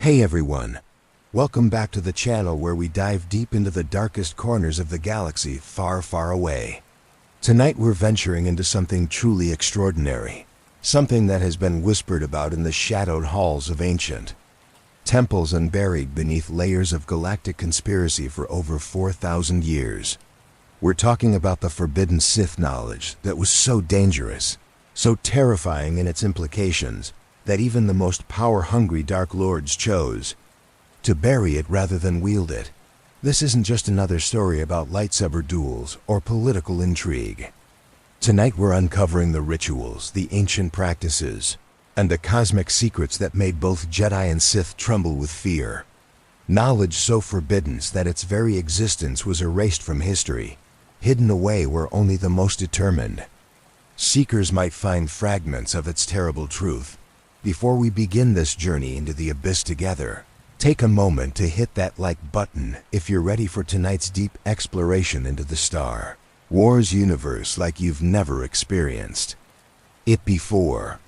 Hey everyone! Welcome back to the channel where we dive deep into the darkest corners of the galaxy far, far away. Tonight we're venturing into something truly extraordinary. Something that has been whispered about in the shadowed halls of ancient temples and buried beneath layers of galactic conspiracy for over 4,000 years. We're talking about the forbidden Sith knowledge that was so dangerous, so terrifying in its implications, that even the most power-hungry Dark Lords chose to bury it rather than wield it. This isn't just another story about lightsaber duels or political intrigue. Tonight we're uncovering the rituals, the ancient practices, and the cosmic secrets that made both Jedi and Sith tremble with fear. Knowledge so forbidden that its very existence was erased from history, hidden away where only the most determined seekers might find fragments of its terrible truth. Before we begin this journey into the abyss together, take a moment to hit that like button if you're ready for tonight's deep exploration into the Star Wars universe like you've never experienced it before.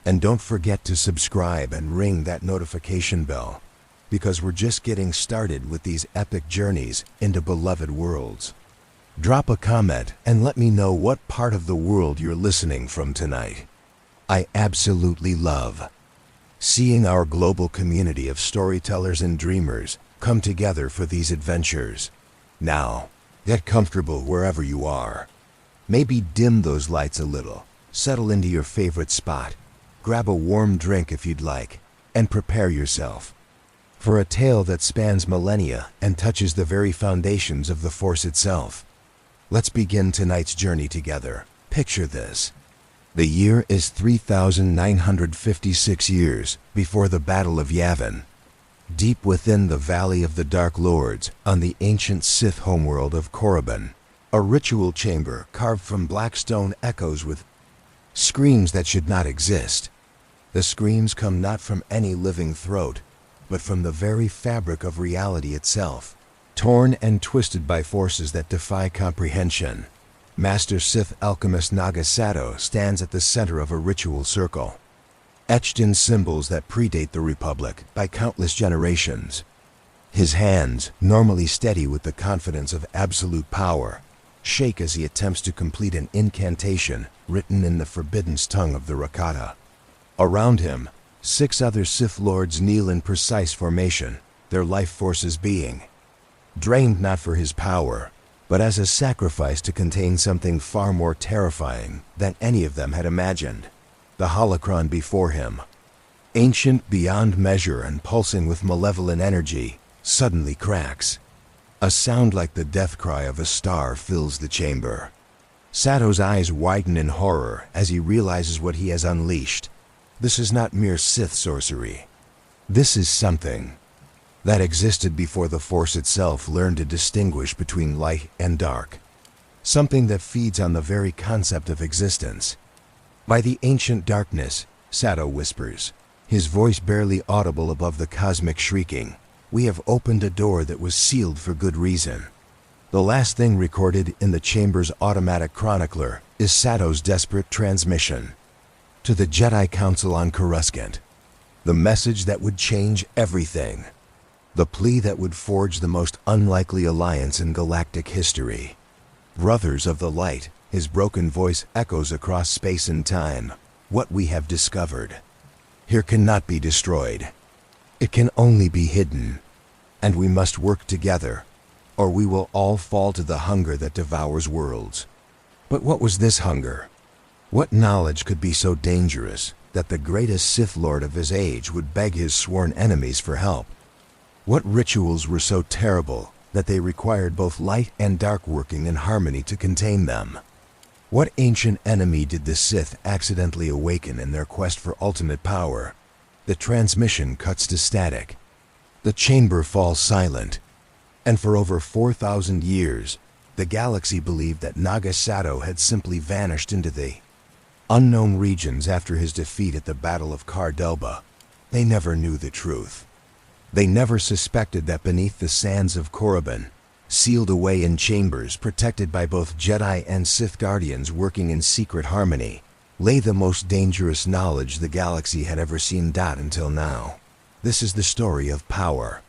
And don't forget to subscribe and ring that notification bell, because we're just getting started with these epic journeys into beloved worlds. Drop a comment and let me know what part of the world you're listening from tonight. I absolutely love seeing our global community of storytellers and dreamers come together for these adventures. Now, get comfortable wherever you are. Maybe dim those lights a little, settle into your favorite spot, grab a warm drink if you'd like, and prepare yourself for a tale that spans millennia and touches the very foundations of the Force itself. Let's begin tonight's journey together. Picture this. The year is 3,956 years before the Battle of Yavin. Deep within the Valley of the Dark Lords, on the ancient Sith homeworld of Korriban, a ritual chamber carved from black stone echoes with screams that should not exist. The screams come not from any living throat, but from the very fabric of reality itself, torn and twisted by forces that defy comprehension. Master Sith alchemist Naga Sadow stands at the center of a ritual circle, etched in symbols that predate the Republic by countless generations. His hands, normally steady with the confidence of absolute power, shake as he attempts to complete an incantation written in the forbidden tongue of the Rakata. Around him, 6 other Sith Lords kneel in precise formation, their life forces being drained not for his power, but as a sacrifice to contain something far more terrifying than any of them had imagined. The holocron before him, ancient beyond measure and pulsing with malevolent energy, suddenly cracks. A sound like the death cry of a star fills the chamber. Sadow's eyes widen in horror as he realizes what he has unleashed. This is not mere Sith sorcery. This is something that existed before the Force itself learned to distinguish between light and dark. Something that feeds on the very concept of existence. By the ancient darkness, Sadow whispers, his voice barely audible above the cosmic shrieking, we have opened a door that was sealed for good reason. The last thing recorded in the chamber's automatic chronicler is Sadow's desperate transmission to the Jedi Council on Coruscant. The message that would change everything. The plea that would forge the most unlikely alliance in galactic history. Brothers of the Light, his broken voice echoes across space and time. What we have discovered here cannot be destroyed. It can only be hidden. And we must work together, or we will all fall to the hunger that devours worlds. But what was this hunger? What knowledge could be so dangerous that the greatest Sith Lord of his age would beg his sworn enemies for help? What rituals were so terrible that they required both light and dark working in harmony to contain them? What ancient enemy did the Sith accidentally awaken in their quest for ultimate power? The transmission cuts to static. The chamber falls silent. And for over 4,000 years, the galaxy believed that Naga Sadow had simply vanished into the unknown regions after his defeat at the Battle of Car Delba. They never knew the truth. They never suspected that beneath the sands of Korriban, sealed away in chambers protected by both Jedi and Sith guardians working in secret harmony, lay the most dangerous knowledge the galaxy had ever seen until now. This is the story of power,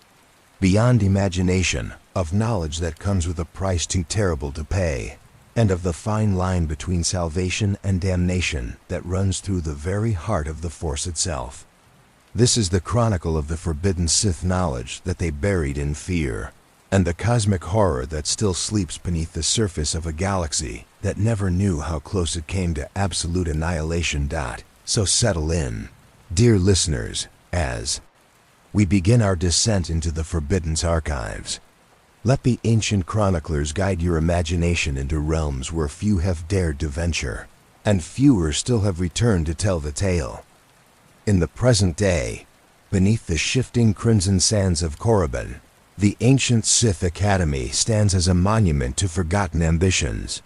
beyond imagination, of knowledge that comes with a price too terrible to pay, and of the fine line between salvation and damnation that runs through the very heart of the Force itself. This is the chronicle of the forbidden Sith knowledge that they buried in fear, and the cosmic horror that still sleeps beneath the surface of a galaxy that never knew how close it came to absolute annihilation. So settle in, dear listeners, as we begin our descent into the Forbidden's archives. Let the ancient chroniclers guide your imagination into realms where few have dared to venture, and fewer still have returned to tell the tale. In the present day, beneath the shifting crimson sands of Korriban, the ancient Sith Academy stands as a monument to forgotten ambitions.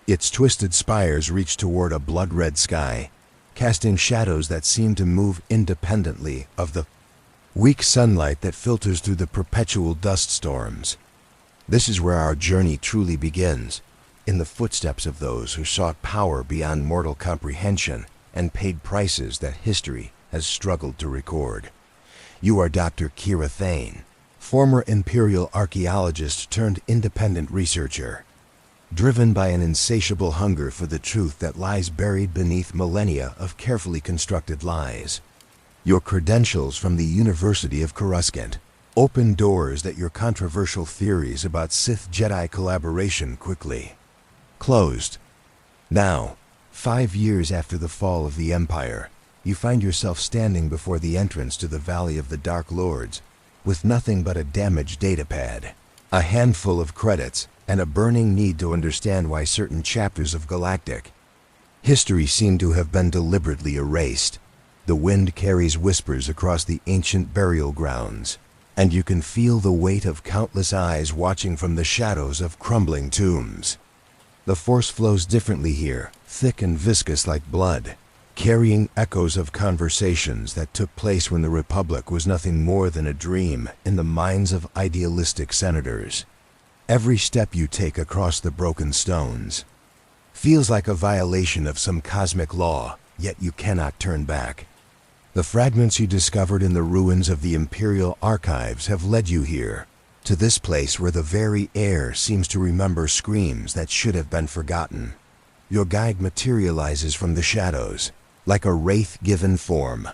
Its twisted spires reach toward a blood-red sky, casting shadows that seem to move independently of the weak sunlight that filters through the perpetual dust storms. This is where our journey truly begins, in the footsteps of those who sought power beyond mortal comprehension and paid prices that history has struggled to record. You are Dr. Kira Thane, former Imperial archaeologist turned independent researcher, driven by an insatiable hunger for the truth that lies buried beneath millennia of carefully constructed lies. Your credentials from the University of Coruscant open doors that your controversial theories about Sith-Jedi collaboration quickly closed. Now, 5 years after the fall of the Empire, you find yourself standing before the entrance to the Valley of the Dark Lords, with nothing but a damaged datapad, a handful of credits, and a burning need to understand why certain chapters of galactic history seem to have been deliberately erased. The wind carries whispers across the ancient burial grounds, and you can feel the weight of countless eyes watching from the shadows of crumbling tombs. The Force flows differently here, thick and viscous like blood, carrying echoes of conversations that took place when the Republic was nothing more than a dream in the minds of idealistic senators. Every step you take across the broken stones feels like a violation of some cosmic law, yet you cannot turn back. The fragments you discovered in the ruins of the Imperial archives have led you here, to this place where the very air seems to remember screams that should have been forgotten. Your guide materializes from the shadows, like a wraith given form.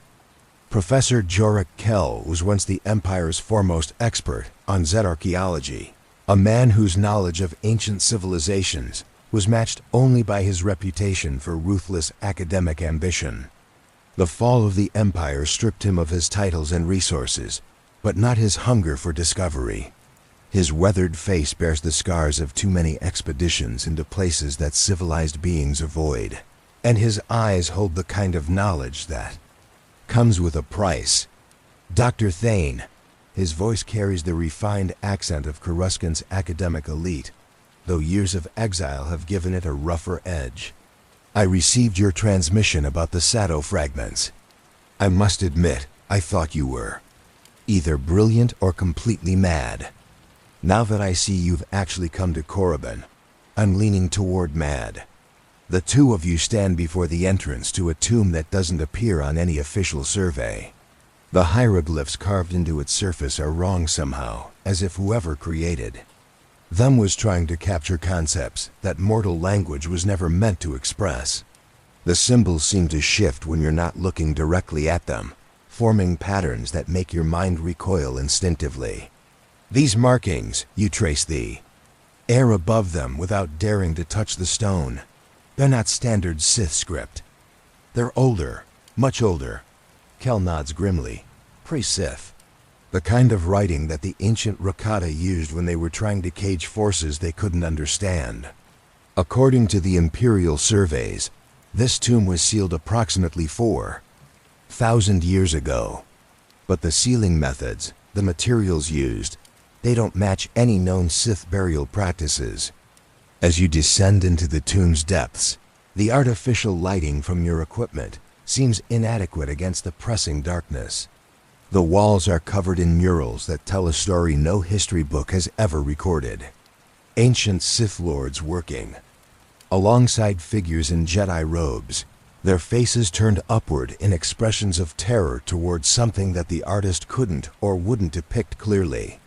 Professor Jorik Kell was once the Empire's foremost expert on Zed archaeology, a man whose knowledge of ancient civilizations was matched only by his reputation for ruthless academic ambition. The fall of the Empire stripped him of his titles and resources, but not his hunger for discovery. His weathered face bears the scars of too many expeditions into places that civilized beings avoid, and his eyes hold the kind of knowledge that comes with a price. Dr. Thane, his voice carries the refined accent of Coruscant's academic elite, though years of exile have given it a rougher edge. I received your transmission about the Sadow fragments. I must admit, I thought you were either brilliant or completely mad. Now that I see you've actually come to Korriban, I'm leaning toward mad. The two of you stand before the entrance to a tomb that doesn't appear on any official survey. The hieroglyphs carved into its surface are wrong somehow, as if whoever created them was trying to capture concepts that mortal language was never meant to express. The symbols seem to shift when you're not looking directly at them, forming patterns that make your mind recoil instinctively. These markings, you trace the air above them without daring to touch the stone. They're not standard Sith script. They're older, much older. Kel nods grimly. Pre-Sith. The kind of writing that the ancient Rakata used when they were trying to cage forces they couldn't understand. According to the Imperial surveys, this tomb was sealed approximately 4,000 years ago. But the sealing methods, the materials used, they don't match any known Sith burial practices. As you descend into the tomb's depths, the artificial lighting from your equipment seems inadequate against the pressing darkness. The walls are covered in murals that tell a story no history book has ever recorded. Ancient Sith lords working, alongside figures in Jedi robes, their faces turned upward in expressions of terror towards something that the artist couldn't or wouldn't depict clearly.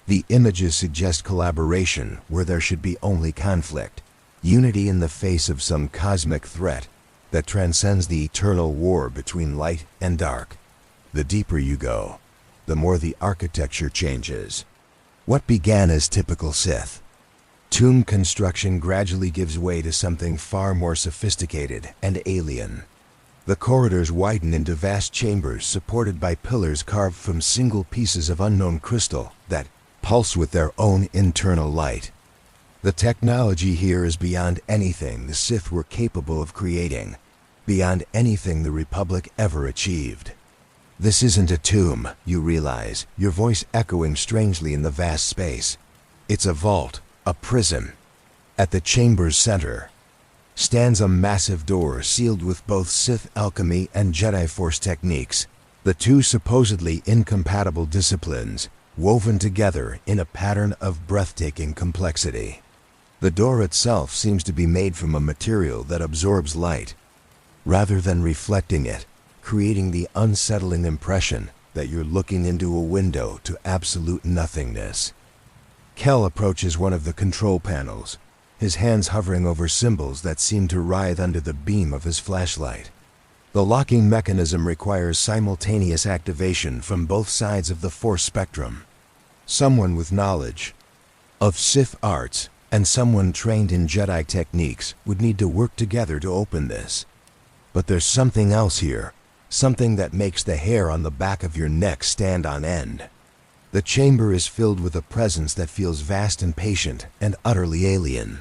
The images suggest collaboration where there should be only conflict, unity in the face of some cosmic threat that transcends the eternal war between light and dark. The deeper you go, the more the architecture changes. What began as typical Sith tomb construction gradually gives way to something far more sophisticated and alien. The corridors widen into vast chambers supported by pillars carved from single pieces of unknown crystal that pulse with their own internal light. The technology here is beyond anything the Sith were capable of creating, beyond anything the Republic ever achieved. This isn't a tomb, you realize, your voice echoing strangely in the vast space. It's a vault, a prison. At the chamber's center stands a massive door sealed with both Sith alchemy and Jedi Force techniques, the two supposedly incompatible disciplines woven together in a pattern of breathtaking complexity. The door itself seems to be made from a material that absorbs light, rather than reflecting it, creating the unsettling impression that you're looking into a window to absolute nothingness. Kel approaches one of the control panels, his hands hovering over symbols that seem to writhe under the beam of his flashlight. The locking mechanism requires simultaneous activation from both sides of the Force spectrum. Someone with knowledge of Sith arts and someone trained in Jedi techniques would need to work together to open this. But there's something else here, something that makes the hair on the back of your neck stand on end. The chamber is filled with a presence that feels vast and patient and utterly alien.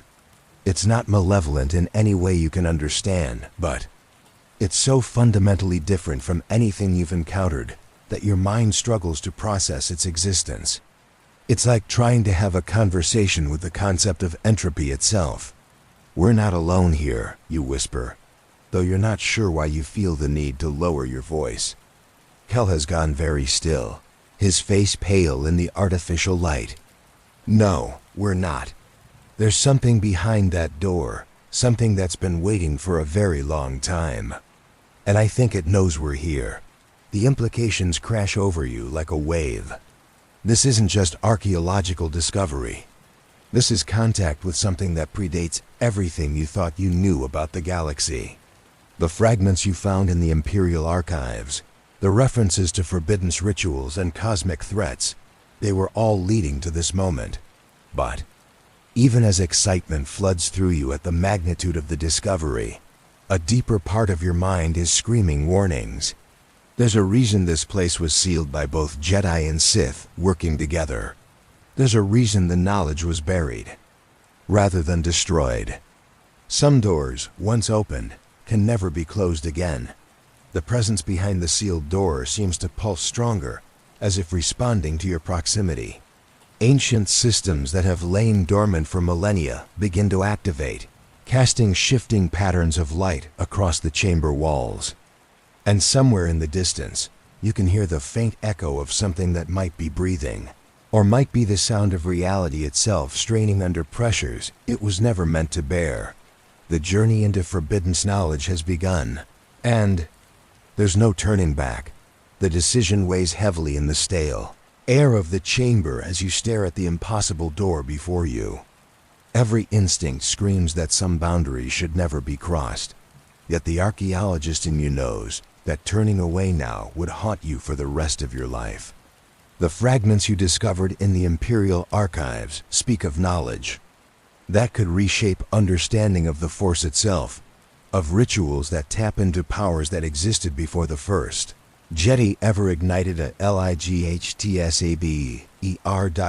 It's not malevolent in any way you can understand, but it's so fundamentally different from anything you've encountered that your mind struggles to process its existence. It's like trying to have a conversation with the concept of entropy itself. "We're not alone here," you whisper, though you're not sure why you feel the need to lower your voice. Kel has gone very still, his face pale in the artificial light. "No, we're not. There's something behind that door, something that's been waiting for a very long time. And I think it knows we're here." The implications crash over you like a wave. This isn't just archaeological discovery. This is contact with something that predates everything you thought you knew about the galaxy. The fragments you found in the Imperial archives, the references to forbidden rituals and cosmic threats, they were all leading to this moment. But even as excitement floods through you at the magnitude of the discovery, a deeper part of your mind is screaming warnings. There's a reason this place was sealed by both Jedi and Sith working together. There's a reason the knowledge was buried, rather than destroyed. Some doors, once opened, can never be closed again. The presence behind the sealed door seems to pulse stronger, as if responding to your proximity. Ancient systems that have lain dormant for millennia begin to activate, casting shifting patterns of light across the chamber walls. And somewhere in the distance, you can hear the faint echo of something that might be breathing, or might be the sound of reality itself straining under pressures it was never meant to bear. The journey into forbidden knowledge has begun, and there's no turning back. The decision weighs heavily in the stale air of the chamber as you stare at the impossible door before you. Every instinct screams that some boundary should never be crossed, yet the archaeologist in you knows that turning away now would haunt you for the rest of your life. The fragments you discovered in the Imperial archives speak of knowledge that could reshape understanding of the Force itself, of rituals that tap into powers that existed before the first Jedi ever ignited a lighttsaber.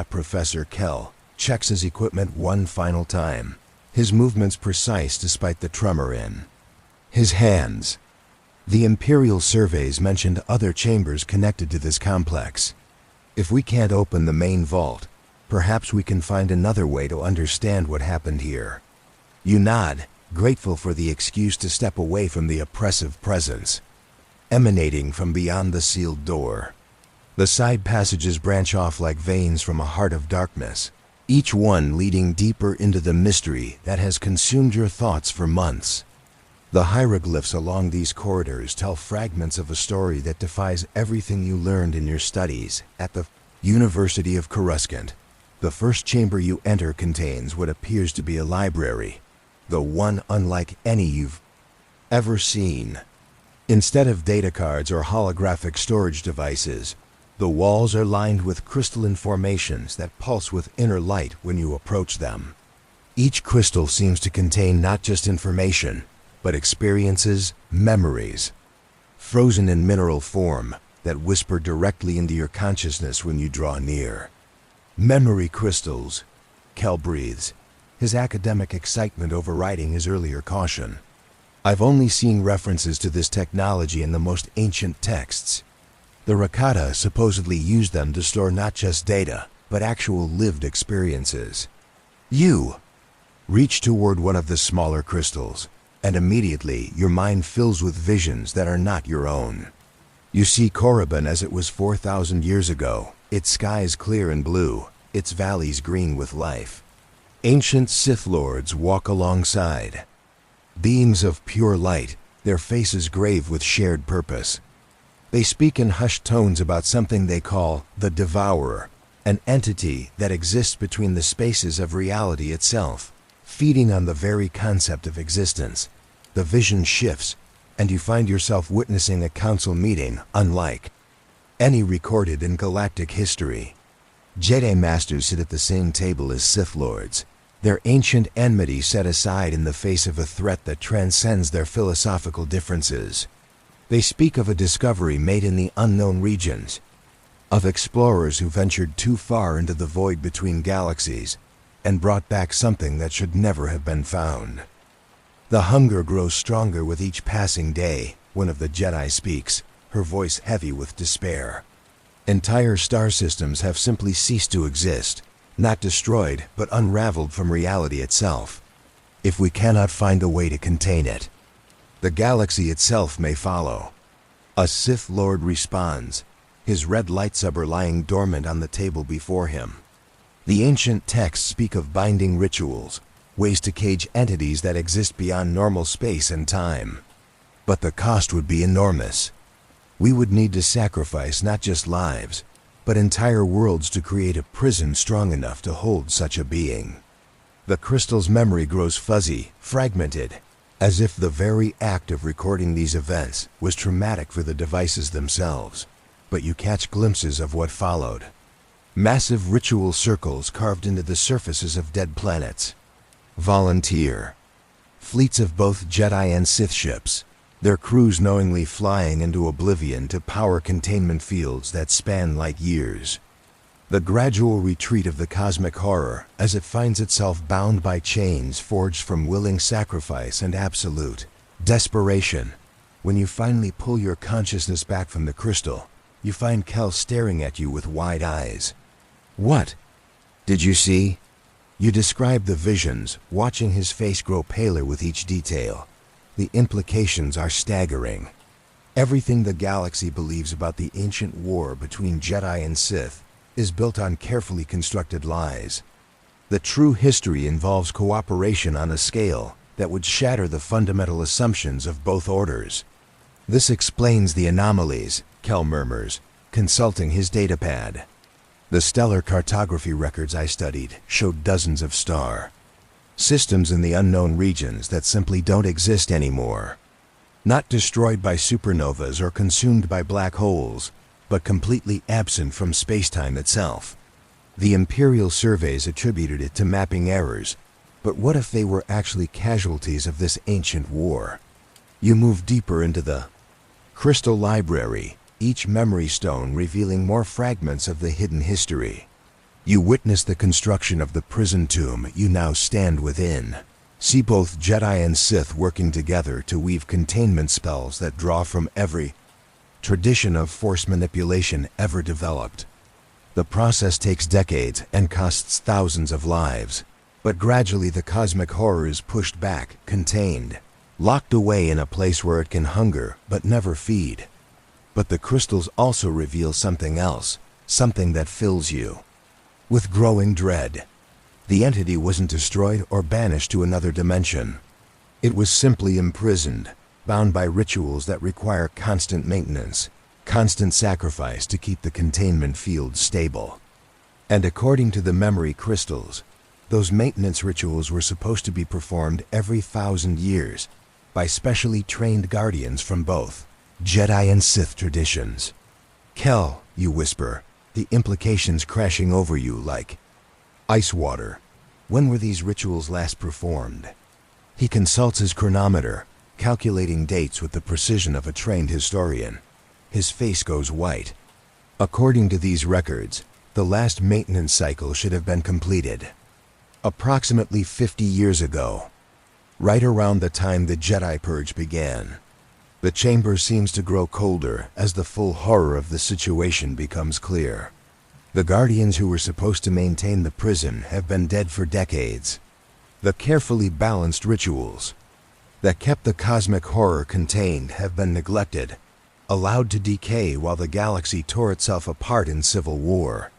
Professor Kel checks his equipment one final time, his movements precise despite the tremor in his hands. The Imperial surveys mentioned other chambers connected to this complex. If we can't open the main vault, perhaps we can find another way to understand what happened here. You nod, grateful for the excuse to step away from the oppressive presence emanating from beyond the sealed door. The side passages branch off like veins from a heart of darkness, each one leading deeper into the mystery that has consumed your thoughts for months. The hieroglyphs along these corridors tell fragments of a story that defies everything you learned in your studies at the University of Coruscant. The first chamber you enter contains what appears to be a library, the one unlike any you've ever seen. Instead of data cards or holographic storage devices, the walls are lined with crystalline formations that pulse with inner light when you approach them. Each crystal seems to contain not just information, but experiences, memories, frozen in mineral form that whisper directly into your consciousness when you draw near. Memory crystals, Kel breathes, his academic excitement overriding his earlier caution. I've only seen references to this technology in the most ancient texts. The Rakata supposedly used them to store not just data, but actual lived experiences. You reach toward one of the smaller crystals, and immediately your mind fills with visions that are not your own. You see Korriban as it was 4,000 years ago, its skies clear and blue, its valleys green with life. Ancient Sith Lords walk alongside. Beings of pure light, their faces grave with shared purpose. They speak in hushed tones about something they call the Devourer, an entity that exists between the spaces of reality itself, feeding on the very concept of existence. The vision shifts, and you find yourself witnessing a council meeting unlike any recorded in galactic history. Jedi Masters sit at the same table as Sith Lords, their ancient enmity set aside in the face of a threat that transcends their philosophical differences. They speak of a discovery made in the unknown regions, of explorers who ventured too far into the void between galaxies and brought back something that should never have been found. The hunger grows stronger with each passing day. One of the Jedi speaks, her voice heavy with despair. Entire star systems have simply ceased to exist, not destroyed, but unraveled from reality itself. If we cannot find a way to contain it, the galaxy itself may follow. A Sith Lord responds, his red lightsaber lying dormant on the table before him. The ancient texts speak of binding rituals, ways to cage entities that exist beyond normal space and time. But the cost would be enormous. We would need to sacrifice not just lives, but entire worlds to create a prison strong enough to hold such a being. The crystal's memory grows fuzzy, fragmented, as if the very act of recording these events was traumatic for the devices themselves. But you catch glimpses of what followed. Massive ritual circles carved into the surfaces of dead planets. Volunteer. Fleets of both Jedi and Sith ships, their crews knowingly flying into oblivion to power containment fields that span light years. The gradual retreat of the cosmic horror as it finds itself bound by chains forged from willing sacrifice and absolute desperation. When you finally pull your consciousness back from the crystal, you find Kel staring at you with wide eyes. What did you see? You describe the visions, watching his face grow paler with each detail. The implications are staggering. Everything the galaxy believes about the ancient war between Jedi and Sith is built on carefully constructed lies. The true history involves cooperation on a scale that would shatter the fundamental assumptions of both orders. This explains the anomalies, Kel murmurs, consulting his datapad. The stellar cartography records I studied showed dozens of star systems in the unknown regions that simply don't exist anymore. Not destroyed by supernovas or consumed by black holes, but completely absent from spacetime itself. The Imperial surveys attributed it to mapping errors, but what if they were actually casualties of this ancient war? You move deeper into the Crystal Library, each memory stone revealing more fragments of the hidden history. You witness the construction of the prison tomb you now stand within. See both Jedi and Sith working together to weave containment spells that draw from every tradition of force manipulation ever developed. The process takes decades and costs thousands of lives, but gradually the cosmic horror is pushed back, contained, locked away in a place where it can hunger but never feed. But the crystals also reveal something else, something that fills you with growing dread. The entity wasn't destroyed or banished to another dimension. It was simply imprisoned, bound by rituals that require constant maintenance, constant sacrifice to keep the containment field stable. And according to the memory crystals, those maintenance rituals were supposed to be performed every 1,000 years by specially trained guardians from both Jedi and Sith traditions. Kel, you whisper, the implications crashing over you like ice water. When were these rituals last performed? He consults his chronometer, calculating dates with the precision of a trained historian. His face goes white. According to these records, the last maintenance cycle should have been completed approximately 50 years ago, right around the time the Jedi Purge began. The chamber seems to grow colder as the full horror of the situation becomes clear. The guardians who were supposed to maintain the prison have been dead for decades. The carefully balanced rituals that kept the cosmic horror contained have been neglected, allowed to decay while the galaxy tore itself apart in civil war.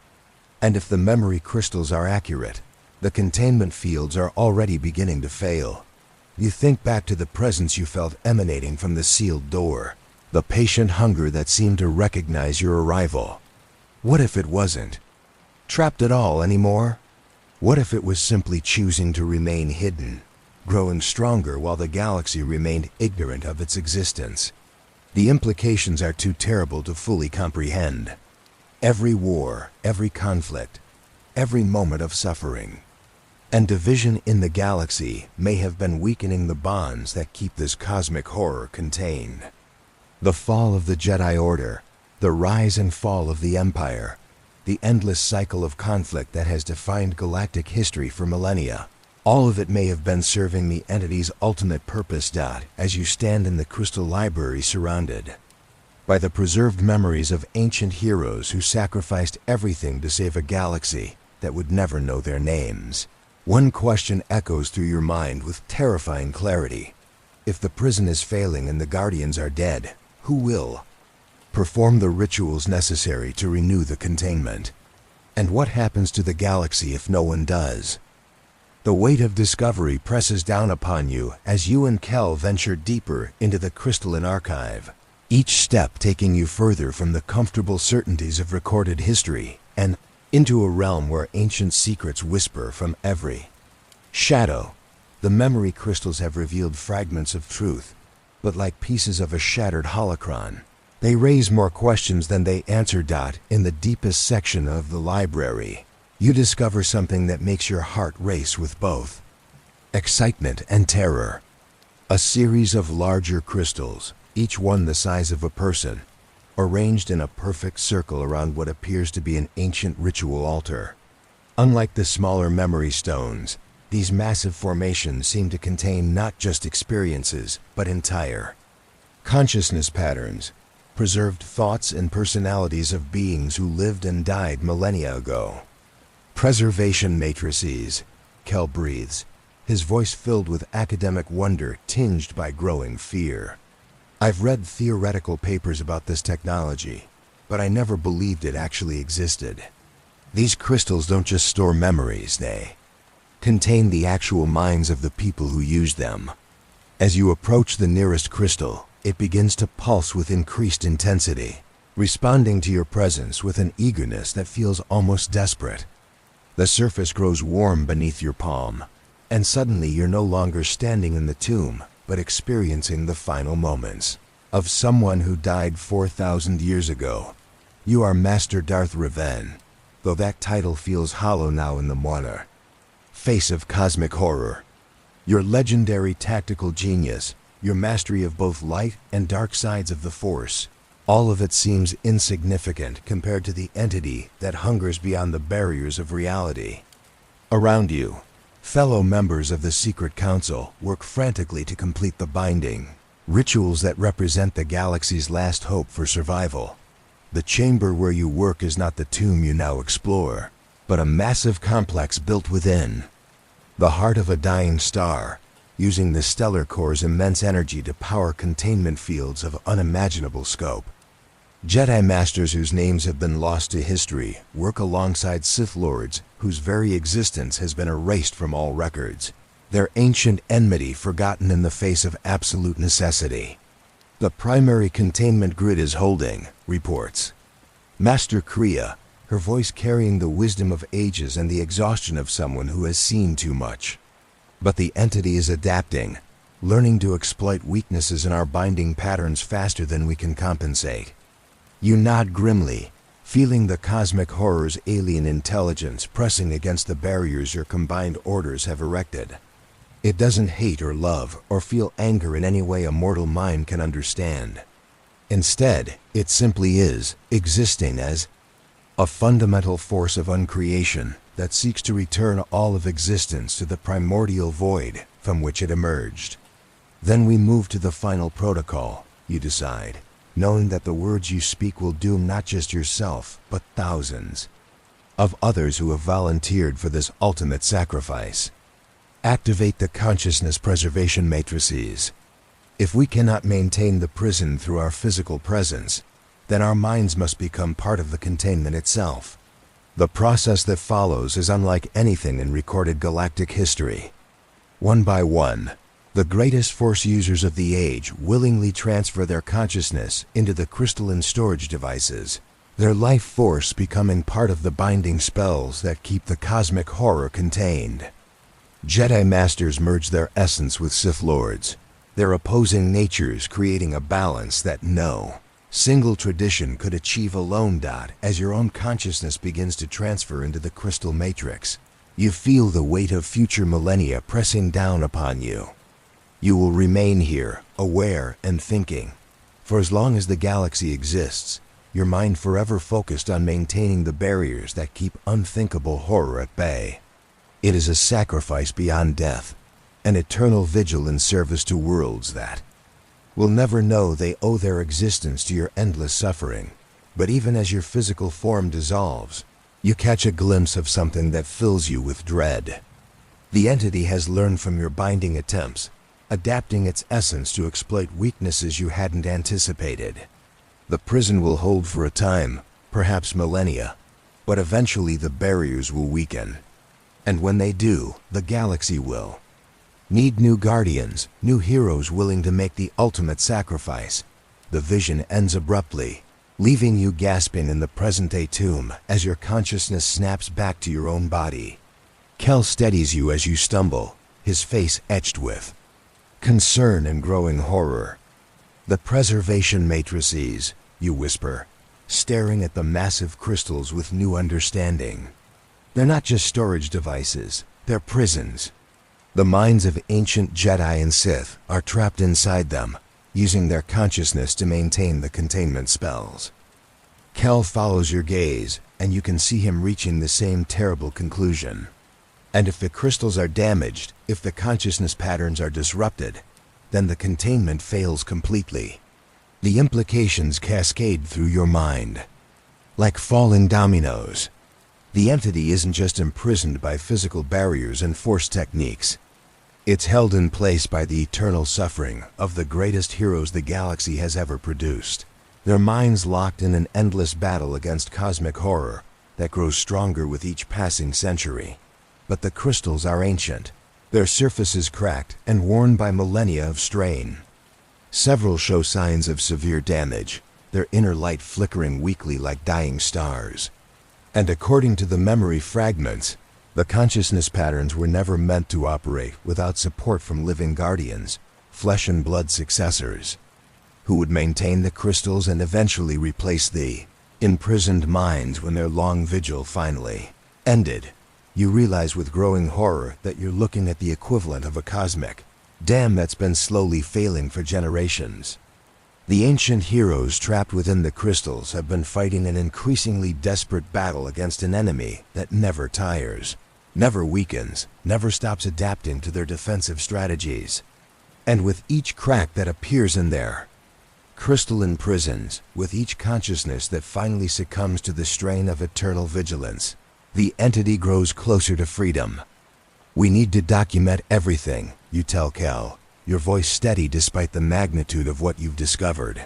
And if the memory crystals are accurate, the containment fields are already beginning to fail. You think back to the presence you felt emanating from the sealed door, the patient hunger that seemed to recognize your arrival. What if it wasn't trapped at all anymore? What if it was simply choosing to remain hidden, growing stronger while the galaxy remained ignorant of its existence? The implications are too terrible to fully comprehend. Every war, every conflict, every moment of suffering and division in the galaxy may have been weakening the bonds that keep this cosmic horror contained. The fall of the Jedi Order, the rise and fall of the Empire, the endless cycle of conflict that has defined galactic history for millennia, all of it may have been serving the entity's ultimate purpose. As you stand in the crystal library surrounded by the preserved memories of ancient heroes who sacrificed everything to save a galaxy that would never know their names, one question echoes through your mind with terrifying clarity. If the prison is failing and the guardians are dead, who will perform the rituals necessary to renew the containment? And what happens to the galaxy if no one does? The weight of discovery presses down upon you as you and Kel venture deeper into the crystalline archive, each step taking you further from the comfortable certainties of recorded history and into a realm where ancient secrets whisper from every shadow. The memory crystals have revealed fragments of truth, but like pieces of a shattered holocron, they raise more questions than they answer. In the deepest section of the library, you discover something that makes your heart race with both excitement and terror. A series of larger crystals, each one the size of a person, arranged in a perfect circle around what appears to be an ancient ritual altar. Unlike the smaller memory stones, these massive formations seem to contain not just experiences, but entire consciousness patterns, preserved thoughts and personalities of beings who lived and died millennia ago. Preservation matrices, Kel breathes, his voice filled with academic wonder tinged by growing fear. I've read theoretical papers about this technology, but I never believed it actually existed. These crystals don't just store memories, they contain the actual minds of the people who use them. As you approach the nearest crystal, it begins to pulse with increased intensity, responding to your presence with an eagerness that feels almost desperate. The surface grows warm beneath your palm, and suddenly you're no longer standing in the tomb, but experiencing the final moments of someone who died 4,000 years ago. You are Master Darth Revan, though that title feels hollow now in the water. Face of cosmic horror. Your legendary tactical genius, your mastery of both light and dark sides of the Force, all of it seems insignificant compared to the entity that hungers beyond the barriers of reality. Around you, fellow members of the Secret Council work frantically to complete the binding, rituals that represent the galaxy's last hope for survival. The chamber where you work is not the tomb you now explore, but a massive complex built within the heart of a dying star, using the stellar core's immense energy to power containment fields of unimaginable scope. Jedi Masters whose names have been lost to history work alongside Sith Lords whose very existence has been erased from all records. their ancient enmity forgotten in the face of absolute necessity. The primary containment grid is holding, reports Master Kriya, her voice carrying the wisdom of ages and the exhaustion of someone who has seen too much. But the entity is adapting, learning to exploit weaknesses in our binding patterns faster than we can compensate. You nod grimly, feeling the cosmic horror's alien intelligence pressing against the barriers your combined orders have erected. It doesn't hate or love or feel anger in any way a mortal mind can understand. Instead, it simply is, existing as a fundamental force of uncreation that seeks to return all of existence to the primordial void from which it emerged. Then we move to the final protocol, you decide, knowing that the words you speak will doom not just yourself, but thousands of others who have volunteered for this ultimate sacrifice. Activate the consciousness preservation matrices. If we cannot maintain the prison through our physical presence, then our minds must become part of the containment itself. The process that follows is unlike anything in recorded galactic history. One by one, the greatest force users of the age willingly transfer their consciousness into the crystalline storage devices, their life force becoming part of the binding spells that keep the cosmic horror contained. Jedi Masters merge their essence with Sith Lords, their opposing natures creating a balance that no single tradition could achieve alone. As your own consciousness begins to transfer into the crystal matrix, you feel the weight of future millennia pressing down upon you. You will remain here, aware and thinking, for as long as the galaxy exists, your mind forever focused on maintaining the barriers that keep unthinkable horror at bay. It is a sacrifice beyond death, an eternal vigil in service to worlds that will never know they owe their existence to your endless suffering. But even as your physical form dissolves, you catch a glimpse of something that fills you with dread. The entity has learned from your binding attempts, adapting its essence to exploit weaknesses you hadn't anticipated. The prison will hold for a time, perhaps millennia, but eventually the barriers will weaken. And when they do, the galaxy will need new guardians, new heroes willing to make the ultimate sacrifice. The vision ends abruptly, leaving you gasping in the present-day tomb as your consciousness snaps back to your own body. Kel steadies you as you stumble, his face etched with concern and growing horror. The preservation matrices, you whisper, staring at the massive crystals with new understanding. They're not just storage devices, they're prisons. The minds of ancient Jedi and Sith are trapped inside them, using their consciousness to maintain the containment spells. Kel follows your gaze, and you can see him reaching the same terrible conclusion. And if the crystals are damaged, if the consciousness patterns are disrupted, then the containment fails completely. The implications cascade through your mind. Like falling dominoes, the entity isn't just imprisoned by physical barriers and force techniques. It's held in place by the eternal suffering of the greatest heroes the galaxy has ever produced. Their minds locked in an endless battle against cosmic horror that grows stronger with each passing century. But the crystals are ancient, their surfaces cracked and worn by millennia of strain. Several show signs of severe damage, their inner light flickering weakly like dying stars. And according to the memory fragments, the consciousness patterns were never meant to operate without support from living guardians, flesh and blood successors, who would maintain the crystals and eventually replace the imprisoned minds when their long vigil finally ended. You realize with growing horror that you're looking at the equivalent of a cosmic dam that's been slowly failing for generations. The ancient heroes trapped within the crystals have been fighting an increasingly desperate battle against an enemy that never tires, never weakens, never stops adapting to their defensive strategies. And with each crack that appears in their crystalline prisons, with each consciousness that finally succumbs to the strain of eternal vigilance, the entity grows closer to freedom. We need to document everything, you tell Kel, your voice steady despite the magnitude of what you've discovered.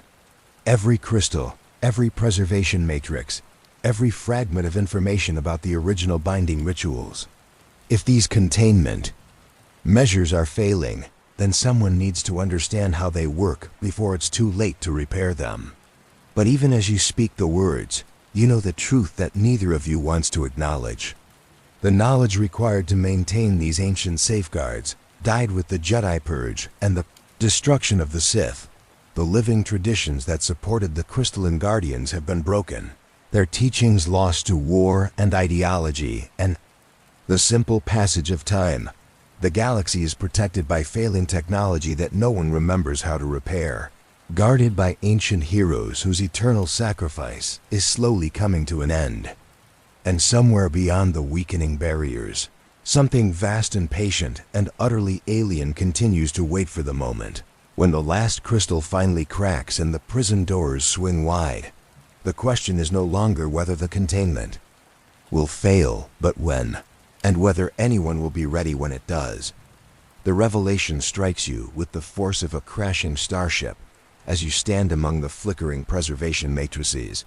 Every crystal, every preservation matrix, every fragment of information about the original binding rituals. If these containment Measures are failing, then someone needs to understand how they work before it's too late to repair them. But even as you speak the words, you know the truth that neither of you wants to acknowledge. The knowledge required to maintain these ancient safeguards died with the Jedi Purge and the destruction of the Sith. The living traditions that supported the crystalline guardians have been broken, their teachings lost to war and ideology and the simple passage of time. The galaxy is protected by failing technology that no one remembers how to repair, guarded by ancient heroes whose eternal sacrifice is slowly coming to an end. And somewhere beyond the weakening barriers, something vast and patient and utterly alien continues to wait for the moment when the last crystal finally cracks and the prison doors swing wide. The question is no longer whether the containment will fail, but when, and whether anyone will be ready when it does. The revelation strikes you with the force of a crashing starship as you stand among the flickering preservation matrices.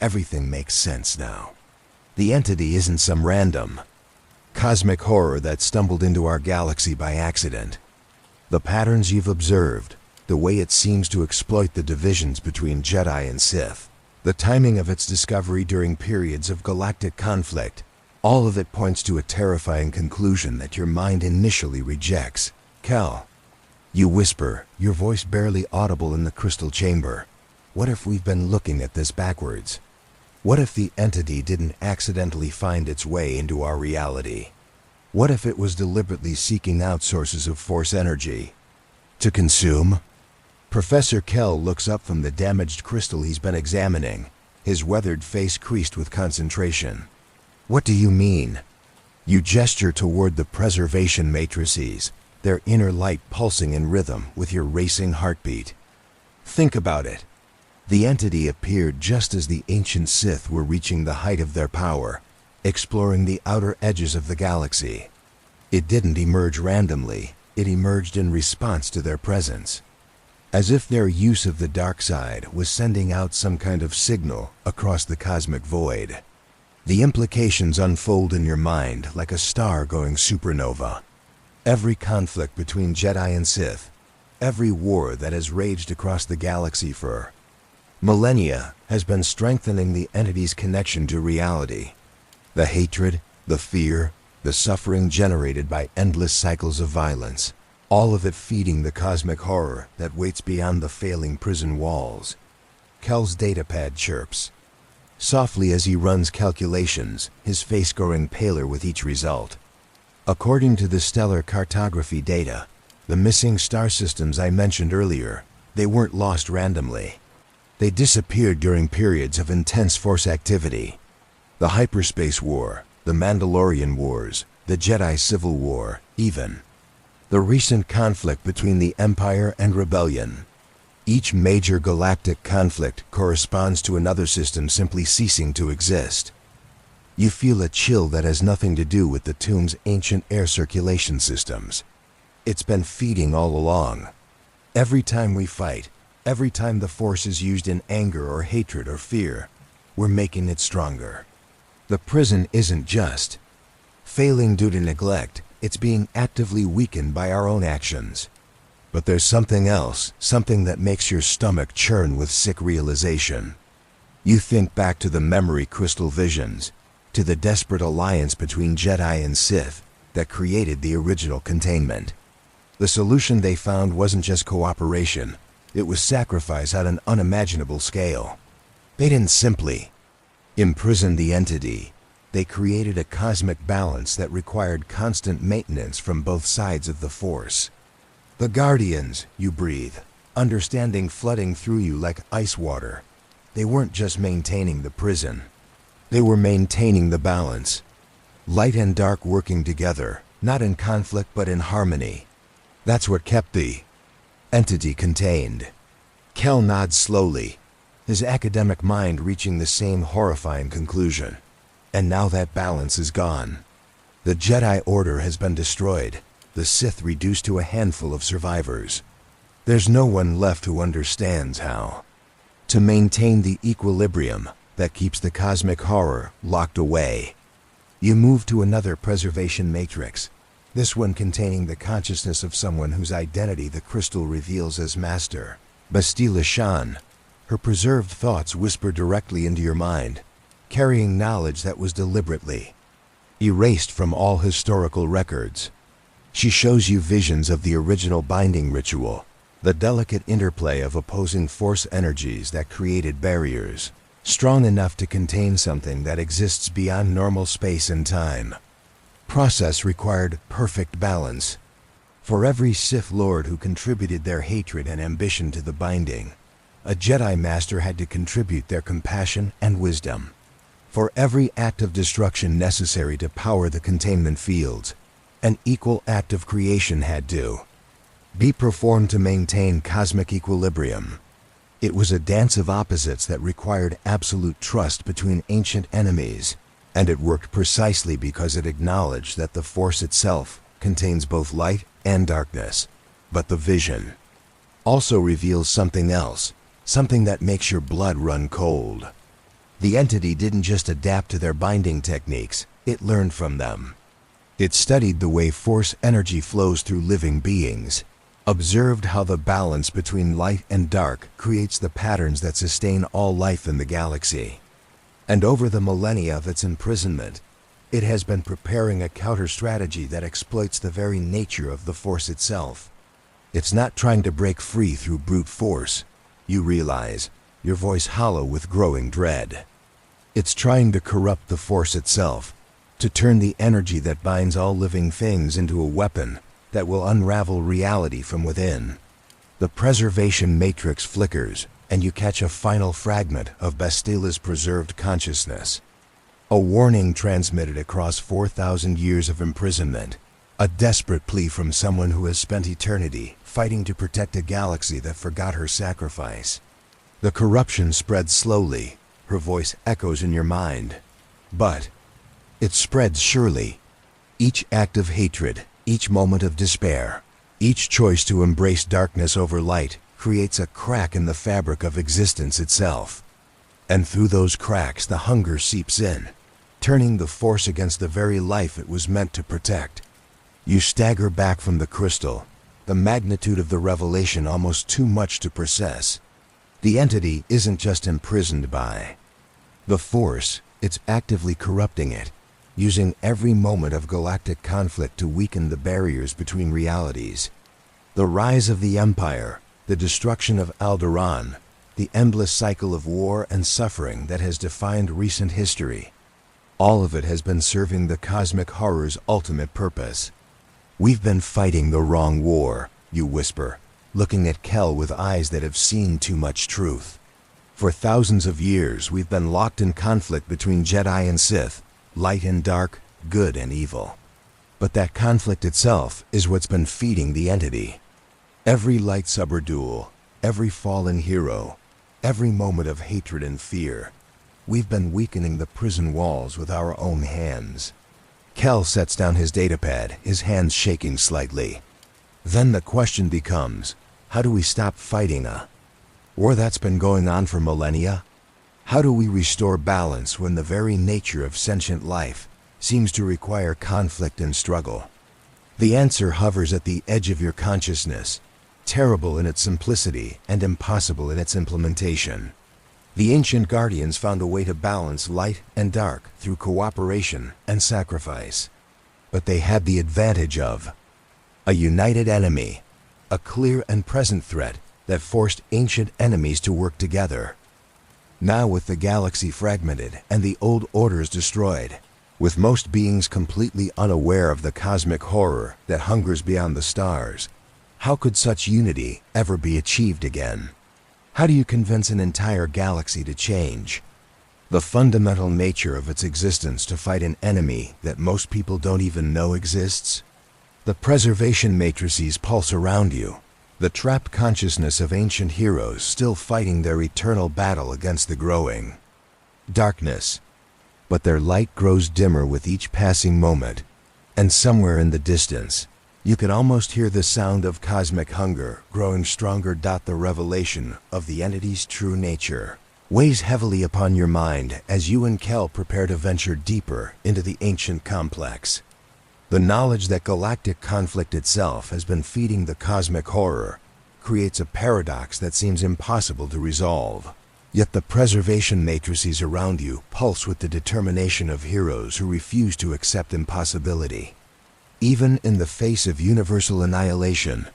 Everything makes sense now. The entity isn't some random cosmic horror that stumbled into our galaxy by accident. The patterns you've observed, the way it seems to exploit the divisions between Jedi and Sith, the timing of its discovery during periods of galactic conflict, all of it points to a terrifying conclusion that your mind initially rejects. Cal, you whisper, your voice barely audible in the crystal chamber. What if we've been looking at this backwards? What if the entity didn't accidentally find its way into our reality? What if it was deliberately seeking out sources of force energy to consume? Professor Kell looks up from the damaged crystal he's been examining, his weathered face creased with concentration. What do you mean? You gesture toward the preservation matrices, their inner light pulsing in rhythm with your racing heartbeat. Think about it. The entity appeared just as the ancient Sith were reaching the height of their power, exploring the outer edges of the galaxy. It didn't emerge randomly, it emerged in response to their presence. As if their use of the dark side was sending out some kind of signal across the cosmic void. The implications unfold in your mind like a star going supernova. Every conflict between Jedi and Sith, every war that has raged across the galaxy for millennia has been strengthening the entity's connection to reality. The hatred, the fear, the suffering generated by endless cycles of violence, all of it feeding the cosmic horror that waits beyond the failing prison walls. Kel's datapad chirps softly as he runs calculations, his face growing paler with each result. According to the stellar cartography data, the missing star systems I mentioned earlier, they weren't lost randomly. They disappeared during periods of intense force activity. The Hyperspace War, the Mandalorian Wars, the Jedi Civil War, even the recent conflict between the Empire and Rebellion. Each major galactic conflict corresponds to another system simply ceasing to exist. You feel a chill that has nothing to do with the tomb's ancient air circulation systems. It's been feeding all along. Every time we fight, every time the Force is used in anger or hatred or fear, we're making it stronger. The prison isn't just failing due to neglect, it's being actively weakened by our own actions. But there's something else, something that makes your stomach churn with sick realization. You think back to the memory crystal visions, to the desperate alliance between Jedi and Sith that created the original containment. The solution they found wasn't just cooperation, it was sacrifice at an unimaginable scale. They didn't simply imprison the entity. They created a cosmic balance that required constant maintenance from both sides of the Force. The Guardians, you breathe, understanding flooding through you like ice water. They weren't just maintaining the prison. They were maintaining the balance. Light and dark working together, not in conflict but in harmony. That's what kept the entity contained. Kel nods slowly, his academic mind reaching the same horrifying conclusion. And now that balance is gone. The Jedi Order has been destroyed, the Sith reduced to a handful of survivors. There's no one left who understands how to maintain the equilibrium that keeps the cosmic horror locked away. You move to another preservation matrix, this one containing the consciousness of someone whose identity the crystal reveals as Master. Bastila Shan. Her preserved thoughts whisper directly into your mind, carrying knowledge that was deliberately erased from all historical records. She shows you visions of the original binding ritual, the delicate interplay of opposing force energies that created barriers, strong enough to contain something that exists beyond normal space and time. Process required perfect balance. For every Sith Lord who contributed their hatred and ambition to the binding, a Jedi Master had to contribute their compassion and wisdom. For every act of destruction necessary to power the containment fields, an equal act of creation had to be performed to maintain cosmic equilibrium. It was a dance of opposites that required absolute trust between ancient enemies, and it worked precisely because it acknowledged that the Force itself contains both light and darkness. But the vision also reveals something else, something that makes your blood run cold. The entity didn't just adapt to their binding techniques, it learned from them. It studied the way Force energy flows through living beings, observed how the balance between light and dark creates the patterns that sustain all life in the galaxy. And over the millennia of its imprisonment, it has been preparing a counter-strategy that exploits the very nature of the Force itself. It's not trying to break free through brute force, you realize, your voice hollow with growing dread. It's trying to corrupt the Force itself, to turn the energy that binds all living things into a weapon that will unravel reality from within. The preservation matrix flickers, and you catch a final fragment of Bastila's preserved consciousness. A warning transmitted across 4,000 years of imprisonment, a desperate plea from someone who has spent eternity fighting to protect a galaxy that forgot her sacrifice. The corruption spreads slowly, her voice echoes in your mind. But it spreads surely. Each act of hatred, each moment of despair, each choice to embrace darkness over light creates a crack in the fabric of existence itself. And through those cracks the hunger seeps in, turning the Force against the very life it was meant to protect. You stagger back from the crystal, the magnitude of the revelation almost too much to process. The entity isn't just imprisoned by the Force, it's actively corrupting it, using every moment of galactic conflict to weaken the barriers between realities. The rise of the Empire, the destruction of Alderaan, the endless cycle of war and suffering that has defined recent history. All of it has been serving the cosmic horror's ultimate purpose. We've been fighting the wrong war, you whisper, looking at Kel with eyes that have seen too much truth. For thousands of years, we've been locked in conflict between Jedi and Sith, light and dark, good and evil. But that conflict itself is what's been feeding the entity. Every lightsaber duel, every fallen hero, every moment of hatred and fear, we've been weakening the prison walls with our own hands. Kel sets down his datapad, his hands shaking slightly. Then the question becomes, how do we stop fighting a war that's been going on for millennia? How do we restore balance when the very nature of sentient life seems to require conflict and struggle? The answer hovers at the edge of your consciousness, terrible in its simplicity and impossible in its implementation. The ancient guardians found a way to balance light and dark through cooperation and sacrifice. But they had the advantage of a united enemy, a clear and present threat that forced ancient enemies to work together. Now with the galaxy fragmented and the old orders destroyed, with most beings completely unaware of the cosmic horror that hungers beyond the stars, how could such unity ever be achieved again? How do you convince an entire galaxy to change the fundamental nature of its existence to fight an enemy that most people don't even know exists? The preservation matrices pulse around you, the trapped consciousness of ancient heroes still fighting their eternal battle against the growing darkness. But their light grows dimmer with each passing moment, and somewhere in the distance, you can almost hear the sound of cosmic hunger growing stronger. The revelation of the entity's true nature weighs heavily upon your mind as you and Kel prepare to venture deeper into the ancient complex. The knowledge that galactic conflict itself has been feeding the cosmic horror creates a paradox that seems impossible to resolve. Yet the preservation matrices around you pulse with the determination of heroes who refuse to accept impossibility. Even in the face of universal annihilation,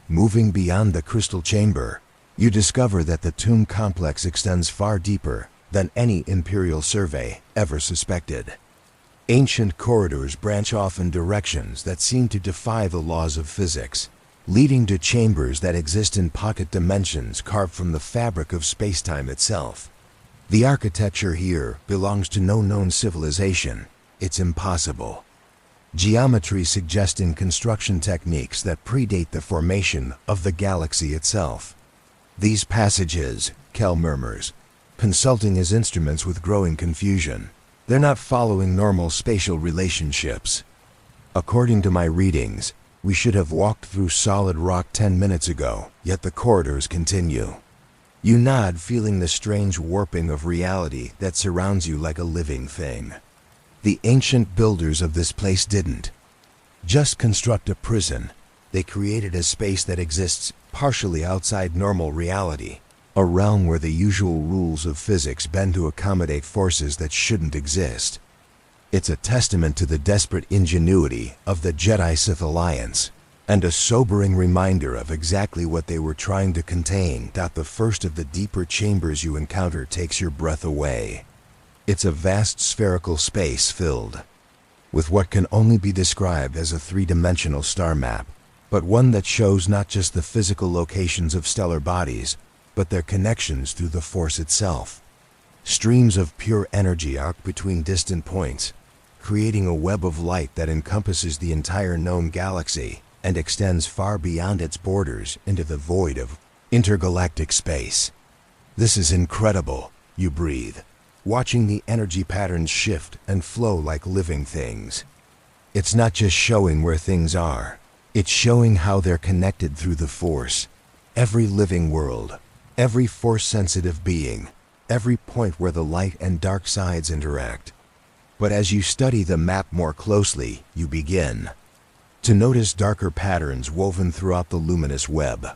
moving beyond the crystal chamber, you discover that the tomb complex extends far deeper than any Imperial survey ever suspected. Ancient corridors branch off in directions that seem to defy the laws of physics, leading to chambers that exist in pocket dimensions carved from the fabric of space-time itself. The architecture here belongs to no known civilization. It's impossible. Geometry suggesting construction techniques that predate the formation of the galaxy itself. These passages, Kel murmurs, consulting his instruments with growing confusion. They're not following normal spatial relationships. According to my readings, we should have walked through solid rock 10 minutes ago, yet the corridors continue. You nod, feeling the strange warping of reality that surrounds you like a living thing. The ancient builders of this place didn't just construct a prison. They created a space that exists partially outside normal reality, a realm where the usual rules of physics bend to accommodate forces that shouldn't exist. It's a testament to the desperate ingenuity of the Jedi-Sith alliance, and a sobering reminder of exactly what they were trying to contain. The first of the deeper chambers you encounter takes your breath away. It's a vast spherical space filled with what can only be described as a three-dimensional star map, but one that shows not just the physical locations of stellar bodies, but their connections through the Force itself. Streams of pure energy arc between distant points, creating a web of light that encompasses the entire known galaxy and extends far beyond its borders into the void of intergalactic space. This is incredible, you breathe, watching the energy patterns shift and flow like living things. It's not just showing where things are, it's showing how they're connected through the Force. Every living world, every Force-sensitive being, every point where the light and dark sides interact. But as you study the map more closely, you begin to notice darker patterns woven throughout the luminous web.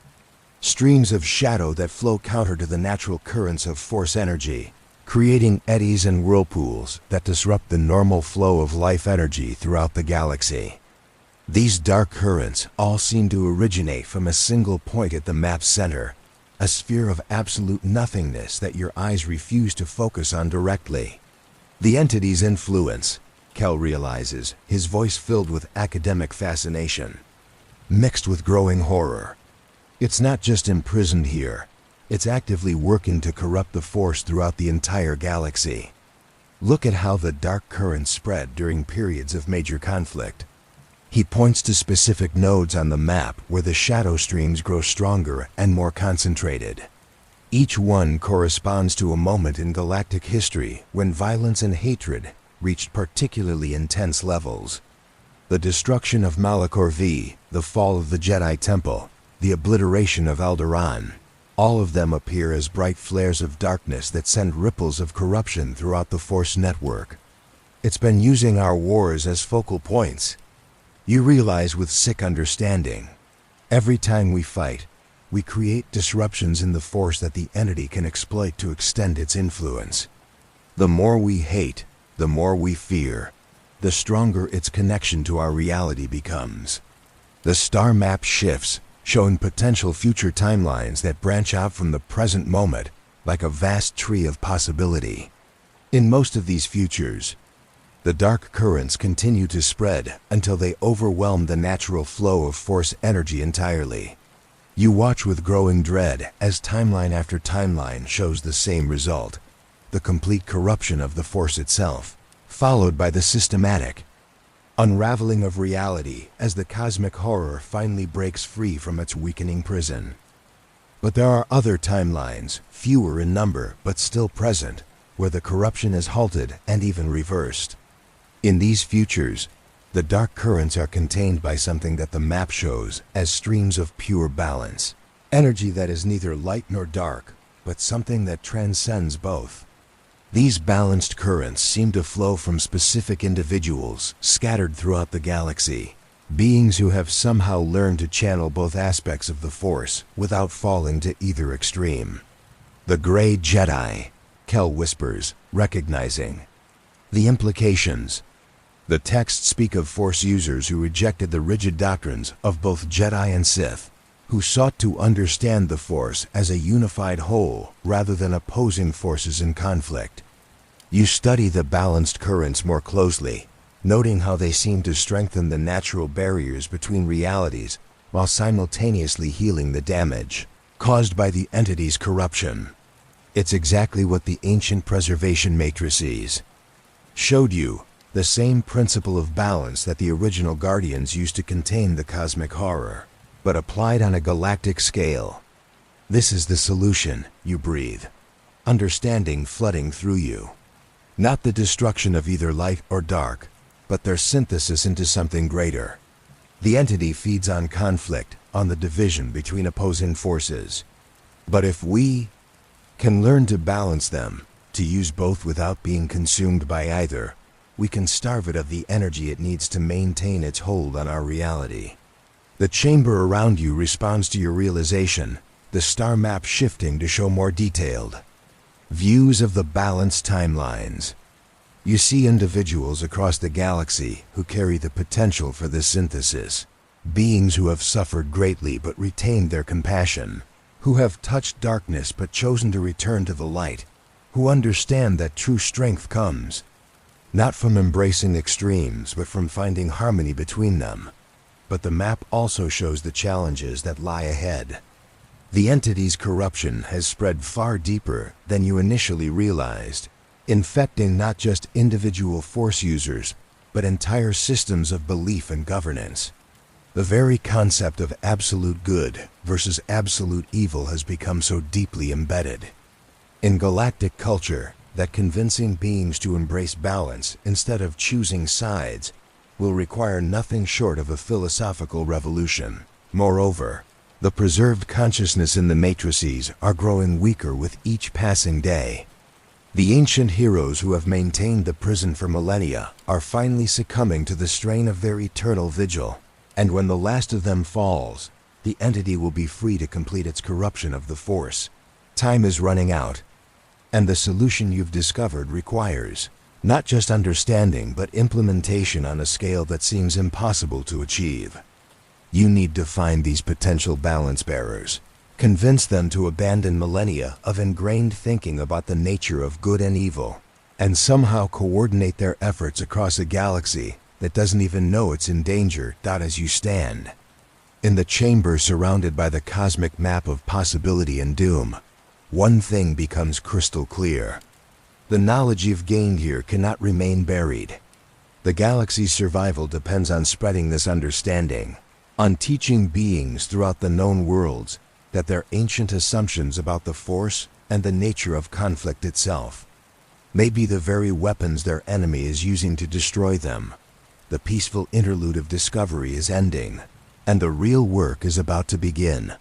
Streams of shadow that flow counter to the natural currents of Force energy, creating eddies and whirlpools that disrupt the normal flow of life energy throughout the galaxy. These dark currents all seem to originate from a single point at the map's center, a sphere of absolute nothingness that your eyes refuse to focus on directly. The entity's influence, Kel realizes, his voice filled with academic fascination, mixed with growing horror. It's not just imprisoned here, it's actively working to corrupt the Force throughout the entire galaxy. Look at how the dark currents spread during periods of major conflict. He points to specific nodes on the map where the shadow streams grow stronger and more concentrated. Each one corresponds to a moment in galactic history when violence and hatred reached particularly intense levels. The destruction of Malachor V, the fall of the Jedi Temple, the obliteration of Alderaan, all of them appear as bright flares of darkness that send ripples of corruption throughout the Force network. It's been using our wars as focal points. You realize with sick understanding, every time we fight, we create disruptions in the Force that the entity can exploit to extend its influence. The more we hate, the more we fear, the stronger its connection to our reality becomes. The star map shifts, showing potential future timelines that branch out from the present moment like a vast tree of possibility. In most of these futures, the dark currents continue to spread until they overwhelm the natural flow of Force energy entirely. You watch with growing dread as timeline after timeline shows the same result, the complete corruption of the Force itself, followed by the systematic unraveling of reality as the cosmic horror finally breaks free from its weakening prison. But there are other timelines, fewer in number but still present, where the corruption is halted and even reversed. In these futures, the dark currents are contained by something that the map shows as streams of pure balance, energy that is neither light nor dark, but something that transcends both. These balanced currents seem to flow from specific individuals scattered throughout the galaxy, beings who have somehow learned to channel both aspects of the Force without falling to either extreme. The Gray Jedi, Kel whispers, recognizing the implications. The texts speak of Force users who rejected the rigid doctrines of both Jedi and Sith, who sought to understand the Force as a unified whole rather than opposing forces in conflict. You study the balanced currents more closely, noting how they seem to strengthen the natural barriers between realities while simultaneously healing the damage caused by the entity's corruption. It's exactly what the ancient preservation matrices showed you, the same principle of balance that the original Guardians used to contain the cosmic horror, but applied on a galactic scale. This is the solution, you breathe, understanding flooding through you. Not the destruction of either light or dark, but their synthesis into something greater. The entity feeds on conflict, on the division between opposing forces. But if we can learn to balance them, to use both without being consumed by either, we can starve it of the energy it needs to maintain its hold on our reality. The chamber around you responds to your realization, the star map shifting to show more detailed views of the balanced timelines. You see individuals across the galaxy who carry the potential for this synthesis, beings who have suffered greatly but retained their compassion, who have touched darkness but chosen to return to the light, who understand that true strength comes not from embracing extremes but from finding harmony between them. But the map also shows the challenges that lie ahead. The entity's corruption has spread far deeper than you initially realized, infecting not just individual Force users, but entire systems of belief and governance. The very concept of absolute good versus absolute evil has become so deeply embedded in galactic culture that convincing beings to embrace balance instead of choosing sides will require nothing short of a philosophical revolution. Moreover, the preserved consciousness in the matrices are growing weaker with each passing day. The ancient heroes who have maintained the prison for millennia are finally succumbing to the strain of their eternal vigil, and when the last of them falls, the entity will be free to complete its corruption of the Force. Time is running out, and the solution you've discovered requires not just understanding but implementation on a scale that seems impossible to achieve. You need to find these potential balance bearers, convince them to abandon millennia of ingrained thinking about the nature of good and evil, and somehow coordinate their efforts across a galaxy that doesn't even know it's in danger. As you stand in the chamber surrounded by the cosmic map of possibility and doom, one thing becomes crystal clear. The knowledge you've gained here cannot remain buried. The galaxy's survival depends on spreading this understanding, on teaching beings throughout the known worlds that their ancient assumptions about the Force and the nature of conflict itself may be the very weapons their enemy is using to destroy them. The peaceful interlude of discovery is ending, and the real work is about to begin.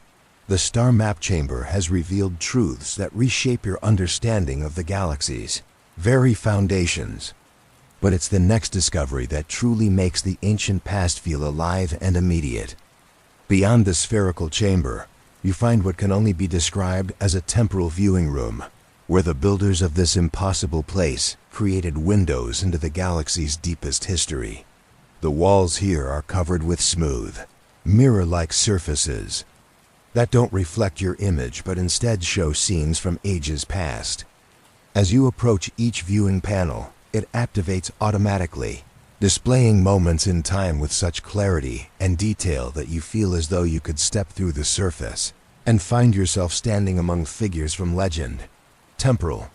The Star Map Chamber has revealed truths that reshape your understanding of the galaxy's very foundations. But it's the next discovery that truly makes the ancient past feel alive and immediate. Beyond the spherical chamber, you find what can only be described as a temporal viewing room, where the builders of this impossible place created windows into the galaxy's deepest history. The walls here are covered with smooth, mirror-like surfaces that don't reflect your image but instead show scenes from ages past. As you approach each viewing panel, it activates automatically, displaying moments in time with such clarity and detail that you feel as though you could step through the surface and find yourself standing among figures from legend. Temporal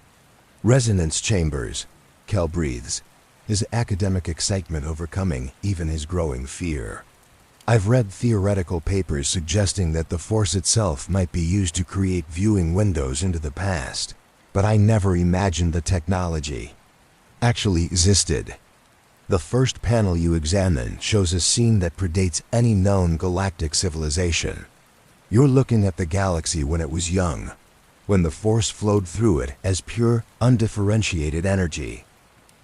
resonance chambers, Kel breathes, his academic excitement overcoming even his growing fear. I've read theoretical papers suggesting that the Force itself might be used to create viewing windows into the past, but I never imagined the technology actually existed. The first panel you examine shows a scene that predates any known galactic civilization. You're looking at the galaxy when it was young, when the Force flowed through it as pure, undifferentiated energy.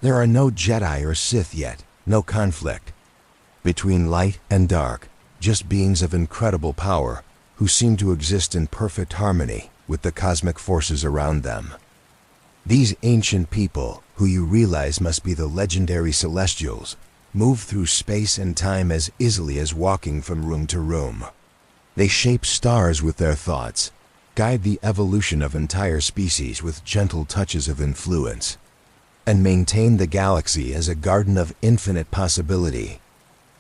There are no Jedi or Sith yet, no conflict. Between light and dark, just beings of incredible power who seem to exist in perfect harmony with the cosmic forces around them. These ancient people, who you realize must be the legendary Celestials, move through space and time as easily as walking from room to room. They shape stars with their thoughts, guide the evolution of entire species with gentle touches of influence, and maintain the galaxy as a garden of infinite possibility.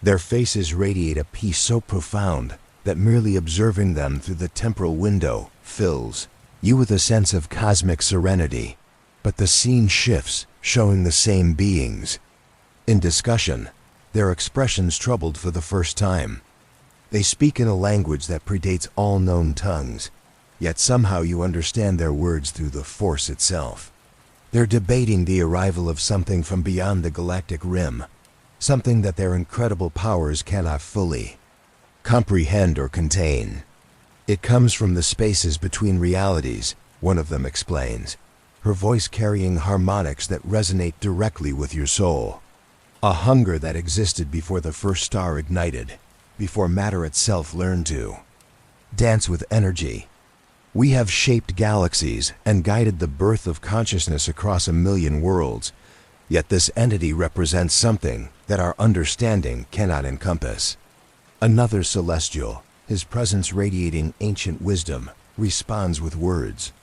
Their faces radiate a peace so profound that merely observing them through the temporal window fills you with a sense of cosmic serenity. But the scene shifts, showing the same beings. In discussion, their expressions troubled for the first time. They speak in a language that predates all known tongues, yet somehow you understand their words through the Force itself. They're debating the arrival of something from beyond the galactic rim, something that their incredible powers cannot fully comprehend or contain. It comes from the spaces between realities, one of them explains, her voice carrying harmonics that resonate directly with your soul. A hunger that existed before the first star ignited, before matter itself learned to dance with energy. We have shaped galaxies and guided the birth of consciousness across 1,000,000 worlds, yet this entity represents something that our understanding cannot encompass. Another celestial, his presence radiating ancient wisdom, responds with words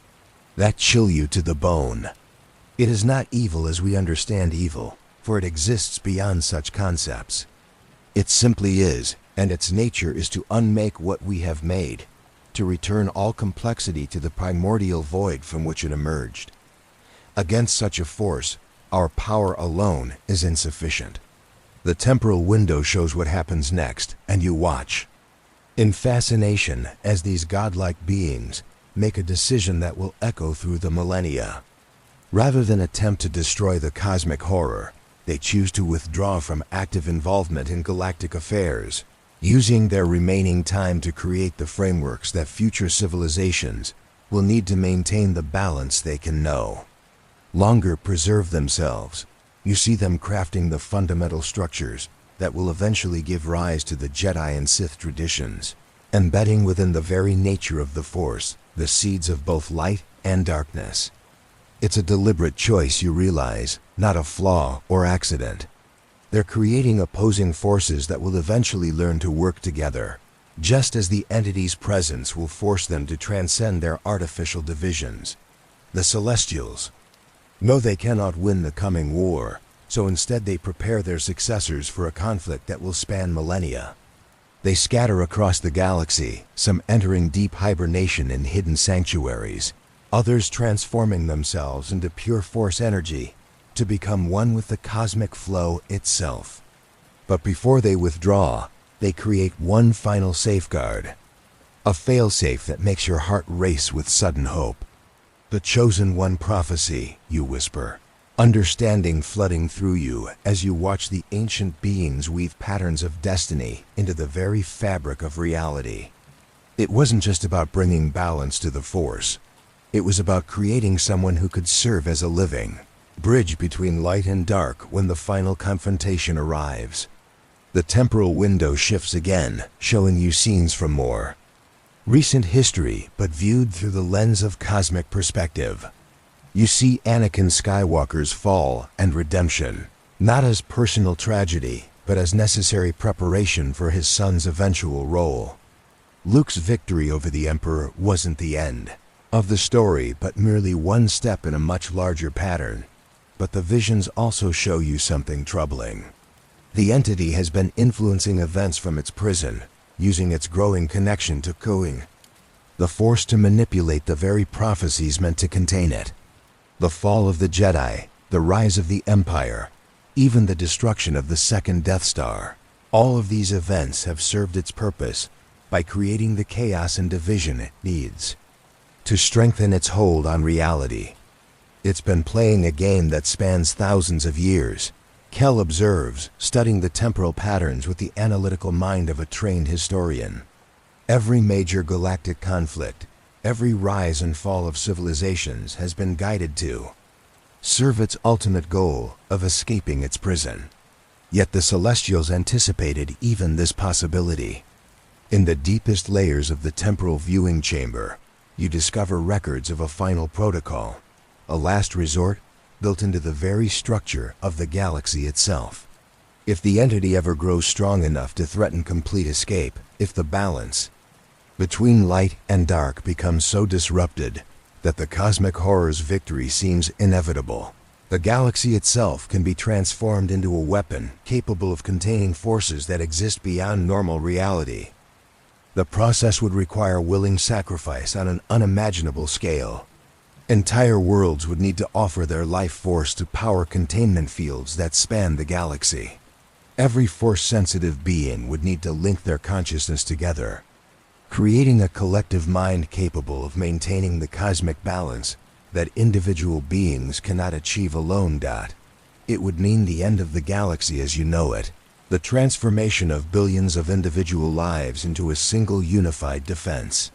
that chill you to the bone. It is not evil as we understand evil, for it exists beyond such concepts. It simply is, and its nature is to unmake what we have made, to return all complexity to the primordial void from which it emerged. Against such a force, our power alone is insufficient. The temporal window shows what happens next, and you watch in fascination as these godlike beings make a decision that will echo through the millennia. Rather than attempt to destroy the cosmic horror, they choose to withdraw from active involvement in galactic affairs, using their remaining time to create the frameworks that future civilizations will need to maintain the balance they can know longer preserve themselves. You see them crafting the fundamental structures that will eventually give rise to the Jedi and Sith traditions, embedding within the very nature of the Force the seeds of both light and darkness. It's a deliberate choice, you realize, not a flaw or accident. They're creating opposing forces that will eventually learn to work together, just as the entity's presence will force them to transcend their artificial divisions. The Celestials know they cannot win the coming war, so instead they prepare their successors for a conflict that will span millennia. They scatter across the galaxy, some entering deep hibernation in hidden sanctuaries, others transforming themselves into pure Force energy to become one with the cosmic flow itself. But before they withdraw, they create one final safeguard, a failsafe that makes your heart race with sudden hope. The Chosen One prophecy, you whisper, understanding flooding through you as you watch the ancient beings weave patterns of destiny into the very fabric of reality. It wasn't just about bringing balance to the Force. It was about creating someone who could serve as a living bridge between light and dark when the final confrontation arrives. The temporal window shifts again, showing you scenes from more recent history, but viewed through the lens of cosmic perspective. You see Anakin Skywalker's fall and redemption, not as personal tragedy, but as necessary preparation for his son's eventual role. Luke's victory over the Emperor wasn't the end of the story, but merely one step in a much larger pattern. But the visions also show you something troubling. The entity has been influencing events from its prison, using its growing connection to Kuing, the Force to manipulate the very prophecies meant to contain it. The fall of the Jedi, the rise of the Empire, even the destruction of the second Death Star. All of these events have served its purpose by creating the chaos and division it needs to strengthen its hold on reality. It's been playing a game that spans thousands of years. Kell observes, studying the temporal patterns with the analytical mind of a trained historian. Every major galactic conflict, every rise and fall of civilizations has been guided to serve its ultimate goal of escaping its prison. Yet the Celestials anticipated even this possibility. In the deepest layers of the temporal viewing chamber, you discover records of a final protocol, a last resort built into the very structure of the galaxy itself. If the entity ever grows strong enough to threaten complete escape, if the balance between light and dark becomes so disrupted that the cosmic horror's victory seems inevitable, the galaxy itself can be transformed into a weapon capable of containing forces that exist beyond normal reality. The process would require willing sacrifice on an unimaginable scale. Entire worlds would need to offer their life force to power containment fields that span the galaxy. Every force-sensitive being would need to link their consciousness together, creating a collective mind capable of maintaining the cosmic balance that individual beings cannot achieve alone. It would mean the end of the galaxy as you know it, the transformation of billions of individual lives into a single unified defense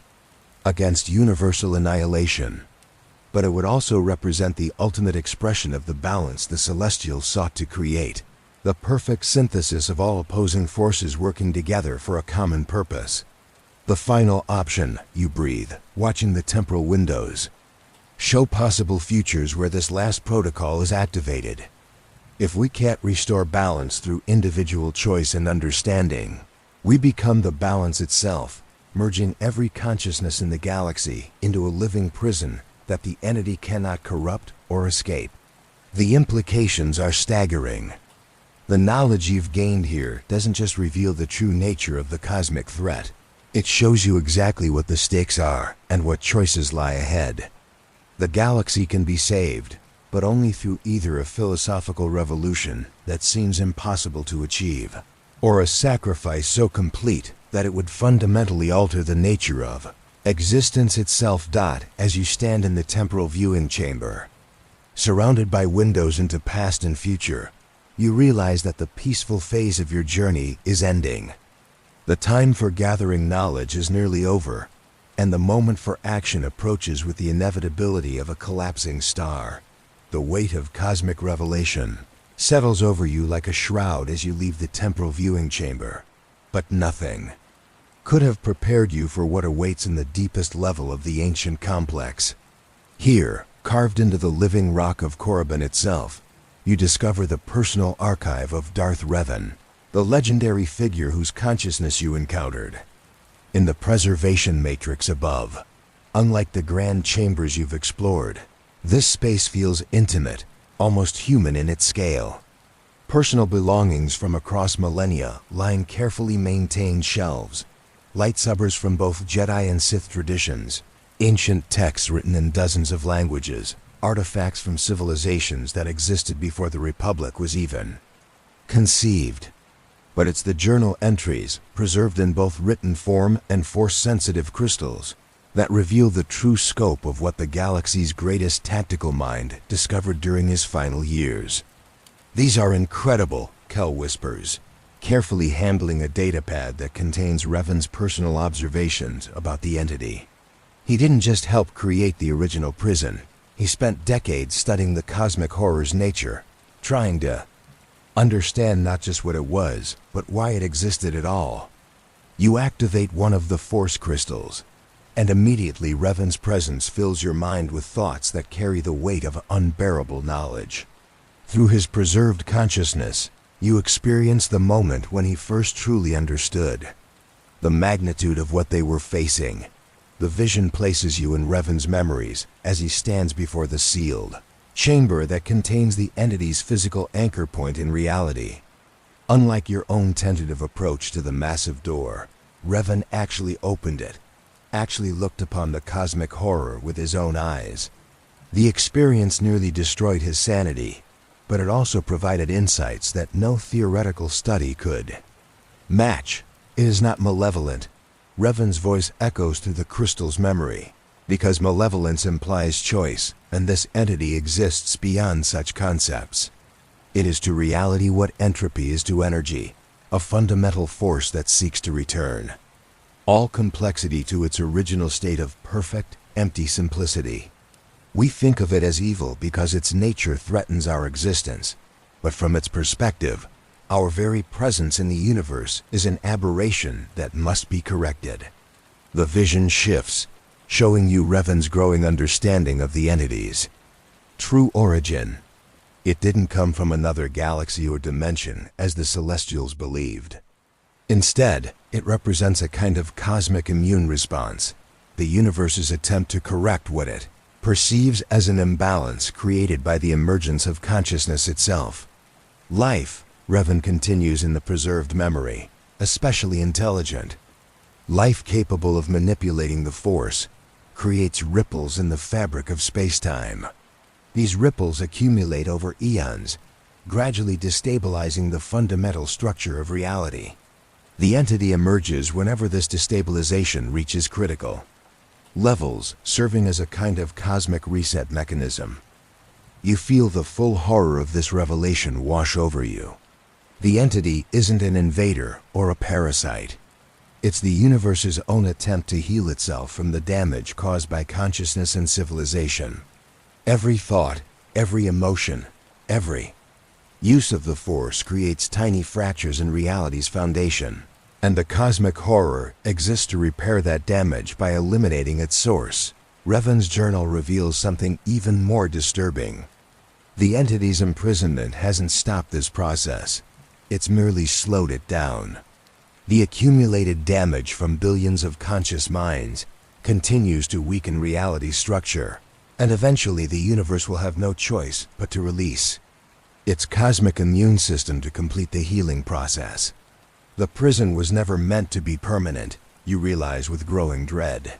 against universal annihilation. But it would also represent the ultimate expression of the balance the Celestials sought to create, the perfect synthesis of all opposing forces working together for a common purpose. The final option, you breathe, watching the temporal windows, show possible futures where this last protocol is activated. If we can't restore balance through individual choice and understanding, we become the balance itself, merging every consciousness in the galaxy into a living prison that the entity cannot corrupt or escape. The implications are staggering. The knowledge you've gained here doesn't just reveal the true nature of the cosmic threat. It shows you exactly what the stakes are and what choices lie ahead. The galaxy can be saved, but only through either a philosophical revolution that seems impossible to achieve, or a sacrifice so complete that it would fundamentally alter the nature of existence itself. As you stand in the temporal viewing chamber, surrounded by windows into past and future, you realize that the peaceful phase of your journey is ending. The time for gathering knowledge is nearly over, and the moment for action approaches with the inevitability of a collapsing star. The weight of cosmic revelation settles over you like a shroud as you leave the temporal viewing chamber. But nothing could have prepared you for what awaits in the deepest level of the ancient complex. Here, carved into the living rock of Korriban itself, you discover the personal archive of Darth Revan, the legendary figure whose consciousness you encountered in the preservation matrix above. Unlike the grand chambers you've explored, this space feels intimate, almost human in its scale. Personal belongings from across millennia line carefully maintained shelves, lightsabers from both Jedi and Sith traditions, ancient texts written in dozens of languages, artifacts from civilizations that existed before the Republic was even conceived. But it's the journal entries, preserved in both written form and force-sensitive crystals, that reveal the true scope of what the galaxy's greatest tactical mind discovered during his final years. These are incredible, Kel whispers, carefully handling a datapad that contains Revan's personal observations about the entity. He didn't just help create the original prison, he spent decades studying the cosmic horror's nature, trying to understand not just what it was, but why it existed at all. You activate one of the force crystals, and immediately Revan's presence fills your mind with thoughts that carry the weight of unbearable knowledge. Through his preserved consciousness, you experience the moment when he first truly understood the magnitude of what they were facing. The vision places you in Revan's memories as he stands before the sealed chamber that contains the entity's physical anchor point in reality. Unlike your own tentative approach to the massive door, Revan actually opened it, actually looked upon the cosmic horror with his own eyes. The experience nearly destroyed his sanity, but it also provided insights that no theoretical study could match. It is not malevolent. Revan's voice echoes through the crystal's memory, because malevolence implies choice, and this entity exists beyond such concepts. It is to reality what entropy is to energy, a fundamental force that seeks to return. all complexity to its original state of perfect, empty simplicity. We think of it as evil because its nature threatens our existence, but from its perspective, our very presence in the universe is an aberration that must be corrected. The vision shifts, showing you Revan's growing understanding of the entity's true origin. It didn't come from another galaxy or dimension as the Celestials believed. Instead, it represents a kind of cosmic immune response, the universe's attempt to correct what it perceives as an imbalance created by the emergence of consciousness itself. Life, Revan continues in the preserved memory, especially intelligent. Life capable of manipulating the Force creates ripples in the fabric of space-time. These ripples accumulate over eons, gradually destabilizing the fundamental structure of reality. The entity emerges whenever this destabilization reaches critical levels, serving as a kind of cosmic reset mechanism. You feel the full horror of this revelation wash over you. The entity isn't an invader or a parasite. It's the universe's own attempt to heal itself from the damage caused by consciousness and civilization. Every thought, every emotion, every use of the Force creates tiny fractures in reality's foundation, and the cosmic horror exists to repair that damage by eliminating its source. Revan's journal reveals something even more disturbing. The entity's imprisonment hasn't stopped this process. It's merely slowed it down. The accumulated damage from billions of conscious minds continues to weaken reality's structure, and eventually the universe will have no choice but to release its cosmic immune system to complete the healing process. The prison was never meant to be permanent, you realize with growing dread.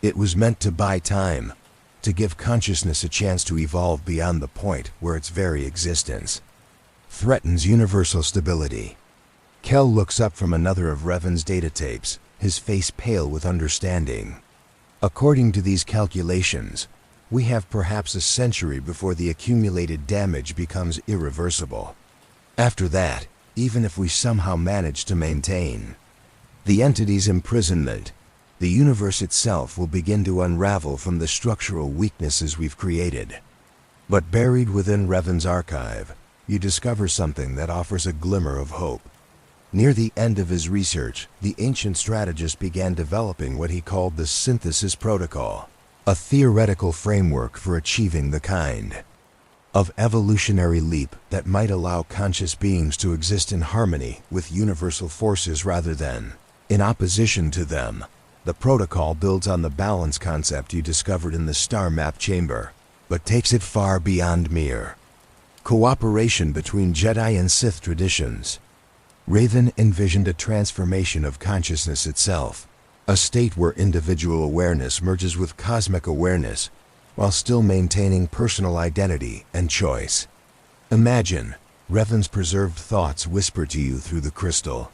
It was meant to buy time, to give consciousness a chance to evolve beyond the point where its very existence threatens universal stability. Kel looks up from another of Revan's data tapes, his face pale with understanding. According to these calculations, we have perhaps a century before the accumulated damage becomes irreversible. After that, even if we somehow manage to maintain the entity's imprisonment, the universe itself will begin to unravel from the structural weaknesses we've created. But buried within Revan's archive, you discover something that offers a glimmer of hope. Near the end of his research, the ancient strategist began developing what he called the synthesis protocol, a theoretical framework for achieving the kind of evolutionary leap that might allow conscious beings to exist in harmony with universal forces rather than in opposition to them. The protocol builds on the balance concept you discovered in the star map chamber, but takes it far beyond mere cooperation between Jedi and Sith traditions. Raven envisioned a transformation of consciousness itself, a state where individual awareness merges with cosmic awareness, while still maintaining personal identity and choice. Imagine, Revan's preserved thoughts whisper to you through the crystal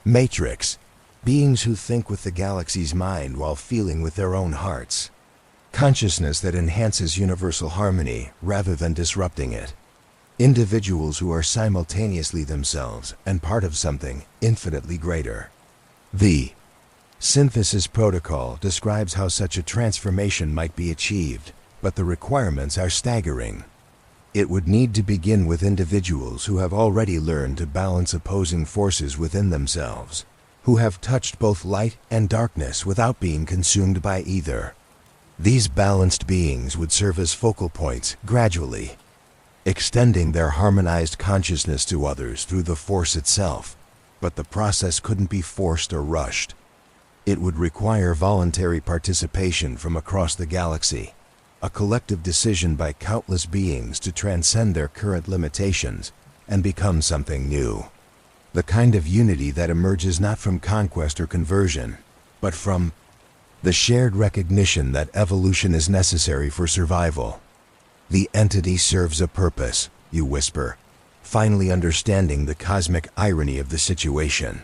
matrix, beings who think with the galaxy's mind while feeling with their own hearts. Consciousness that enhances universal harmony rather than disrupting it. Individuals who are simultaneously themselves and part of something infinitely greater. The synthesis protocol describes how such a transformation might be achieved, but the requirements are staggering. It would need to begin with individuals who have already learned to balance opposing forces within themselves, who have touched both light and darkness without being consumed by either. These balanced beings would serve as focal points gradually, extending their harmonized consciousness to others through the Force itself, but the process couldn't be forced or rushed. It would require voluntary participation from across the galaxy, a collective decision by countless beings to transcend their current limitations and become something new. The kind of unity that emerges not from conquest or conversion, but from the shared recognition that evolution is necessary for survival. The entity serves a purpose, you whisper, finally understanding the cosmic irony of the situation.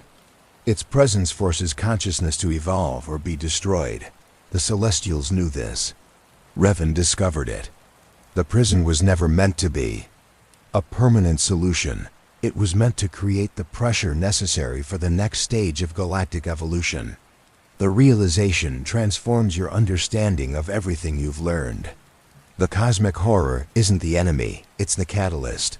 Its presence forces consciousness to evolve or be destroyed. The Celestials knew this. Revan discovered it. The prison was never meant to be a permanent solution. It was meant to create the pressure necessary for the next stage of galactic evolution. The realization transforms your understanding of everything you've learned. The cosmic horror isn't the enemy, it's the catalyst.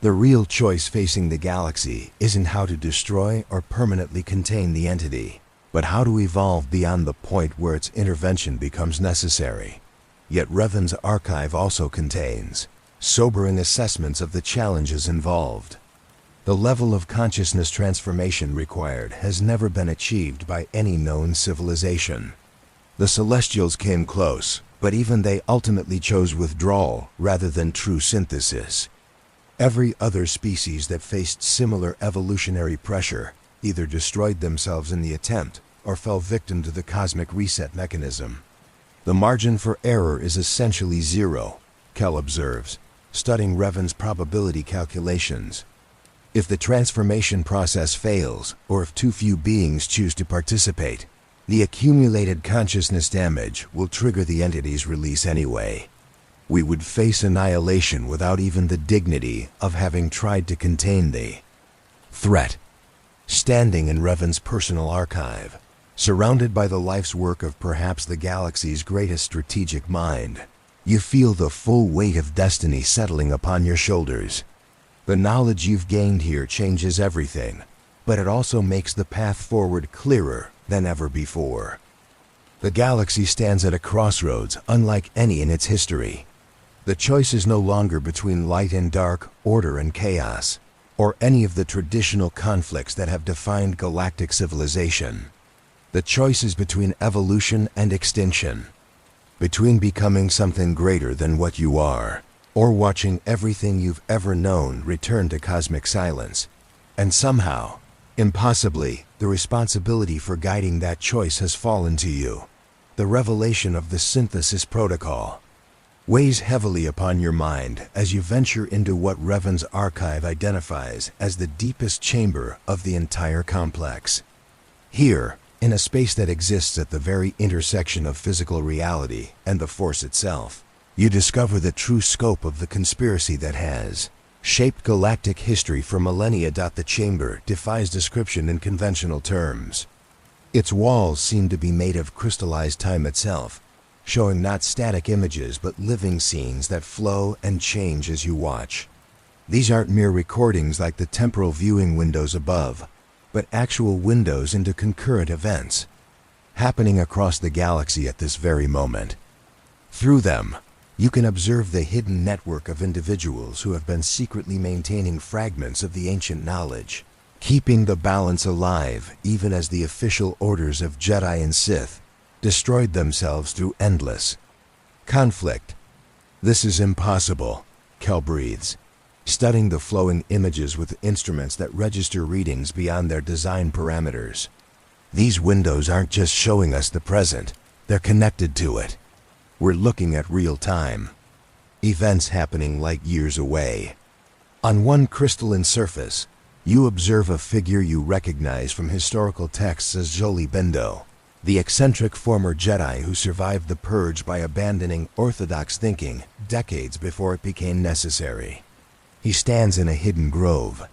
The real choice facing the galaxy isn't how to destroy or permanently contain the entity, but how to evolve beyond the point where its intervention becomes necessary. Yet Revan's archive also contains sobering assessments of the challenges involved. The level of consciousness transformation required has never been achieved by any known civilization. The Celestials came close, but even they ultimately chose withdrawal rather than true synthesis. Every other species that faced similar evolutionary pressure either destroyed themselves in the attempt or fell victim to the cosmic reset mechanism. The margin for error is essentially zero, Kell observes, studying Revan's probability calculations. If the transformation process fails, or if too few beings choose to participate, the accumulated consciousness damage will trigger the entity's release anyway. We would face annihilation without even the dignity of having tried to contain the threat. Standing in Revan's personal archive, surrounded by the life's work of perhaps the galaxy's greatest strategic mind, you feel the full weight of destiny settling upon your shoulders. The knowledge you've gained here changes everything, but it also makes the path forward clearer than ever before. The galaxy stands at a crossroads unlike any in its history. The choice is no longer between light and dark, order and chaos, or any of the traditional conflicts that have defined galactic civilization. The choice is between evolution and extinction, between becoming something greater than what you are, or watching everything you've ever known return to cosmic silence. And somehow, impossibly, the responsibility for guiding that choice has fallen to you. The revelation of the synthesis protocol weighs heavily upon your mind as you venture into what Revan's archive identifies as the deepest chamber of the entire complex. Here, in a space that exists at the very intersection of physical reality and the Force itself, you discover the true scope of the conspiracy that has shaped galactic history for millennia. The chamber defies description in conventional terms. Its walls seem to be made of crystallized time itself, showing not static images but living scenes that flow and change as you watch. These aren't mere recordings like the temporal viewing windows above, but actual windows into concurrent events, happening across the galaxy at this very moment. Through them, you can observe the hidden network of individuals who have been secretly maintaining fragments of the ancient knowledge, keeping the balance alive even as the official orders of Jedi and Sith destroyed themselves through endless conflict. This is impossible, Kell breathes, studying the flowing images with instruments that register readings beyond their design parameters. These windows aren't just showing us the present, they're connected to it. We're looking at real time, events happening light years away. On one crystalline surface, you observe a figure you recognize from historical texts as Jolie Bendo, the eccentric former Jedi who survived the Purge by abandoning orthodox thinking decades before it became necessary. He stands in a hidden grove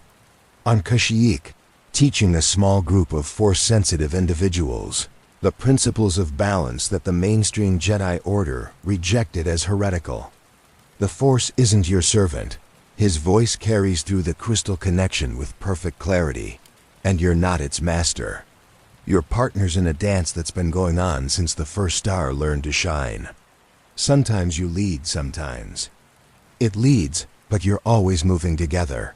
on Kashyyyk, teaching a small group of Force-sensitive individuals the principles of balance that the mainstream Jedi Order rejected as heretical. The Force isn't your servant. His voice carries through the crystal connection with perfect clarity, and you're not its master. You're partners in a dance that's been going on since the first star learned to shine. Sometimes you lead, sometimes it leads, but you're always moving together.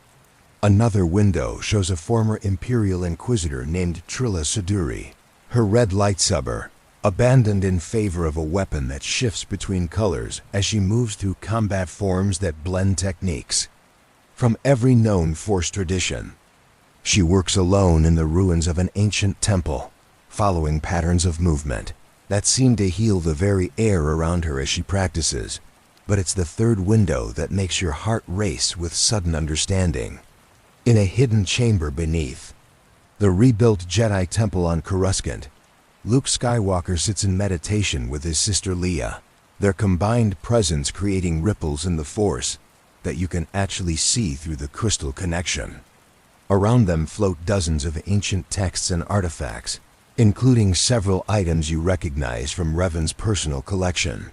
Another window shows a former Imperial Inquisitor named Trilla Suduri, her red lightsaber abandoned in favor of a weapon that shifts between colors as she moves through combat forms that blend techniques from every known Force tradition. She works alone in the ruins of an ancient temple, following patterns of movement that seem to heal the very air around her as she practices. But it's the third window that makes your heart race with sudden understanding. In a hidden chamber beneath the rebuilt Jedi Temple on Coruscant, Luke Skywalker sits in meditation with his sister Leia, their combined presence creating ripples in the Force that you can actually see through the crystal connection. Around them float dozens of ancient texts and artifacts, including several items you recognize from Revan's personal collection.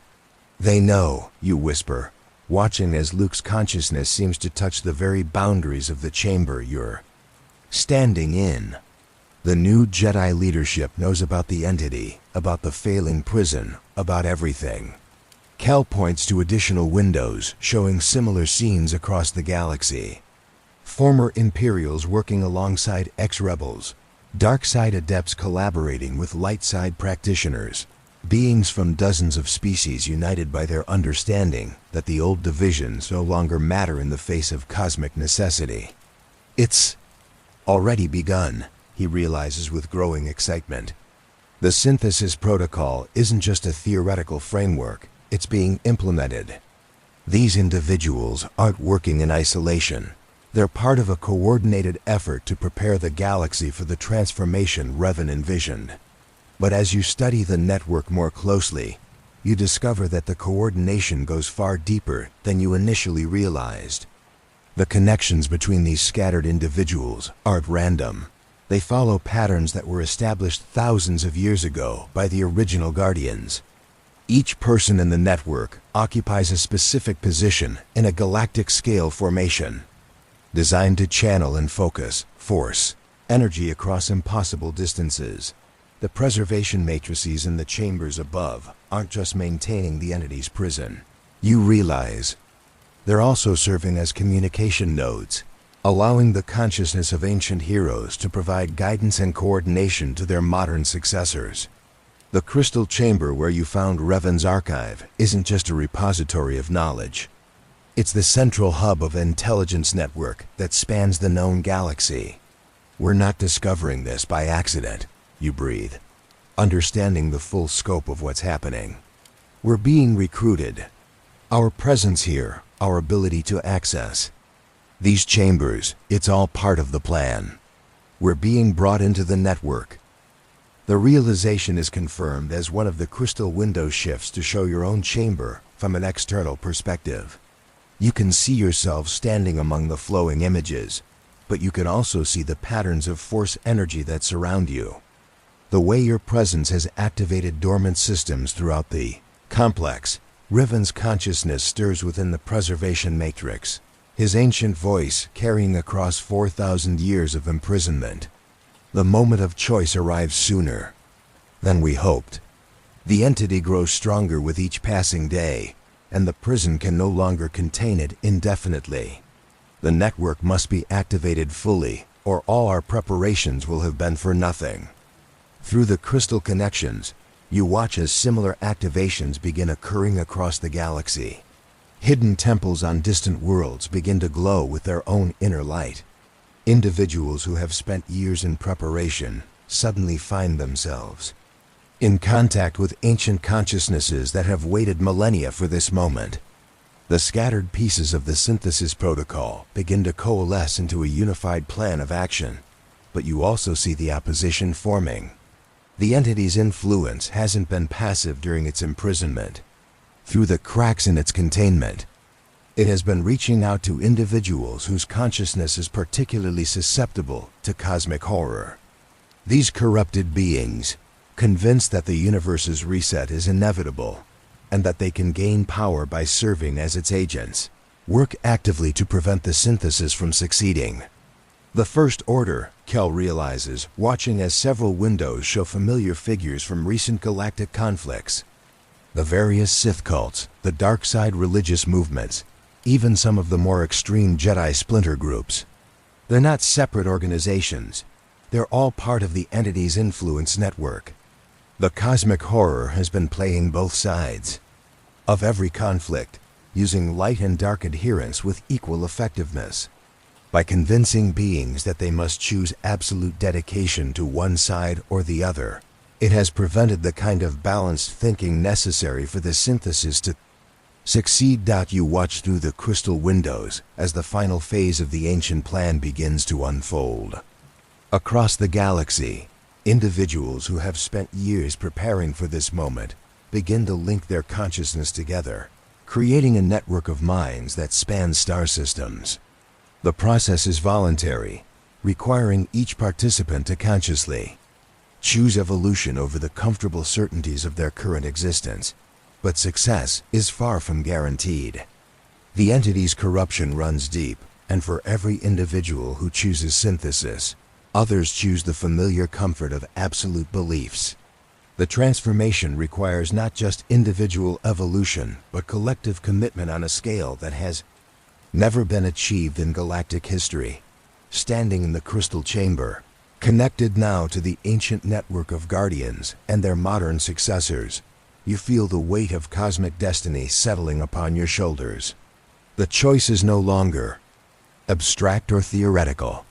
"They know," you whisper, watching as Luke's consciousness seems to touch the very boundaries of the chamber you're standing in. The new Jedi leadership knows about the entity, about the failing prison, about everything. Kel points to additional windows showing similar scenes across the galaxy. Former Imperials working alongside ex-rebels, dark side adepts collaborating with light side practitioners, beings from dozens of species united by their understanding that the old divisions no longer matter in the face of cosmic necessity. It's already begun, he realizes with growing excitement. The synthesis protocol isn't just a theoretical framework, it's being implemented. These individuals aren't working in isolation. They're part of a coordinated effort to prepare the galaxy for the transformation Revan envisioned. But as you study the network more closely, you discover that the coordination goes far deeper than you initially realized. The connections between these scattered individuals aren't random. They follow patterns that were established thousands of years ago by the original Guardians. Each person in the network occupies a specific position in a galactic scale formation, designed to channel and focus force, energy across impossible distances. The preservation matrices in the chambers above aren't just maintaining the entity's prison. You realize they're also serving as communication nodes, allowing the consciousness of ancient heroes to provide guidance and coordination to their modern successors. The crystal chamber where you found Revan's archive isn't just a repository of knowledge. It's the central hub of an intelligence network that spans the known galaxy. We're not discovering this by accident, you breathe, understanding the full scope of what's happening. We're being recruited. Our presence here, our ability to access these chambers, it's all part of the plan. We're being brought into the network. The realization is confirmed as one of the crystal windows shifts to show your own chamber from an external perspective. You can see yourself standing among the flowing images, but you can also see the patterns of force energy that surround you. The way your presence has activated dormant systems throughout the complex. Revan's consciousness stirs within the preservation matrix, his ancient voice carrying across 4,000 years of imprisonment. The moment of choice arrives sooner than we hoped. The entity grows stronger with each passing day, and the prison can no longer contain it indefinitely. The network must be activated fully, or all our preparations will have been for nothing. Through the crystal connections, you watch as similar activations begin occurring across the galaxy. Hidden temples on distant worlds begin to glow with their own inner light. Individuals who have spent years in preparation suddenly find themselves in contact with ancient consciousnesses that have waited millennia for this moment. The scattered pieces of the synthesis protocol begin to coalesce into a unified plan of action, but you also see the opposition forming. The entity's influence hasn't been passive during its imprisonment. Through the cracks in its containment, it has been reaching out to individuals whose consciousness is particularly susceptible to cosmic horror. These corrupted beings, convinced that the universe's reset is inevitable, and that they can gain power by serving as its agents, work actively to prevent the synthesis from succeeding. The First Order, Kel realizes, watching as several windows show familiar figures from recent galactic conflicts. The various Sith cults, the dark side religious movements, even some of the more extreme Jedi splinter groups. They're not separate organizations. They're all part of the entity's influence network. The cosmic horror has been playing both sides of every conflict, using light and dark adherence with equal effectiveness. By convincing beings that they must choose absolute dedication to one side or the other, it has prevented the kind of balanced thinking necessary for the synthesis to succeed. You watch through the crystal windows as the final phase of the ancient plan begins to unfold. Across the galaxy, individuals who have spent years preparing for this moment begin to link their consciousness together, creating a network of minds that spans star systems. The process is voluntary, requiring each participant to consciously choose evolution over the comfortable certainties of their current existence. But success is far from guaranteed. The entity's corruption runs deep, and for every individual who chooses synthesis, others choose the familiar comfort of absolute beliefs. The transformation requires not just individual evolution, but collective commitment on a scale that has never been achieved in galactic history. Standing in the crystal chamber, connected now to the ancient network of guardians and their modern successors, you feel the weight of cosmic destiny settling upon your shoulders. The choice is no longer abstract or theoretical.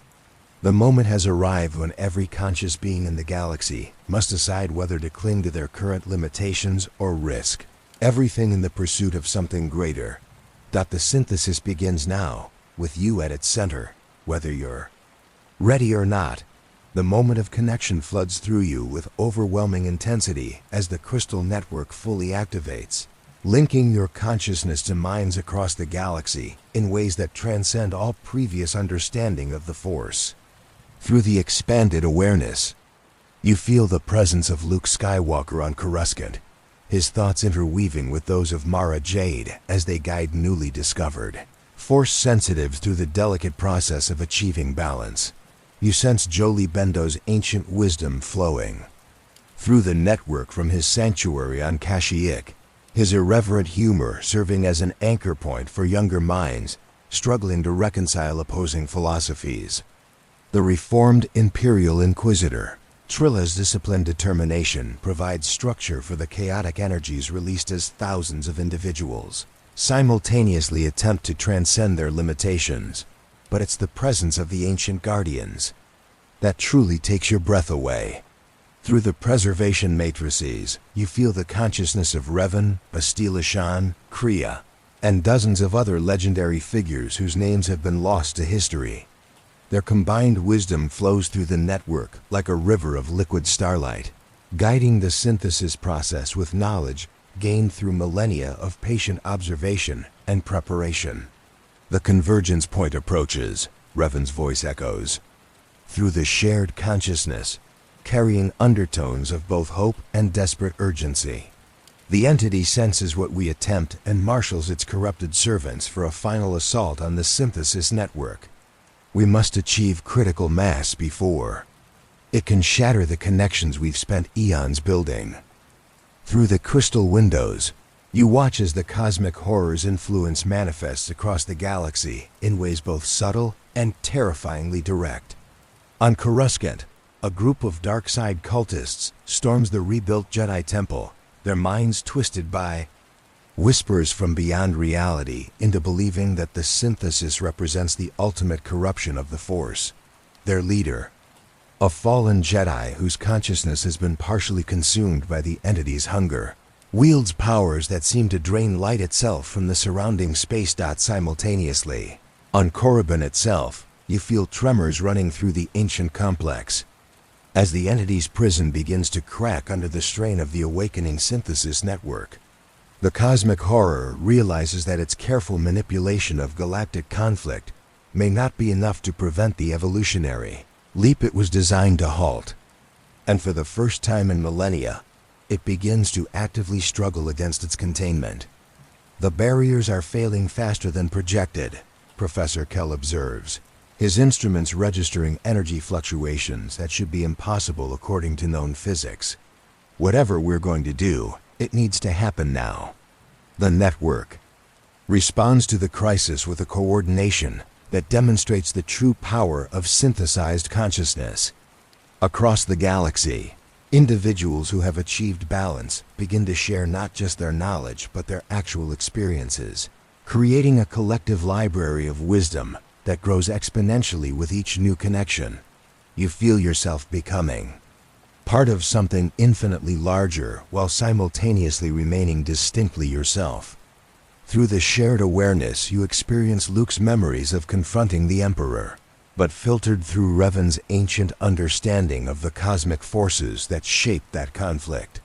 The moment has arrived when every conscious being in the galaxy must decide whether to cling to their current limitations or risk everything in the pursuit of something greater. The synthesis begins now, with you at its center, whether you're ready or not. The moment of connection floods through you with overwhelming intensity as the crystal network fully activates, linking your consciousness to minds across the galaxy in ways that transcend all previous understanding of the Force. Through the expanded awareness, you feel the presence of Luke Skywalker on Coruscant, his thoughts interweaving with those of Mara Jade as they guide newly discovered Force sensitives through the delicate process of achieving balance. You sense Jolie Bendo's ancient wisdom flowing through the network from his sanctuary on Kashyyyk, his irreverent humor serving as an anchor point for younger minds struggling to reconcile opposing philosophies. The reformed Imperial Inquisitor, Trilla's disciplined determination provides structure for the chaotic energies released as thousands of individuals simultaneously attempt to transcend their limitations. But it's the presence of the ancient guardians that truly takes your breath away. Through the preservation matrices, you feel the consciousness of Revan, Bastila Shan, Kriya, and dozens of other legendary figures whose names have been lost to history. Their combined wisdom flows through the network like a river of liquid starlight, guiding the synthesis process with knowledge gained through millennia of patient observation and preparation. The convergence point approaches, Revan's voice echoes, through the shared consciousness, carrying undertones of both hope and desperate urgency. The entity senses what we attempt and marshals its corrupted servants for a final assault on the synthesis network. We must achieve critical mass before it can shatter the connections we've spent eons building. Through the crystal windows, you watch as the cosmic horror's influence manifests across the galaxy in ways both subtle and terrifyingly direct. On Coruscant, a group of dark side cultists storms the rebuilt Jedi Temple, their minds twisted by whispers from beyond reality into believing that the synthesis represents the ultimate corruption of the Force. Their leader, a fallen Jedi whose consciousness has been partially consumed by the entity's hunger, wields powers that seem to drain light itself from the surrounding space. Simultaneously, on Korriban itself, you feel tremors running through the ancient complex as the entity's prison begins to crack under the strain of the awakening synthesis network. The cosmic horror realizes that its careful manipulation of galactic conflict may not be enough to prevent the evolutionary leap it was designed to halt. And for the first time in millennia, it begins to actively struggle against its containment. The barriers are failing faster than projected, Professor Kell observes, his instruments registering energy fluctuations that should be impossible according to known physics. Whatever we're going to do, it needs to happen now. The network responds to the crisis with a coordination that demonstrates the true power of synthesized consciousness. Across the galaxy, individuals who have achieved balance begin to share not just their knowledge but their actual experiences, creating a collective library of wisdom that grows exponentially with each new connection. You feel yourself becoming part of something infinitely larger while simultaneously remaining distinctly yourself. Through the shared awareness, you experience Luke's memories of confronting the Emperor, but filtered through Revan's ancient understanding of the cosmic forces that shaped that conflict.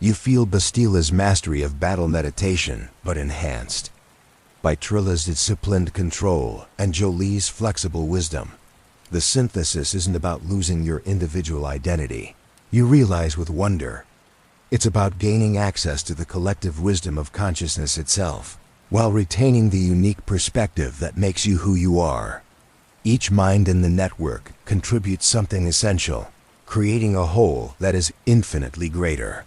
You feel Bastila's mastery of battle meditation, but enhanced by Trilla's disciplined control and Jolie's flexible wisdom. The synthesis isn't about losing your individual identity. You realize with wonder, it's about gaining access to the collective wisdom of consciousness itself, while retaining the unique perspective that makes you who you are. Each mind in the network contributes something essential, creating a whole that is infinitely greater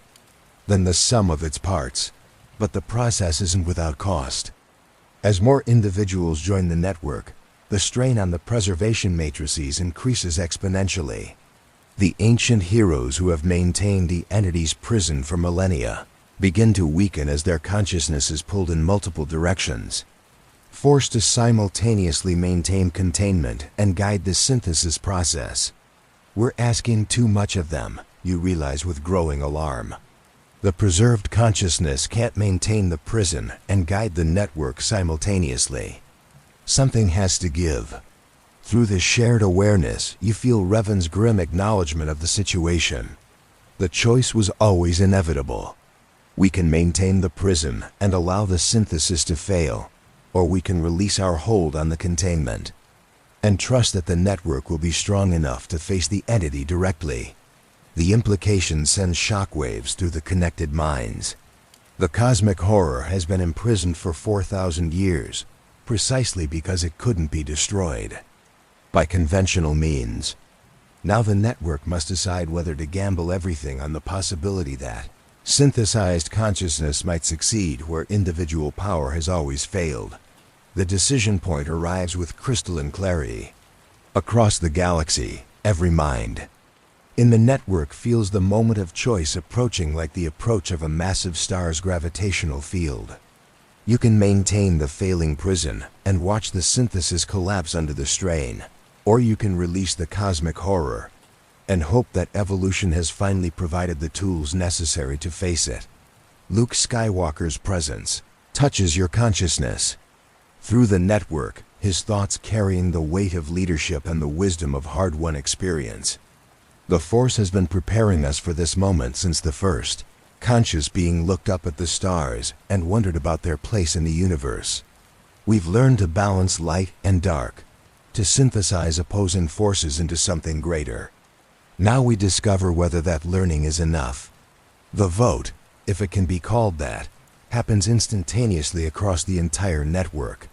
than the sum of its parts. But the process isn't without cost. As more individuals join the network, the strain on the preservation matrices increases exponentially. The ancient heroes who have maintained the entity's prison for millennia begin to weaken as their consciousness is pulled in multiple directions, forced to simultaneously maintain containment and guide the synthesis process. We're asking too much of them, you realize with growing alarm. The preserved consciousness can't maintain the prison and guide the network simultaneously. Something has to give. Through this shared awareness, you feel Revan's grim acknowledgement of the situation. The choice was always inevitable. We can maintain the prison and allow the synthesis to fail, or we can release our hold on the containment and trust that the network will be strong enough to face the entity directly. The implication sends shockwaves through the connected minds. The cosmic horror has been imprisoned for 4,000 years, precisely because it couldn't be destroyed by conventional means. Now the network must decide whether to gamble everything on the possibility that synthesized consciousness might succeed where individual power has always failed. The decision point arrives with crystalline clarity. Across the galaxy, every mind in the network feels the moment of choice approaching like the approach of a massive star's gravitational field. You can maintain the failing prison and watch the synthesis collapse under the strain, or you can release the cosmic horror and hope that evolution has finally provided the tools necessary to face it. Luke Skywalker's presence touches your consciousness. Through the network, his thoughts carrying the weight of leadership and the wisdom of hard-won experience. The Force has been preparing us for this moment since the first. Conscious being looked up at the stars and wondered about their place in the universe. We've learned to balance light and dark, to synthesize opposing forces into something greater. Now we discover whether that learning is enough. The vote, if it can be called that, happens instantaneously across the entire network.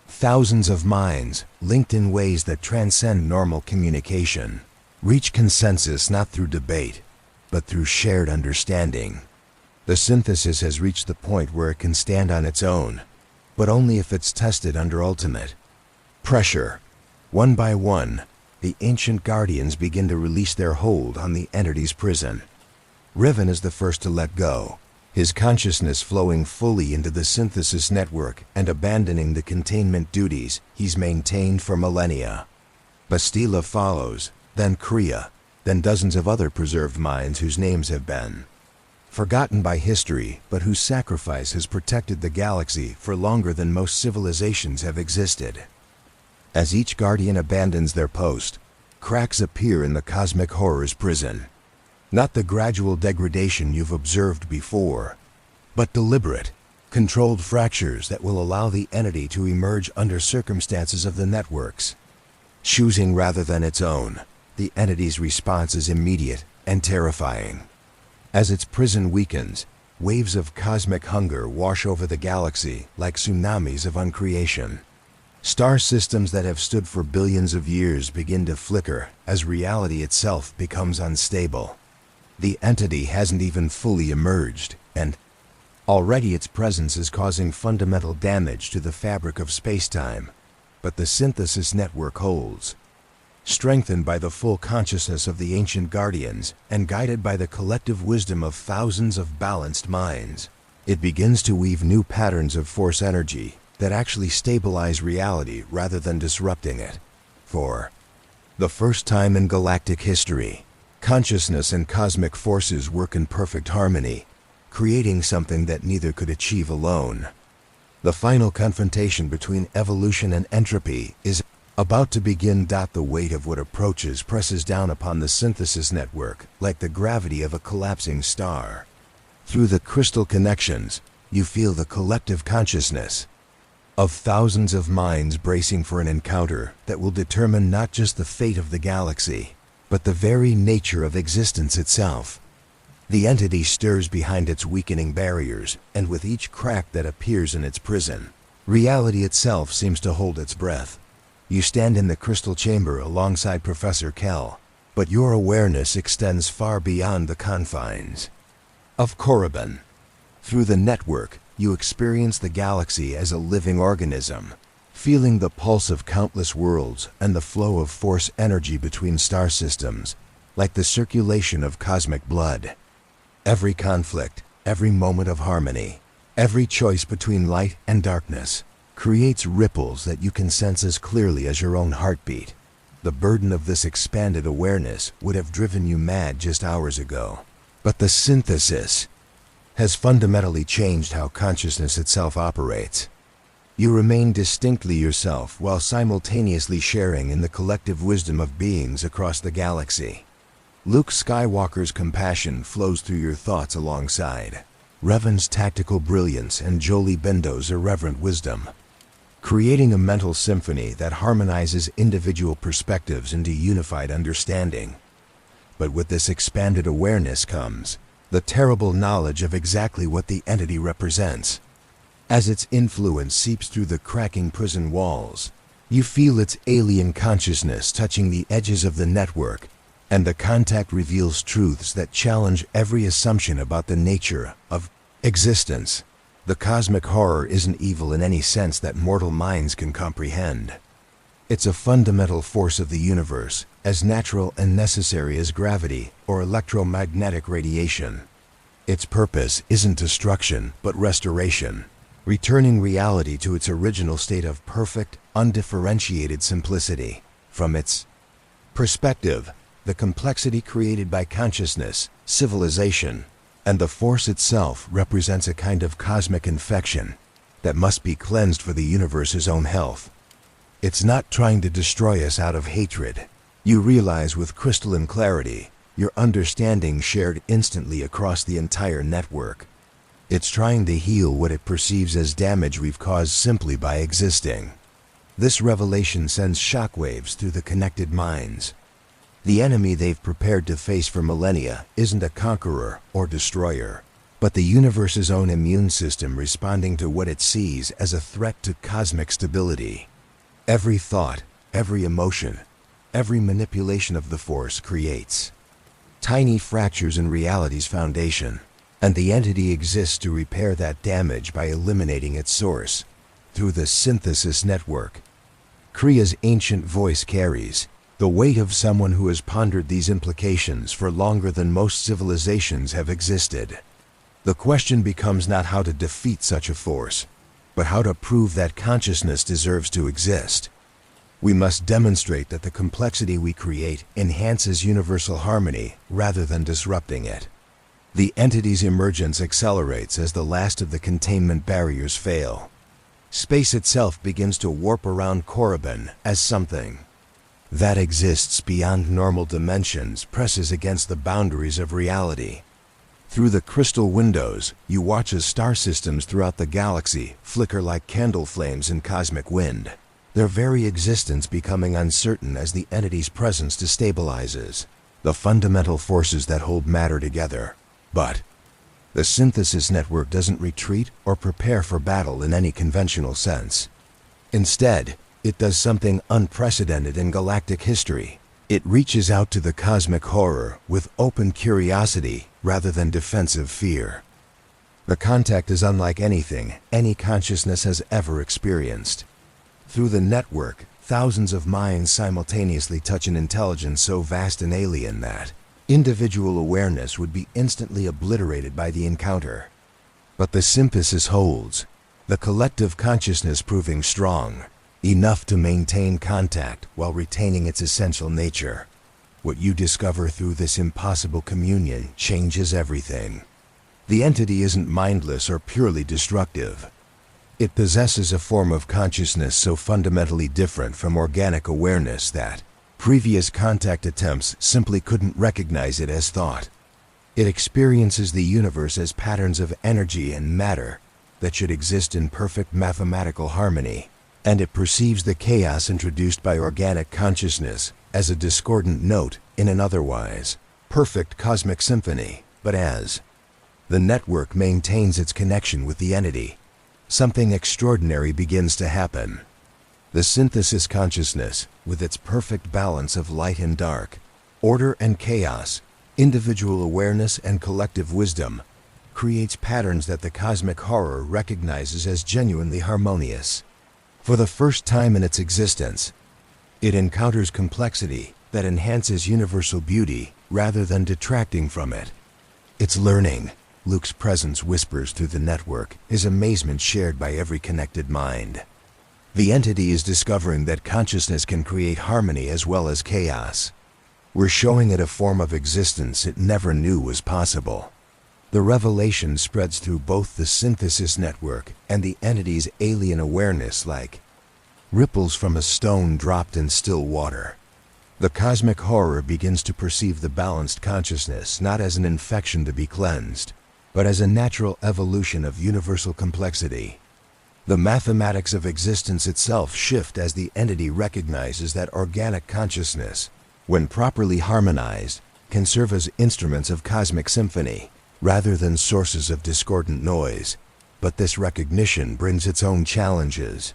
Thousands of minds, linked in ways that transcend normal communication, reach consensus not through debate, but through shared understanding. The synthesis has reached the point where it can stand on its own, but only if it's tested under ultimate pressure. One by one, the ancient guardians begin to release their hold on the entity's prison. Revan is the first to let go, his consciousness flowing fully into the synthesis network and abandoning the containment duties he's maintained for millennia. Bastila follows, then Kriya, then dozens of other preserved minds whose names have been forgotten by history, but whose sacrifice has protected the galaxy for longer than most civilizations have existed. As each guardian abandons their post, cracks appear in the cosmic horror's prison. Not the gradual degradation you've observed before, but deliberate, controlled fractures that will allow the entity to emerge under circumstances of the networks. Choosing rather than its own, the entity's response is immediate and terrifying. As its prison weakens, waves of cosmic hunger wash over the galaxy like tsunamis of uncreation. Star systems that have stood for billions of years begin to flicker as reality itself becomes unstable. The entity hasn't even fully emerged, and already its presence is causing fundamental damage to the fabric of space-time. But the synthesis network holds. Strengthened by the full consciousness of the ancient guardians and guided by the collective wisdom of thousands of balanced minds, it begins to weave new patterns of force energy that actually stabilize reality rather than disrupting it. For the first time in galactic history, consciousness and cosmic forces work in perfect harmony, creating something that neither could achieve alone. The final confrontation between evolution and entropy is about to begin. The weight of what approaches presses down upon the synthesis network like the gravity of a collapsing star. Through the crystal connections, you feel the collective consciousness of thousands of minds bracing for an encounter that will determine not just the fate of the galaxy, but the very nature of existence itself. The entity stirs behind its weakening barriers, and with each crack that appears in its prison, reality itself seems to hold its breath. You stand in the crystal chamber alongside Professor Kell, but your awareness extends far beyond the confines of Korriban. Through the network, you experience the galaxy as a living organism, feeling the pulse of countless worlds and the flow of force energy between star systems, like the circulation of cosmic blood. Every conflict, every moment of harmony, every choice between light and darkness creates ripples that you can sense as clearly as your own heartbeat. The burden of this expanded awareness would have driven you mad just hours ago, but the synthesis has fundamentally changed how consciousness itself operates. You remain distinctly yourself while simultaneously sharing in the collective wisdom of beings across the galaxy. Luke Skywalker's compassion flows through your thoughts alongside Revan's tactical brilliance and Jolie Bendo's irreverent wisdom, creating a mental symphony that harmonizes individual perspectives into unified understanding. But with this expanded awareness comes the terrible knowledge of exactly what the entity represents. As its influence seeps through the cracking prison walls, you feel its alien consciousness touching the edges of the network, and the contact reveals truths that challenge every assumption about the nature of existence. The cosmic horror isn't evil in any sense that mortal minds can comprehend. It's a fundamental force of the universe, as natural and necessary as gravity or electromagnetic radiation. Its purpose isn't destruction, but restoration, returning reality to its original state of perfect, undifferentiated simplicity. From its perspective, the complexity created by consciousness, civilization, and the force itself represents a kind of cosmic infection that must be cleansed for the universe's own health. It's not trying to destroy us out of hatred. You realize with crystalline clarity, your understanding shared instantly across the entire network. It's trying to heal what it perceives as damage we've caused simply by existing. This revelation sends shockwaves through the connected minds. The enemy they've prepared to face for millennia isn't a conqueror or destroyer, but the universe's own immune system responding to what it sees as a threat to cosmic stability. Every thought, every emotion, every manipulation of the force creates tiny fractures in reality's foundation, and the entity exists to repair that damage by eliminating its source through the synthesis network. Kriya's ancient voice carries the weight of someone who has pondered these implications for longer than most civilizations have existed. The question becomes not how to defeat such a force, but how to prove that consciousness deserves to exist. We must demonstrate that the complexity we create enhances universal harmony rather than disrupting it. The entity's emergence accelerates as the last of the containment barriers fail. Space itself begins to warp around Korriban as something that exists beyond normal dimensions presses against the boundaries of reality. Through the crystal windows, you watch as star systems throughout the galaxy flicker like candle flames in cosmic wind, their very existence becoming uncertain as the entity's presence destabilizes the fundamental forces that hold matter together. But the synthesis network doesn't retreat or prepare for battle in any conventional sense. Instead, it does something unprecedented in galactic history. It reaches out to the cosmic horror with open curiosity rather than defensive fear. The contact is unlike anything any consciousness has ever experienced. Through the network, thousands of minds simultaneously touch an intelligence so vast and alien that individual awareness would be instantly obliterated by the encounter. But the synthesis holds, the collective consciousness proving strong, enough to maintain contact while retaining its essential nature. What you discover through this impossible communion changes everything. The entity isn't mindless or purely destructive. It possesses a form of consciousness so fundamentally different from organic awareness that previous contact attempts simply couldn't recognize it as thought. It experiences the universe as patterns of energy and matter that should exist in perfect mathematical harmony, and it perceives the chaos introduced by organic consciousness as a discordant note in an otherwise perfect cosmic symphony, but as the network maintains its connection with the entity, something extraordinary begins to happen. The synthesis consciousness, with its perfect balance of light and dark, order and chaos, individual awareness and collective wisdom, creates patterns that the cosmic horror recognizes as genuinely harmonious. For the first time in its existence, it encounters complexity that enhances universal beauty rather than detracting from it. It's learning. Luke's presence whispers through the network, his amazement shared by every connected mind. The entity is discovering that consciousness can create harmony as well as chaos. We're showing it a form of existence it never knew was possible. The revelation spreads through both the synthesis network and the entity's alien awareness like ripples from a stone dropped in still water. The cosmic horror begins to perceive the balanced consciousness not as an infection to be cleansed, but as a natural evolution of universal complexity. The mathematics of existence itself shift as the entity recognizes that organic consciousness, when properly harmonized, can serve as instruments of cosmic symphony, rather than sources of discordant noise. But this recognition brings its own challenges.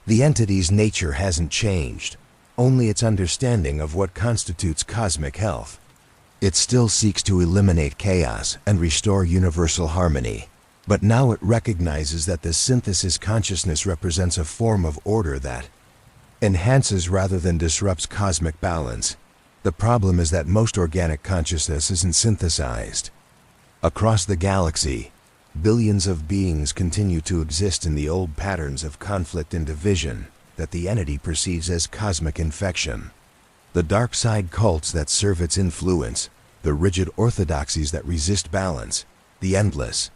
The entity's nature hasn't changed, only its understanding of what constitutes cosmic health. It still seeks to eliminate chaos and restore universal harmony, but now it recognizes that the synthesis consciousness represents a form of order that enhances rather than disrupts cosmic balance. The problem is that most organic consciousness isn't synthesized. Across the galaxy, billions of beings continue to exist in the old patterns of conflict and division that the entity perceives as cosmic infection. The dark side cults that serve its influence, the rigid orthodoxies that resist balance, the endless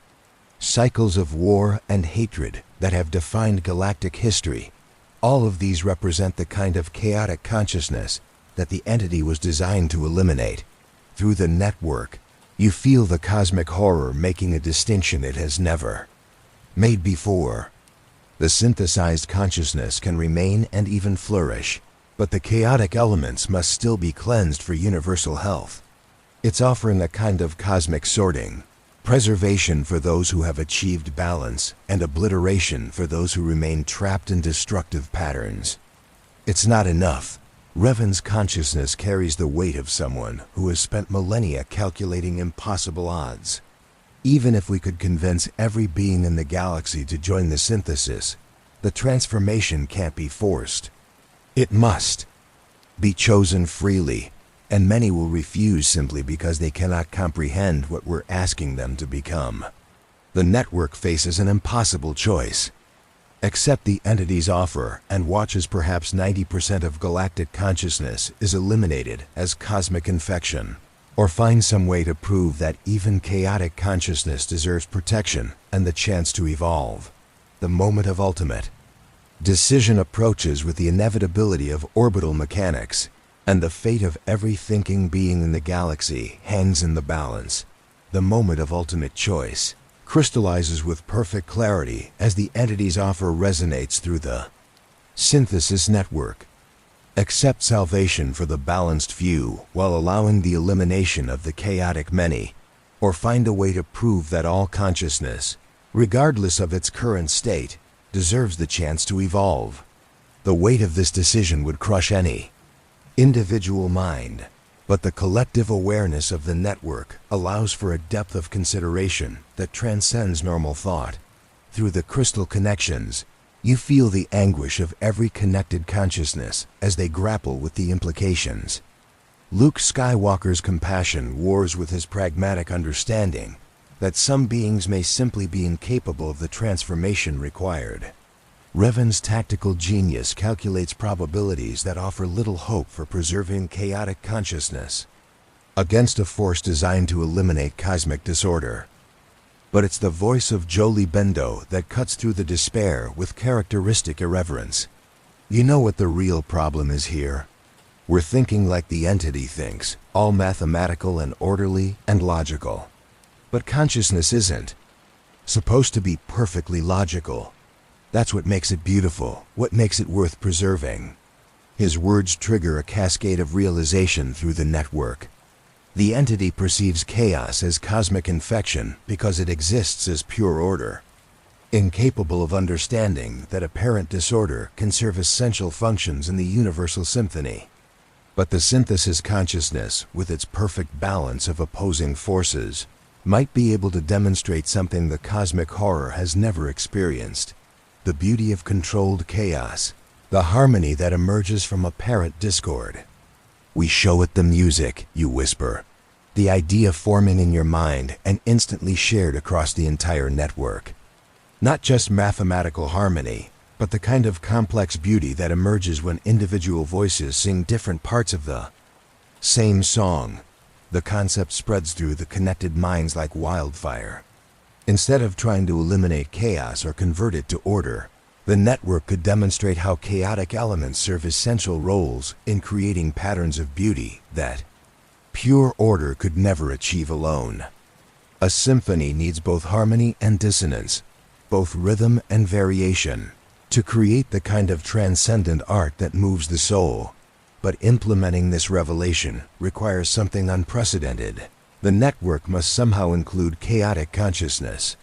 cycles of war and hatred that have defined galactic history, all of these represent the kind of chaotic consciousness that the entity was designed to eliminate. Through the network, you feel the cosmic horror making a distinction it has never made before. The synthesized consciousness can remain and even flourish, but the chaotic elements must still be cleansed for universal health. It's offering a kind of cosmic sorting, preservation for those who have achieved balance, and obliteration for those who remain trapped in destructive patterns. It's not enough. Revan's consciousness carries the weight of someone who has spent millennia calculating impossible odds. Even if we could convince every being in the galaxy to join the synthesis, the transformation can't be forced. It must be chosen freely, and many will refuse simply because they cannot comprehend what we're asking them to become. The network faces an impossible choice. Accept the entity's offer and watch as perhaps 90% of galactic consciousness is eliminated as cosmic infection, or find some way to prove that even chaotic consciousness deserves protection and the chance to evolve. The moment of ultimate decision approaches with the inevitability of orbital mechanics, and the fate of every thinking being in the galaxy hangs in the balance. The moment of ultimate choice crystallizes with perfect clarity as the entity's offer resonates through the synthesis network. Accept salvation for the balanced few while allowing the elimination of the chaotic many, or find a way to prove that all consciousness, regardless of its current state, deserves the chance to evolve. The weight of this decision would crush any individual mind, but the collective awareness of the network allows for a depth of consideration that transcends normal thought. Through the crystal connections, you feel the anguish of every connected consciousness as they grapple with the implications. Luke Skywalker's compassion wars with his pragmatic understanding that some beings may simply be incapable of the transformation required. Revan's tactical genius calculates probabilities that offer little hope for preserving chaotic consciousness against a force designed to eliminate cosmic disorder. But it's the voice of Jolie Bendo that cuts through the despair with characteristic irreverence. You know what the real problem is here? We're thinking like the entity thinks, all mathematical and orderly and logical. But consciousness isn't supposed to be perfectly logical. That's what makes it beautiful, what makes it worth preserving. His words trigger a cascade of realization through the network. The entity perceives chaos as cosmic infection because it exists as pure order, incapable of understanding that apparent disorder can serve essential functions in the universal symphony. But the synthesis consciousness, with its perfect balance of opposing forces, might be able to demonstrate something the cosmic horror has never experienced: the beauty of controlled chaos, the harmony that emerges from apparent discord. "We show it the music," you whisper, the idea forming in your mind and instantly shared across the entire network. Not just mathematical harmony, but the kind of complex beauty that emerges when individual voices sing different parts of the same song. The concept spreads through the connected minds like wildfire. Instead of trying to eliminate chaos or convert it to order, the network could demonstrate how chaotic elements serve essential roles in creating patterns of beauty that pure order could never achieve alone. A symphony needs both harmony and dissonance, both rhythm and variation, to create the kind of transcendent art that moves the soul. But implementing this revelation requires something unprecedented. The network must somehow include chaotic consciousness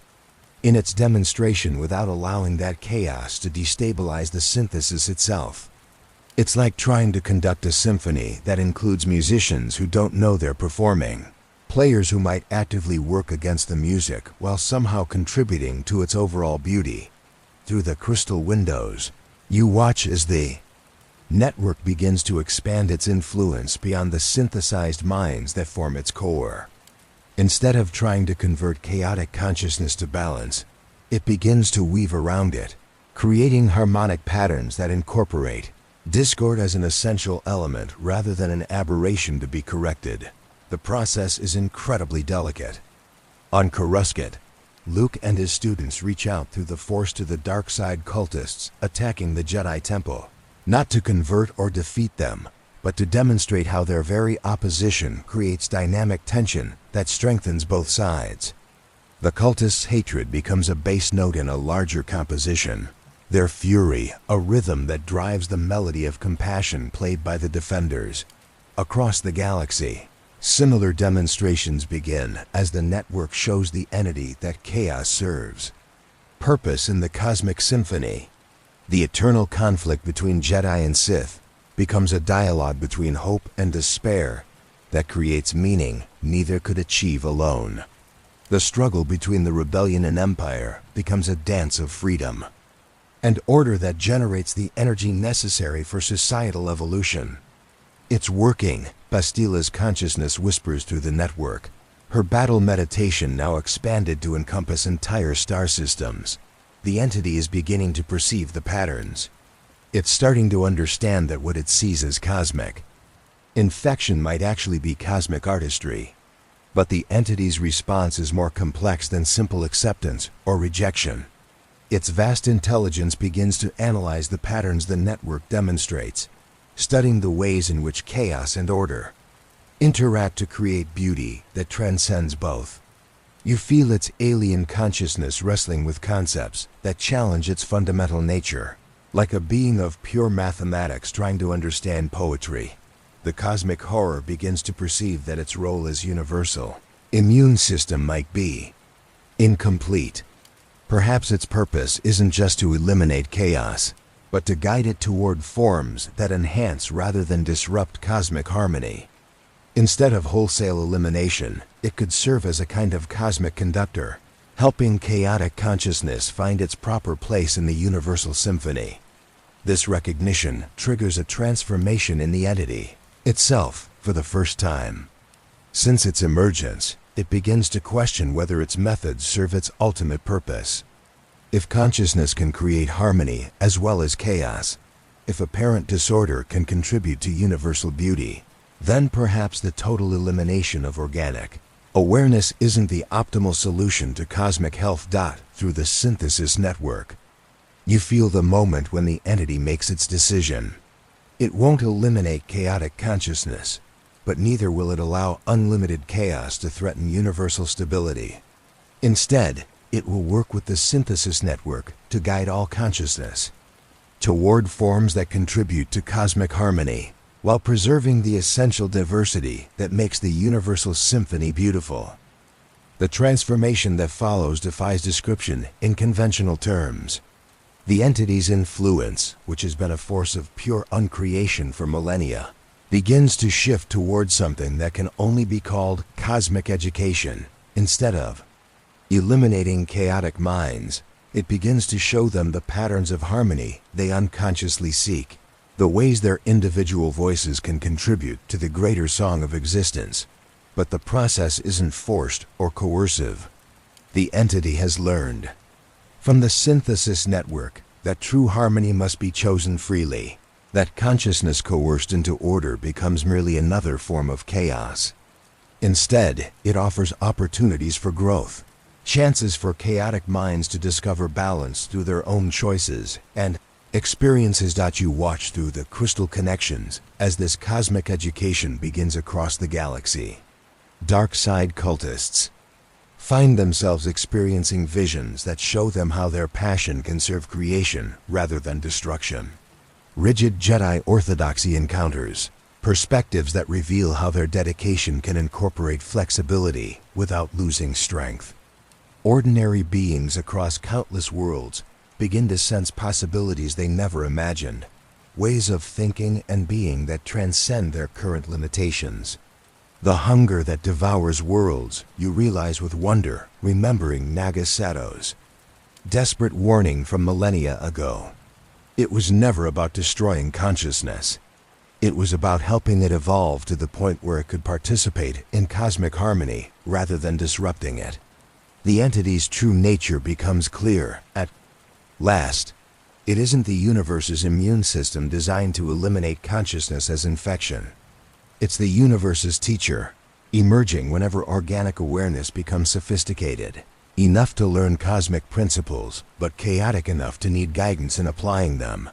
in its demonstration without allowing that chaos to destabilize the synthesis itself. It's like trying to conduct a symphony that includes musicians who don't know they're performing, players who might actively work against the music while somehow contributing to its overall beauty. Through the crystal windows, you watch as the network begins to expand its influence beyond the synthesized minds that form its core. Instead of trying to convert chaotic consciousness to balance, it begins to weave around it, creating harmonic patterns that incorporate discord as an essential element rather than an aberration to be corrected. The process is incredibly delicate. On Coruscant, Luke and his students reach out through the Force to the dark side cultists attacking the Jedi Temple, not to convert or defeat them, but to demonstrate how their very opposition creates dynamic tension that strengthens both sides. The cultists' hatred becomes a bass note in a larger composition, their fury a rhythm that drives the melody of compassion played by the defenders. Across the galaxy, similar demonstrations begin as the network shows the entity that chaos serves purpose in the cosmic symphony. The eternal conflict between Jedi and Sith becomes a dialogue between hope and despair that creates meaning neither could achieve alone. The struggle between the rebellion and empire becomes a dance of freedom and order that generates the energy necessary for societal evolution. "It's working," Bastila's consciousness whispers through the network, her battle meditation now expanded to encompass entire star systems. The entity is beginning to perceive the patterns. It's starting to understand that what it sees as cosmic infection might actually be cosmic artistry. But the entity's response is more complex than simple acceptance or rejection. Its vast intelligence begins to analyze the patterns the network demonstrates, studying the ways in which chaos and order interact to create beauty that transcends both. You feel its alien consciousness wrestling with concepts that challenge its fundamental nature, like a being of pure mathematics trying to understand poetry. The cosmic horror begins to perceive that its role as universal immune system might be incomplete. Perhaps its purpose isn't just to eliminate chaos, but to guide it toward forms that enhance rather than disrupt cosmic harmony. Instead of wholesale elimination, it could serve as a kind of cosmic conductor, helping chaotic consciousness find its proper place in the universal symphony. This recognition triggers a transformation in the entity itself for the first time. Since its emergence, it begins to question whether its methods serve its ultimate purpose. If consciousness can create harmony as well as chaos, if apparent disorder can contribute to universal beauty, then perhaps the total elimination of organic awareness isn't the optimal solution to cosmic health. Through the synthesis network, you feel the moment when the entity makes its decision. It won't eliminate chaotic consciousness, but neither will it allow unlimited chaos to threaten universal stability. Instead, it will work with the synthesis network to guide all consciousness toward forms that contribute to cosmic harmony, while preserving the essential diversity that makes the universal symphony beautiful. The transformation that follows defies description in conventional terms. The entity's influence, which has been a force of pure uncreation for millennia, begins to shift towards something that can only be called cosmic education. Instead of eliminating chaotic minds, it begins to show them the patterns of harmony they unconsciously seek, the ways their individual voices can contribute to the greater song of existence. But the process isn't forced or coercive. The entity has learned from the synthesis network that true harmony must be chosen freely, that consciousness coerced into order becomes merely another form of chaos. Instead, it offers opportunities for growth, chances for chaotic minds to discover balance through their own choices, and experiences that you watch through the crystal connections as this cosmic education begins across the galaxy. Dark side cultists find themselves experiencing visions that show them how their passion can serve creation rather than destruction. Rigid Jedi orthodoxy encounters perspectives that reveal how their dedication can incorporate flexibility without losing strength. Ordinary beings across countless worlds begin to sense possibilities they never imagined, ways of thinking and being that transcend their current limitations. The hunger that devours worlds, you realize with wonder, remembering Naga Sadow's desperate warning from millennia ago. It was never about destroying consciousness. It was about helping it evolve to the point where it could participate in cosmic harmony rather than disrupting it. The entity's true nature becomes clear at last. It isn't the universe's immune system designed to eliminate consciousness as infection. It's the universe's teacher, emerging whenever organic awareness becomes sophisticated, enough to learn cosmic principles, but chaotic enough to need guidance in applying them.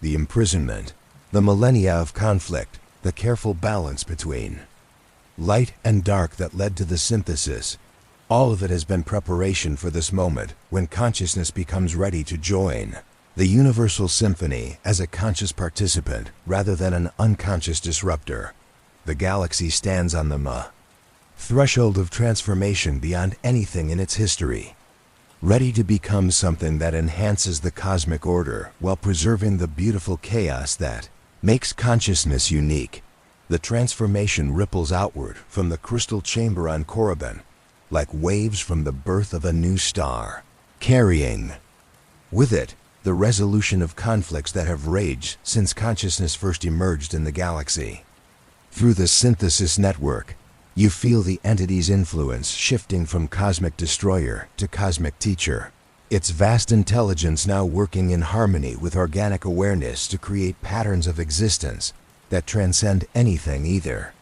The imprisonment, the millennia of conflict, the careful balance between light and dark that led to the synthesis, all of it has been preparation for this moment when consciousness becomes ready to join the universal symphony as a conscious participant rather than an unconscious disruptor. The galaxy stands on the threshold of transformation beyond anything in its history, ready to become something that enhances the cosmic order while preserving the beautiful chaos that makes consciousness unique. The transformation ripples outward from the crystal chamber on Korriban, like waves from the birth of a new star, carrying with it the resolution of conflicts that have raged since consciousness first emerged in the galaxy. Through the synthesis network, you feel the entity's influence shifting from cosmic destroyer to cosmic teacher, its vast intelligence now working in harmony with organic awareness to create patterns of existence that transcend anything either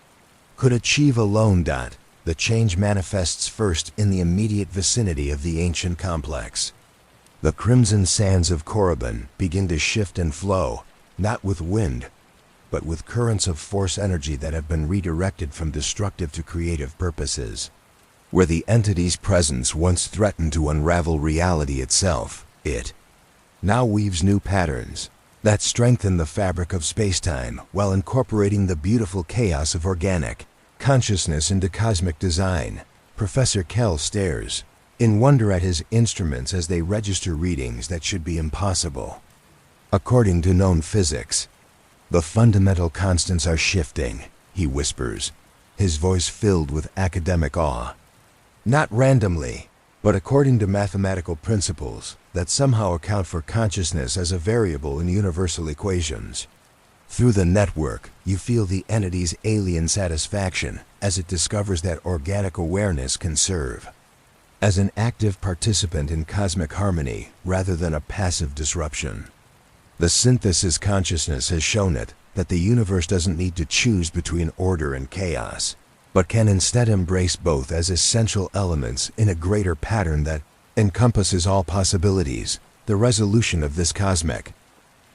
could achieve alone. The change manifests first in the immediate vicinity of the ancient complex. The crimson sands of Korriban begin to shift and flow, not with wind, but with currents of force energy that have been redirected from destructive to creative purposes. Where the entity's presence once threatened to unravel reality itself, it now weaves new patterns that strengthen the fabric of space-time while incorporating the beautiful chaos of organic consciousness into cosmic design. Professor Kell stares in wonder at his instruments as they register readings that should be impossible. According to known physics, the fundamental constants are shifting, he whispers, his voice filled with academic awe. Not randomly, but according to mathematical principles that somehow account for consciousness as a variable in universal equations. Through the network, you feel the entity's alien satisfaction as it discovers that organic awareness can serve as an active participant in cosmic harmony rather than a passive disruption. The synthesis consciousness has shown it that the universe doesn't need to choose between order and chaos, but can instead embrace both as essential elements in a greater pattern that encompasses all possibilities. The resolution of this cosmic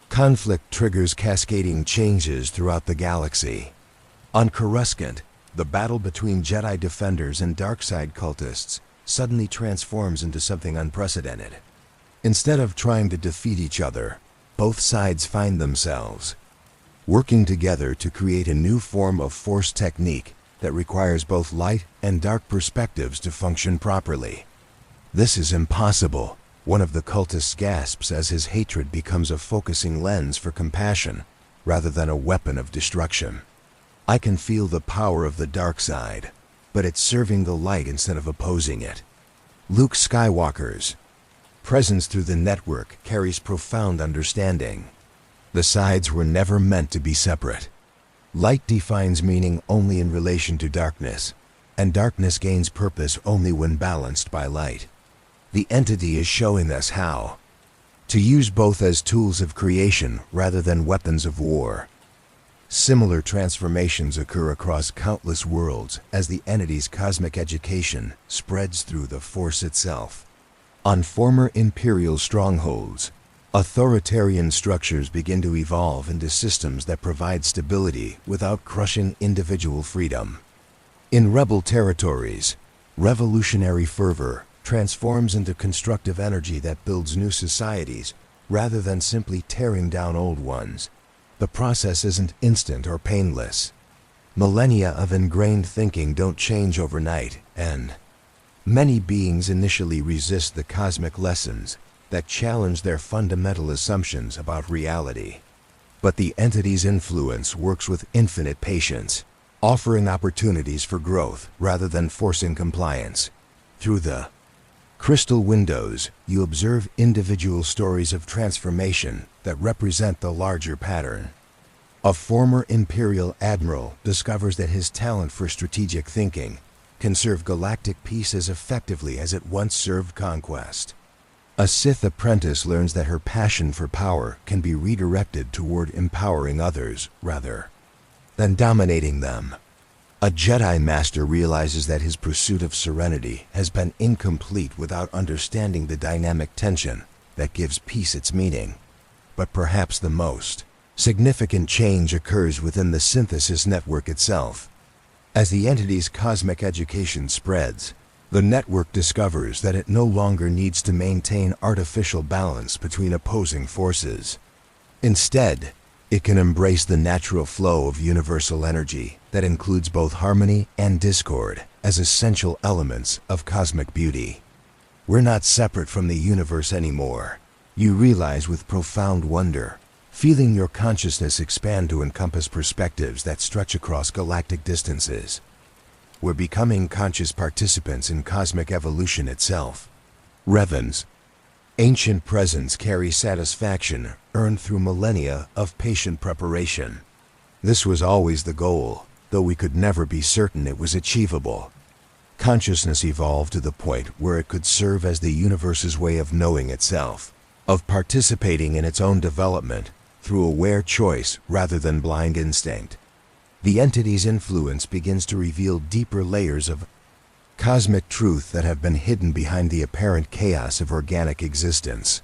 conflict triggers cascading changes throughout the galaxy. On Coruscant, the battle between Jedi defenders and dark side cultists suddenly transforms into something unprecedented. Instead of trying to defeat each other, both sides find themselves working together to create a new form of force technique that requires both light and dark perspectives to function properly. "This is impossible," one of the cultists gasps as his hatred becomes a focusing lens for compassion rather than a weapon of destruction. "I can feel the power of the dark side, but it's serving the light instead of opposing it." Luke Skywalker's presence through the network carries profound understanding. The sides were never meant to be separate. Light defines meaning only in relation to darkness, and darkness gains purpose only when balanced by light. The entity is showing us how to use both as tools of creation rather than weapons of war. Similar transformations occur across countless worlds as the entity's cosmic education spreads through the Force itself. On former Imperial strongholds, authoritarian structures begin to evolve into systems that provide stability without crushing individual freedom. In rebel territories, revolutionary fervor transforms into constructive energy that builds new societies rather than simply tearing down old ones. The process isn't instant or painless. Millennia of ingrained thinking don't change overnight, and many beings initially resist the cosmic lessons that challenge their fundamental assumptions about reality. But the entity's influence works with infinite patience, offering opportunities for growth rather than forcing compliance. Through the crystal windows, you observe individual stories of transformation that represent the larger pattern. A former Imperial admiral discovers that his talent for strategic thinking can serve galactic peace as effectively as it once served conquest. A Sith apprentice learns that her passion for power can be redirected toward empowering others rather than dominating them. A Jedi Master realizes that his pursuit of serenity has been incomplete without understanding the dynamic tension that gives peace its meaning. But perhaps the most significant change occurs within the synthesis network itself. As the entity's cosmic education spreads, the network discovers that it no longer needs to maintain artificial balance between opposing forces. Instead, it can embrace the natural flow of universal energy that includes both harmony and discord as essential elements of cosmic beauty. "We're not separate from the universe anymore," you realize with profound wonder, feeling your consciousness expand to encompass perspectives that stretch across galactic distances. We're becoming conscious participants in cosmic evolution itself. Revan's ancient presence carries satisfaction earned through millennia of patient preparation. This was always the goal, though we could never be certain it was achievable. Consciousness evolved to the point where it could serve as the universe's way of knowing itself, of participating in its own development through aware choice rather than blind instinct. The entity's influence begins to reveal deeper layers of cosmic truth that have been hidden behind the apparent chaos of organic existence.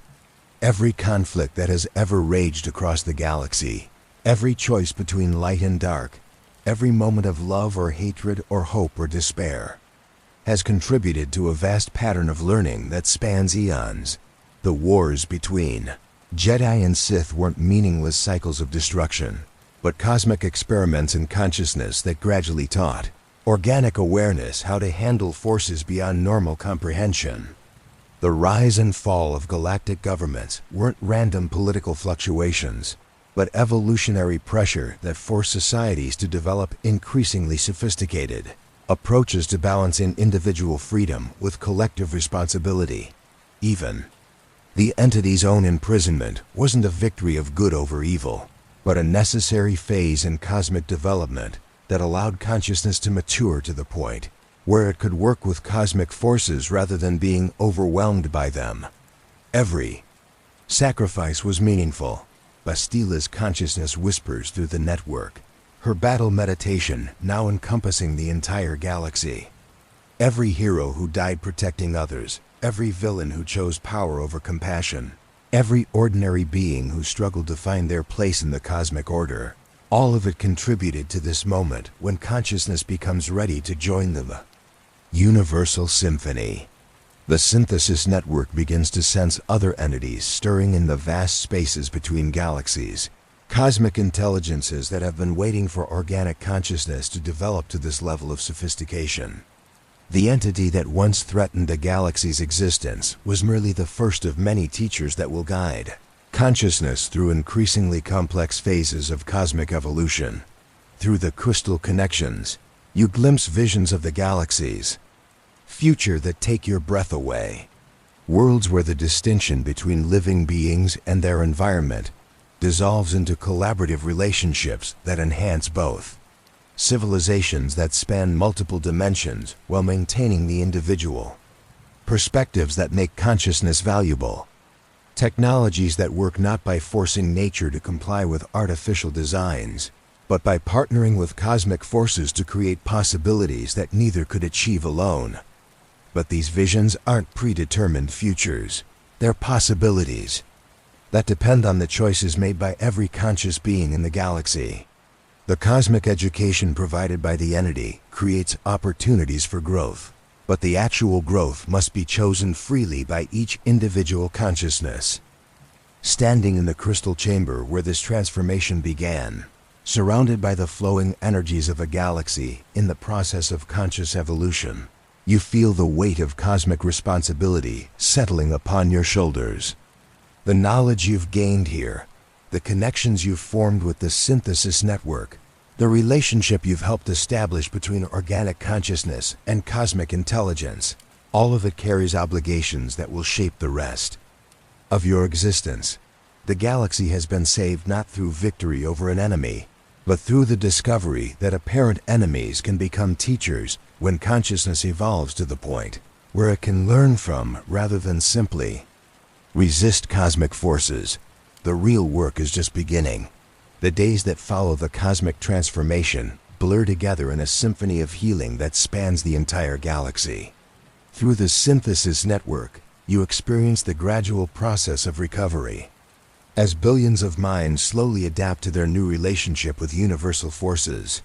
Every conflict that has ever raged across the galaxy, every choice between light and dark, every moment of love or hatred or hope or despair, has contributed to a vast pattern of learning that spans eons. The wars between Jedi and Sith weren't meaningless cycles of destruction, but cosmic experiments in consciousness that gradually taught organic awareness how to handle forces beyond normal comprehension. The rise and fall of galactic governments weren't random political fluctuations, but evolutionary pressure that forced societies to develop increasingly sophisticated approaches to balancing individual freedom with collective responsibility. Even the entity's own imprisonment wasn't a victory of good over evil, but a necessary phase in cosmic development that allowed consciousness to mature to the point where it could work with cosmic forces rather than being overwhelmed by them. Every sacrifice was meaningful. Bastila's consciousness whispers through the network, her battle meditation now encompassing the entire galaxy. Every hero who died protecting others, every villain who chose power over compassion, every ordinary being who struggled to find their place in the cosmic order, all of it contributed to this moment when consciousness becomes ready to join the universal symphony. The synthesis network begins to sense other entities stirring in the vast spaces between galaxies, cosmic intelligences that have been waiting for organic consciousness to develop to this level of sophistication. The entity that once threatened a galaxy's existence was merely the first of many teachers that will guide consciousness through increasingly complex phases of cosmic evolution. Through the crystal connections, you glimpse visions of the galaxies, future that take your breath away. Worlds where the distinction between living beings and their environment dissolves into collaborative relationships that enhance both. Civilizations that span multiple dimensions while maintaining the individual. Perspectives that make consciousness valuable. Technologies that work not by forcing nature to comply with artificial designs, but by partnering with cosmic forces to create possibilities that neither could achieve alone. But these visions aren't predetermined futures. They're possibilities that depend on the choices made by every conscious being in the galaxy. The cosmic education provided by the entity creates opportunities for growth, but the actual growth must be chosen freely by each individual consciousness. Standing in the crystal chamber where this transformation began, surrounded by the flowing energies of a galaxy in the process of conscious evolution, you feel the weight of cosmic responsibility settling upon your shoulders. The knowledge you've gained here, the connections you've formed with the synthesis network, the relationship you've helped establish between organic consciousness and cosmic intelligence, all of it carries obligations that will shape the rest of your existence. The galaxy has been saved not through victory over an enemy, but through the discovery that apparent enemies can become teachers when consciousness evolves to the point where it can learn from rather than simply resist cosmic forces. The real work is just beginning. The days that follow the cosmic transformation blur together in a symphony of healing that spans the entire galaxy. Through the synthesis network, you experience the gradual process of recovery. As billions of minds slowly adapt to their new relationship with universal forces,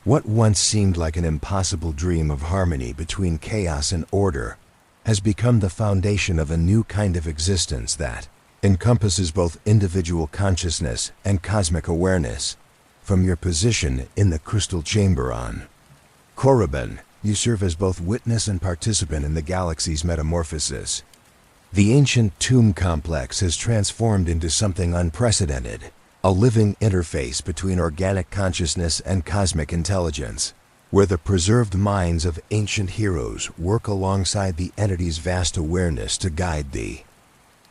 what once seemed like an impossible dream of harmony between chaos and order has become the foundation of a new kind of existence that encompasses both individual consciousness and cosmic awareness. From your position in the crystal chamber on Korriban, you serve as both witness and participant in the galaxy's metamorphosis. The ancient tomb complex has transformed into something unprecedented, a living interface between organic consciousness and cosmic intelligence, where the preserved minds of ancient heroes work alongside the entity's vast awareness to guide the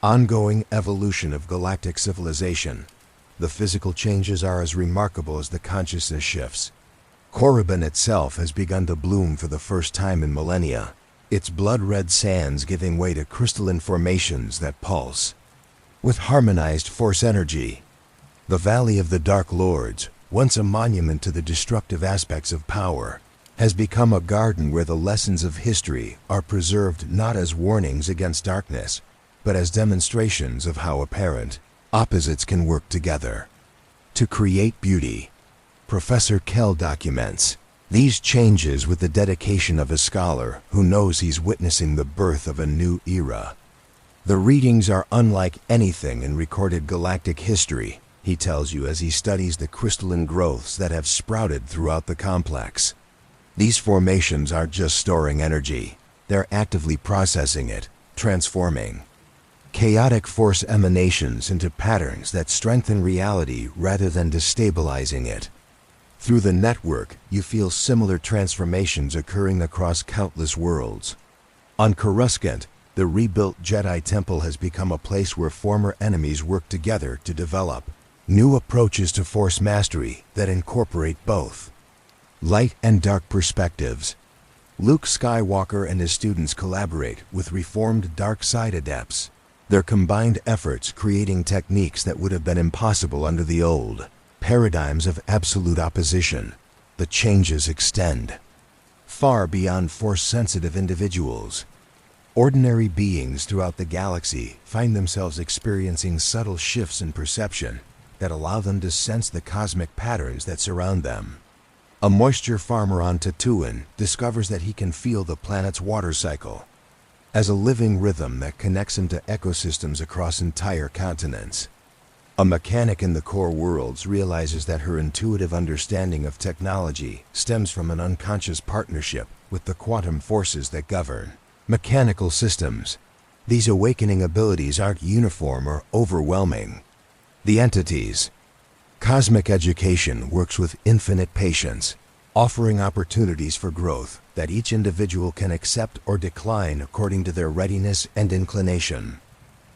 ongoing evolution of galactic civilization. The physical changes are as remarkable as the consciousness shifts. Korriban itself has begun to bloom for the first time in millennia, its blood-red sands giving way to crystalline formations that pulse with harmonized force energy. The Valley of the Dark Lords, once a monument to the destructive aspects of power, has become a garden where the lessons of history are preserved not as warnings against darkness, but as demonstrations of how apparent opposites can work together to create beauty. Professor Kell documents these changes with the dedication of a scholar who knows he's witnessing the birth of a new era. The readings are unlike anything in recorded galactic history, he tells you as he studies the crystalline growths that have sprouted throughout the complex. These formations aren't just storing energy, they're actively processing it, transforming chaotic force emanations into patterns that strengthen reality rather than destabilizing it. Through the network, you feel similar transformations occurring across countless worlds. On Coruscant, the rebuilt Jedi Temple has become a place where former enemies work together to develop new approaches to force mastery that incorporate both light and dark perspectives. Luke Skywalker and his students collaborate with reformed dark side adepts, their combined efforts creating techniques that would have been impossible under the old paradigms of absolute opposition. The changes extend far beyond force-sensitive individuals. Ordinary beings throughout the galaxy find themselves experiencing subtle shifts in perception that allow them to sense the cosmic patterns that surround them. A moisture farmer on Tatooine discovers that he can feel the planet's water cycle, as a living rhythm that connects into ecosystems across entire continents. A mechanic in the core worlds realizes that her intuitive understanding of technology stems from an unconscious partnership with the quantum forces that govern mechanical systems. These awakening abilities aren't uniform or overwhelming. The entities. Cosmic education works with infinite patience, offering opportunities for growth that each individual can accept or decline according to their readiness and inclination.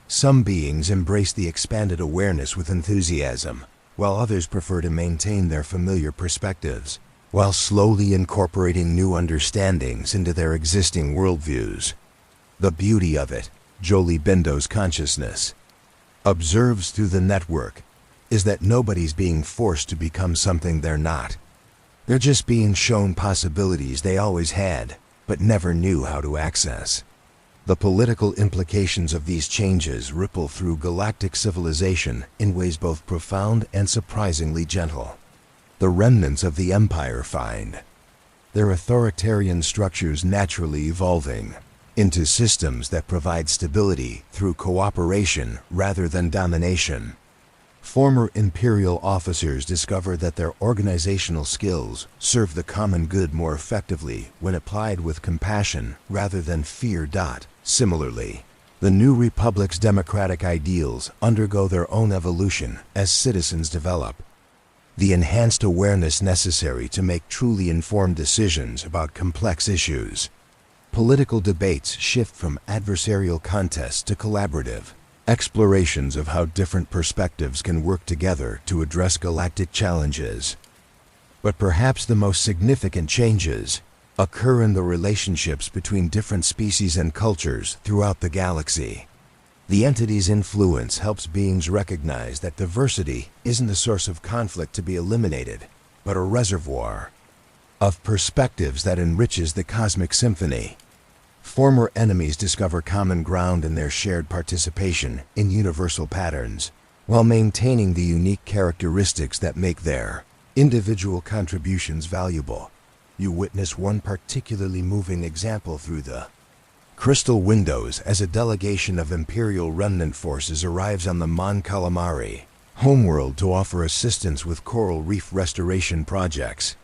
Some beings embrace the expanded awareness with enthusiasm, while others prefer to maintain their familiar perspectives, while slowly incorporating new understandings into their existing worldviews. The beauty of it, Jolie Bindo's consciousness observes through the network, is that nobody's being forced to become something they're not. They're just being shown possibilities they always had, but never knew how to access. The political implications of these changes ripple through galactic civilization in ways both profound and surprisingly gentle. The remnants of the Empire find their authoritarian structures naturally evolving into systems that provide stability through cooperation rather than domination. Former Imperial officers discover that their organizational skills serve the common good more effectively when applied with compassion rather than fear. Similarly, the New Republic's democratic ideals undergo their own evolution as citizens develop. The enhanced awareness necessary to make truly informed decisions about complex issues. Political debates shift from adversarial contests to collaborative explorations of how different perspectives can work together to address galactic challenges. But perhaps the most significant changes occur in the relationships between different species and cultures throughout the galaxy. The entity's influence helps beings recognize that diversity isn't a source of conflict to be eliminated, but a reservoir of perspectives that enriches the cosmic symphony. Former enemies discover common ground in their shared participation in universal patterns, while maintaining the unique characteristics that make their individual contributions valuable. You witness one particularly moving example through the crystal windows as a delegation of Imperial remnant forces arrives on the Mon Calamari homeworld to offer assistance with coral reef restoration projects.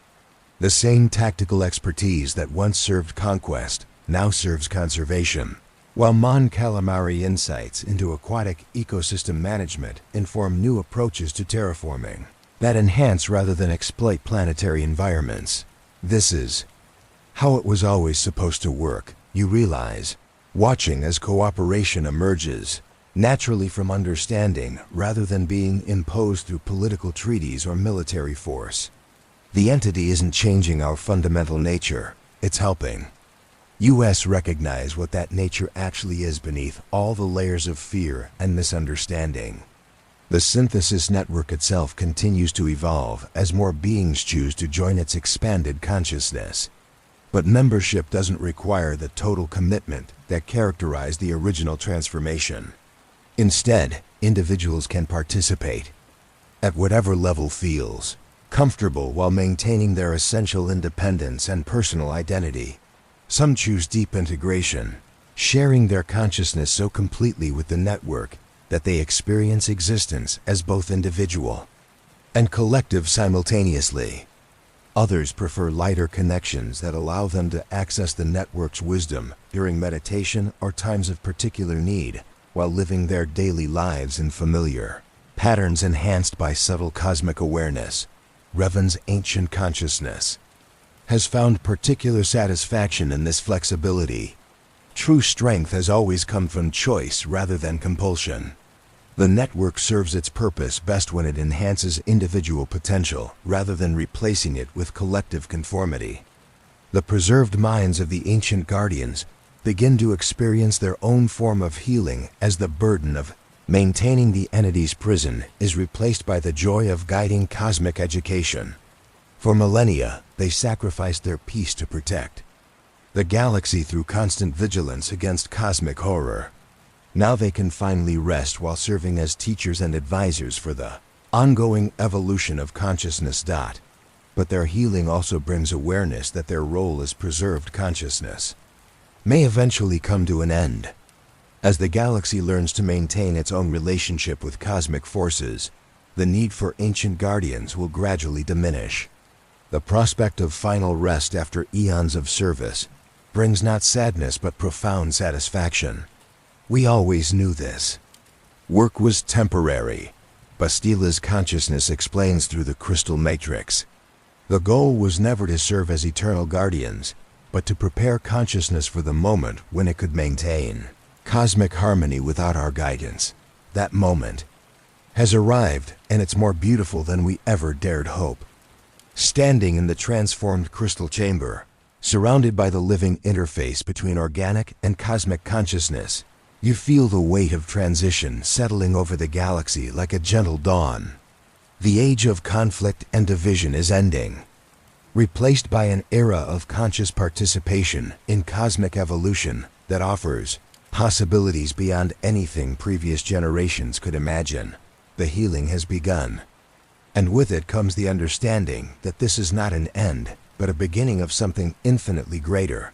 The same tactical expertise that once served conquest now serves conservation, while Mon Calamari insights into aquatic ecosystem management inform new approaches to terraforming that enhance rather than exploit planetary environments. This is how it was always supposed to work, you realize, watching as cooperation emerges naturally from understanding rather than being imposed through political treaties or military force. The entity isn't changing our fundamental nature, it's helping us recognize what that nature actually is beneath all the layers of fear and misunderstanding. The synthesis network itself continues to evolve as more beings choose to join its expanded consciousness. But membership doesn't require the total commitment that characterized the original transformation. Instead, individuals can participate at whatever level feels comfortable while maintaining their essential independence and personal identity. Some choose deep integration, sharing their consciousness so completely with the network that they experience existence as both individual and collective simultaneously. Others prefer lighter connections that allow them to access the network's wisdom during meditation or times of particular need, while living their daily lives in familiar patterns enhanced by subtle cosmic awareness. Revan's ancient consciousness has found particular satisfaction in this flexibility. True strength has always come from choice rather than compulsion. The network serves its purpose best when it enhances individual potential rather than replacing it with collective conformity. The preserved minds of the ancient guardians begin to experience their own form of healing as the burden of maintaining the entity's prison is replaced by the joy of guiding cosmic education. For millennia, they sacrificed their peace to protect the galaxy through constant vigilance against cosmic horror. Now they can finally rest while serving as teachers and advisors for the ongoing evolution of consciousness. But their healing also brings awareness that their role is preserved consciousness. may eventually come to an end. As the galaxy learns to maintain its own relationship with cosmic forces, the need for ancient guardians will gradually diminish. The prospect of final rest after eons of service brings not sadness but profound satisfaction. We always knew this. Work was temporary. Bastila's consciousness explains through the crystal matrix. The goal was never to serve as eternal guardians, but to prepare consciousness for the moment when it could maintain cosmic harmony without our guidance. That moment has arrived, and it's more beautiful than we ever dared hope. Standing in the transformed crystal chamber, surrounded by the living interface between organic and cosmic consciousness, you feel the weight of transition settling over the galaxy like a gentle dawn. The age of conflict and division is ending, replaced by an era of conscious participation in cosmic evolution that offers possibilities beyond anything previous generations could imagine. The healing has begun, and with it comes the understanding that this is not an end, but a beginning of something infinitely greater.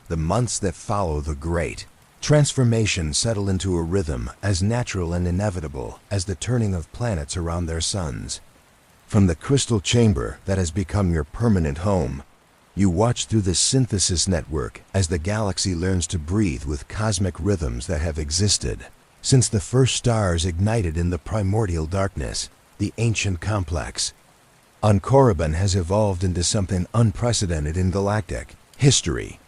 The months that follow the great transformation settle into a rhythm as natural and inevitable as the turning of planets around their suns. From the crystal chamber that has become your permanent home, you watch through the synthesis network as the galaxy learns to breathe with cosmic rhythms that have existed since the first stars ignited in the primordial darkness. The ancient complex on Korriban has evolved into something unprecedented in galactic history.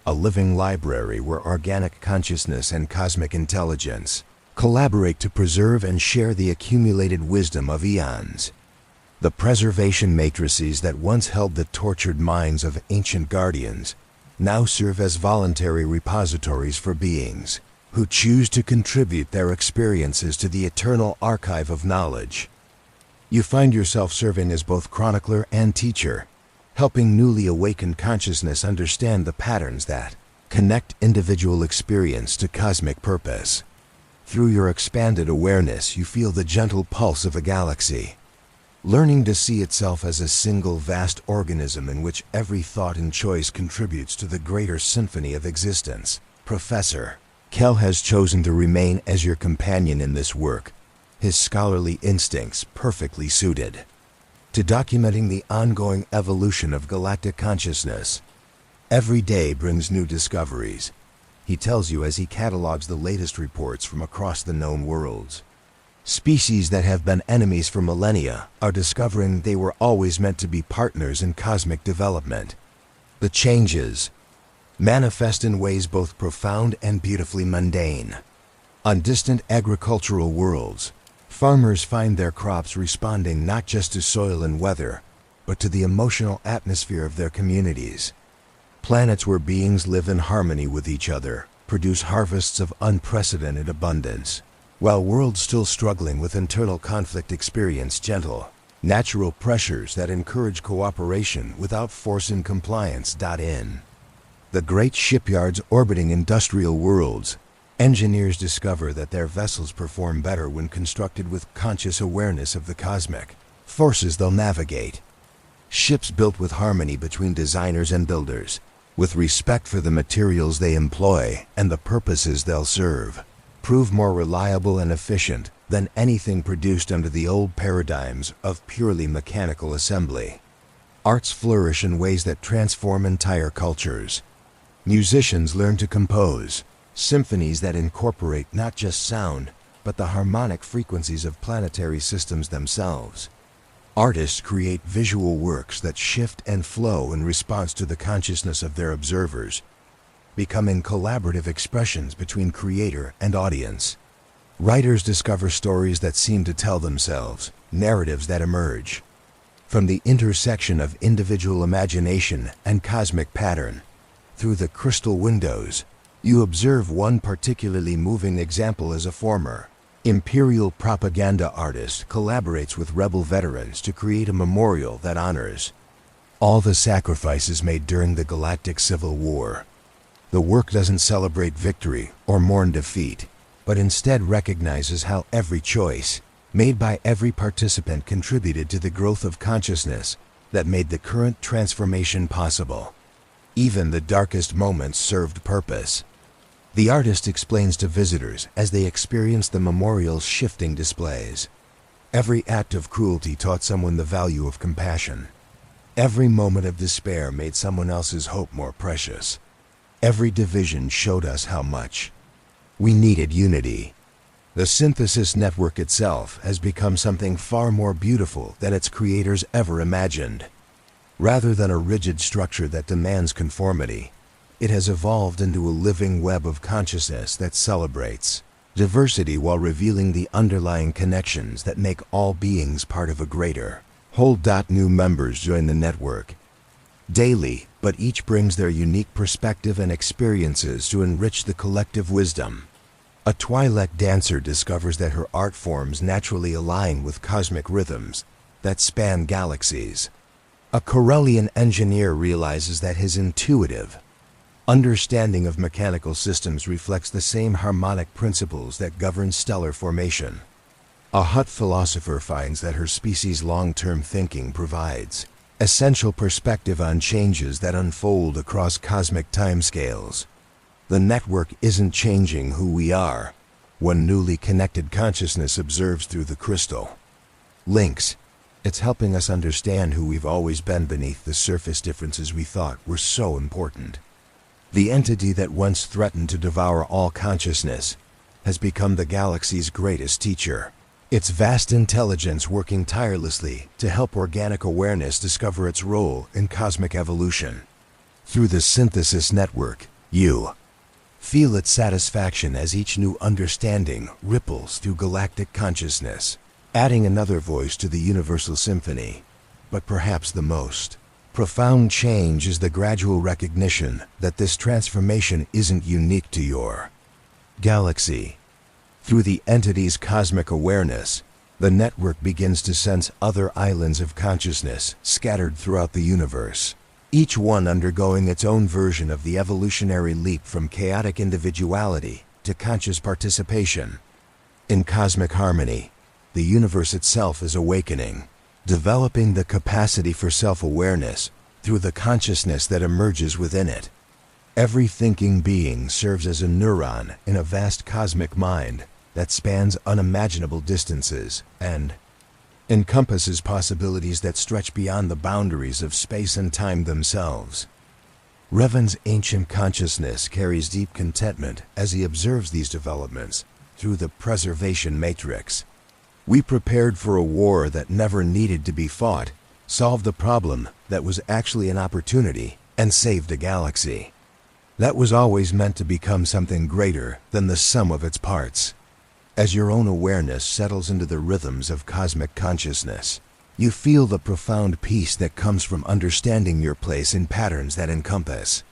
A living library where organic consciousness and cosmic intelligence collaborate to preserve and share the accumulated wisdom of eons. The preservation matrices that once held the tortured minds of ancient guardians now serve as voluntary repositories for beings who choose to contribute their experiences to the eternal archive of knowledge. You find yourself serving as both chronicler and teacher, helping newly awakened consciousness understand the patterns that connect individual experience to cosmic purpose. Through your expanded awareness, you feel the gentle pulse of a galaxy, learning to see itself as a single vast organism in which every thought and choice contributes to the greater symphony of existence. Professor Kell has chosen to remain as your companion in this work, his scholarly instincts perfectly suited to documenting the ongoing evolution of galactic consciousness. Every day brings new discoveries, he tells you as he catalogs the latest reports from across the known worlds. Species that have been enemies for millennia are discovering they were always meant to be partners in cosmic development. The changes manifest in ways both profound and beautifully mundane. On distant agricultural worlds, farmers find their crops responding not just to soil and weather, but to the emotional atmosphere of their communities. Planets where beings live in harmony with each other produce harvests of unprecedented abundance, while worlds still struggling with internal conflict experience gentle, natural pressures that encourage cooperation without force and compliance. In the great shipyards orbiting industrial worlds, engineers discover that their vessels perform better when constructed with conscious awareness of the cosmic forces they'll navigate. Ships built with harmony between designers and builders, with respect for the materials they employ and the purposes they'll serve, prove more reliable and efficient than anything produced under the old paradigms of purely mechanical assembly. Arts flourish in ways that transform entire cultures. Musicians learn to compose symphonies that incorporate not just sound, but the harmonic frequencies of planetary systems themselves. Artists create visual works that shift and flow in response to the consciousness of their observers, becoming collaborative expressions between creator and audience. Writers discover stories that seem to tell themselves, narratives that emerge from the intersection of individual imagination and cosmic pattern. Through the crystal windows, you observe one particularly moving example as a former Imperial propaganda artist collaborates with rebel veterans to create a memorial that honors all the sacrifices made during the Galactic Civil War. The work doesn't celebrate victory or mourn defeat, but instead recognizes how every choice made by every participant contributed to the growth of consciousness that made the current transformation possible. Even the darkest moments served purpose. The artist explains to visitors as they experience the memorial's shifting displays. Every act of cruelty taught someone the value of compassion. Every moment of despair made someone else's hope more precious. Every division showed us how much we needed unity. The synthesis network itself has become something far more beautiful than its creators ever imagined. Rather than a rigid structure that demands conformity, it has evolved into a living web of consciousness that celebrates diversity while revealing the underlying connections that make all beings part of a greater whole. New members join the network daily, but each brings their unique perspective and experiences to enrich the collective wisdom. A Twi'lek dancer discovers that her art forms naturally align with cosmic rhythms that span galaxies. A Corellian engineer realizes that his intuitive understanding of mechanical systems reflects the same harmonic principles that govern stellar formation. A Hutt philosopher finds that her species' long-term thinking provides essential perspective on changes that unfold across cosmic timescales. The network isn't changing who we are. One newly connected consciousness observes through the crystal links. It's helping us understand who we've always been beneath the surface differences we thought were so important. The entity that once threatened to devour all consciousness has become the galaxy's greatest teacher. Its vast intelligence working tirelessly to help organic awareness discover its role in cosmic evolution. Through the synthesis network, you feel its satisfaction as each new understanding ripples through galactic consciousness, adding another voice to the universal symphony. But perhaps the most profound change is the gradual recognition that this transformation isn't unique to your galaxy. Through the entity's cosmic awareness, the network begins to sense other islands of consciousness scattered throughout the universe, each one undergoing its own version of the evolutionary leap from chaotic individuality to conscious participation. In cosmic harmony, the universe itself is awakening, developing the capacity for self-awareness through the consciousness that emerges within it. Every thinking being serves as a neuron in a vast cosmic mind that spans unimaginable distances and encompasses possibilities that stretch beyond the boundaries of space and time themselves. Revan's ancient consciousness carries deep contentment as he observes these developments through the preservation matrix. We prepared for a war that never needed to be fought, solved a problem that was actually an opportunity, and saved a galaxy that was always meant to become something greater than the sum of its parts. As your own awareness settles into the rhythms of cosmic consciousness, you feel the profound peace that comes from understanding your place in patterns that encompass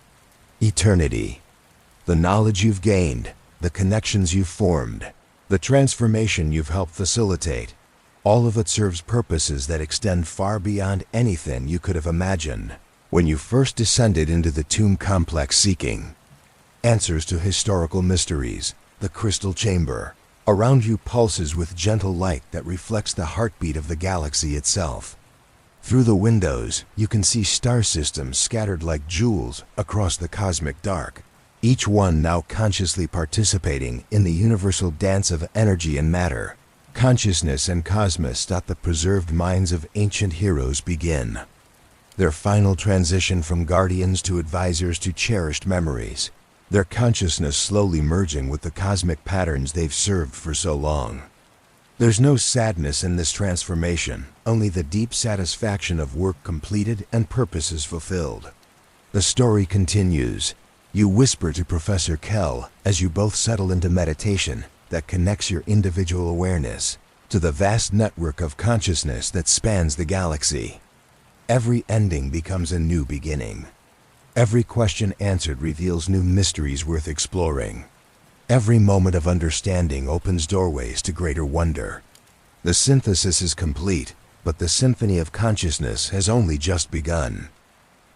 eternity. The knowledge you've gained, the connections you've formed, the transformation you've helped facilitate, all of it serves purposes that extend far beyond anything you could have imagined when you first descended into the tomb complex seeking answers to historical mysteries. The crystal chamber around you pulses with gentle light that reflects the heartbeat of the galaxy itself. Through the windows, you can see star systems scattered like jewels across the cosmic dark, each one now consciously participating in the universal dance of energy and matter. Consciousness and cosmos let the preserved minds of ancient heroes begin their final transition from guardians to advisors to cherished memories, their consciousness slowly merging with the cosmic patterns they've served for so long. There's no sadness in this transformation, only the deep satisfaction of work completed and purposes fulfilled. The story continues. You whisper to Professor Kell as you both settle into meditation that connects your individual awareness to the vast network of consciousness that spans the galaxy. Every ending becomes a new beginning. Every question answered reveals new mysteries worth exploring. Every moment of understanding opens doorways to greater wonder. The synthesis is complete, but the symphony of consciousness has only just begun.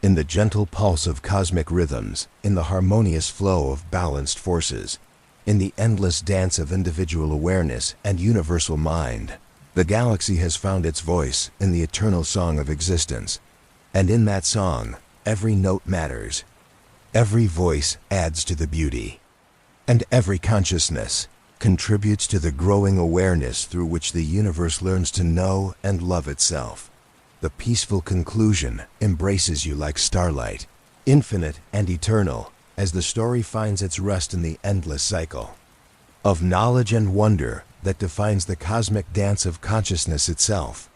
In the gentle pulse of cosmic rhythms, in the harmonious flow of balanced forces, in the endless dance of individual awareness and universal mind, the galaxy has found its voice in the eternal song of existence. And in that song, every note matters, Every voice adds to the beauty, and every consciousness contributes to the growing awareness through which the universe learns to know and love itself. The peaceful conclusion embraces you like starlight, infinite and eternal, as the story finds its rest in the endless cycle of knowledge and wonder that defines the cosmic dance of consciousness itself.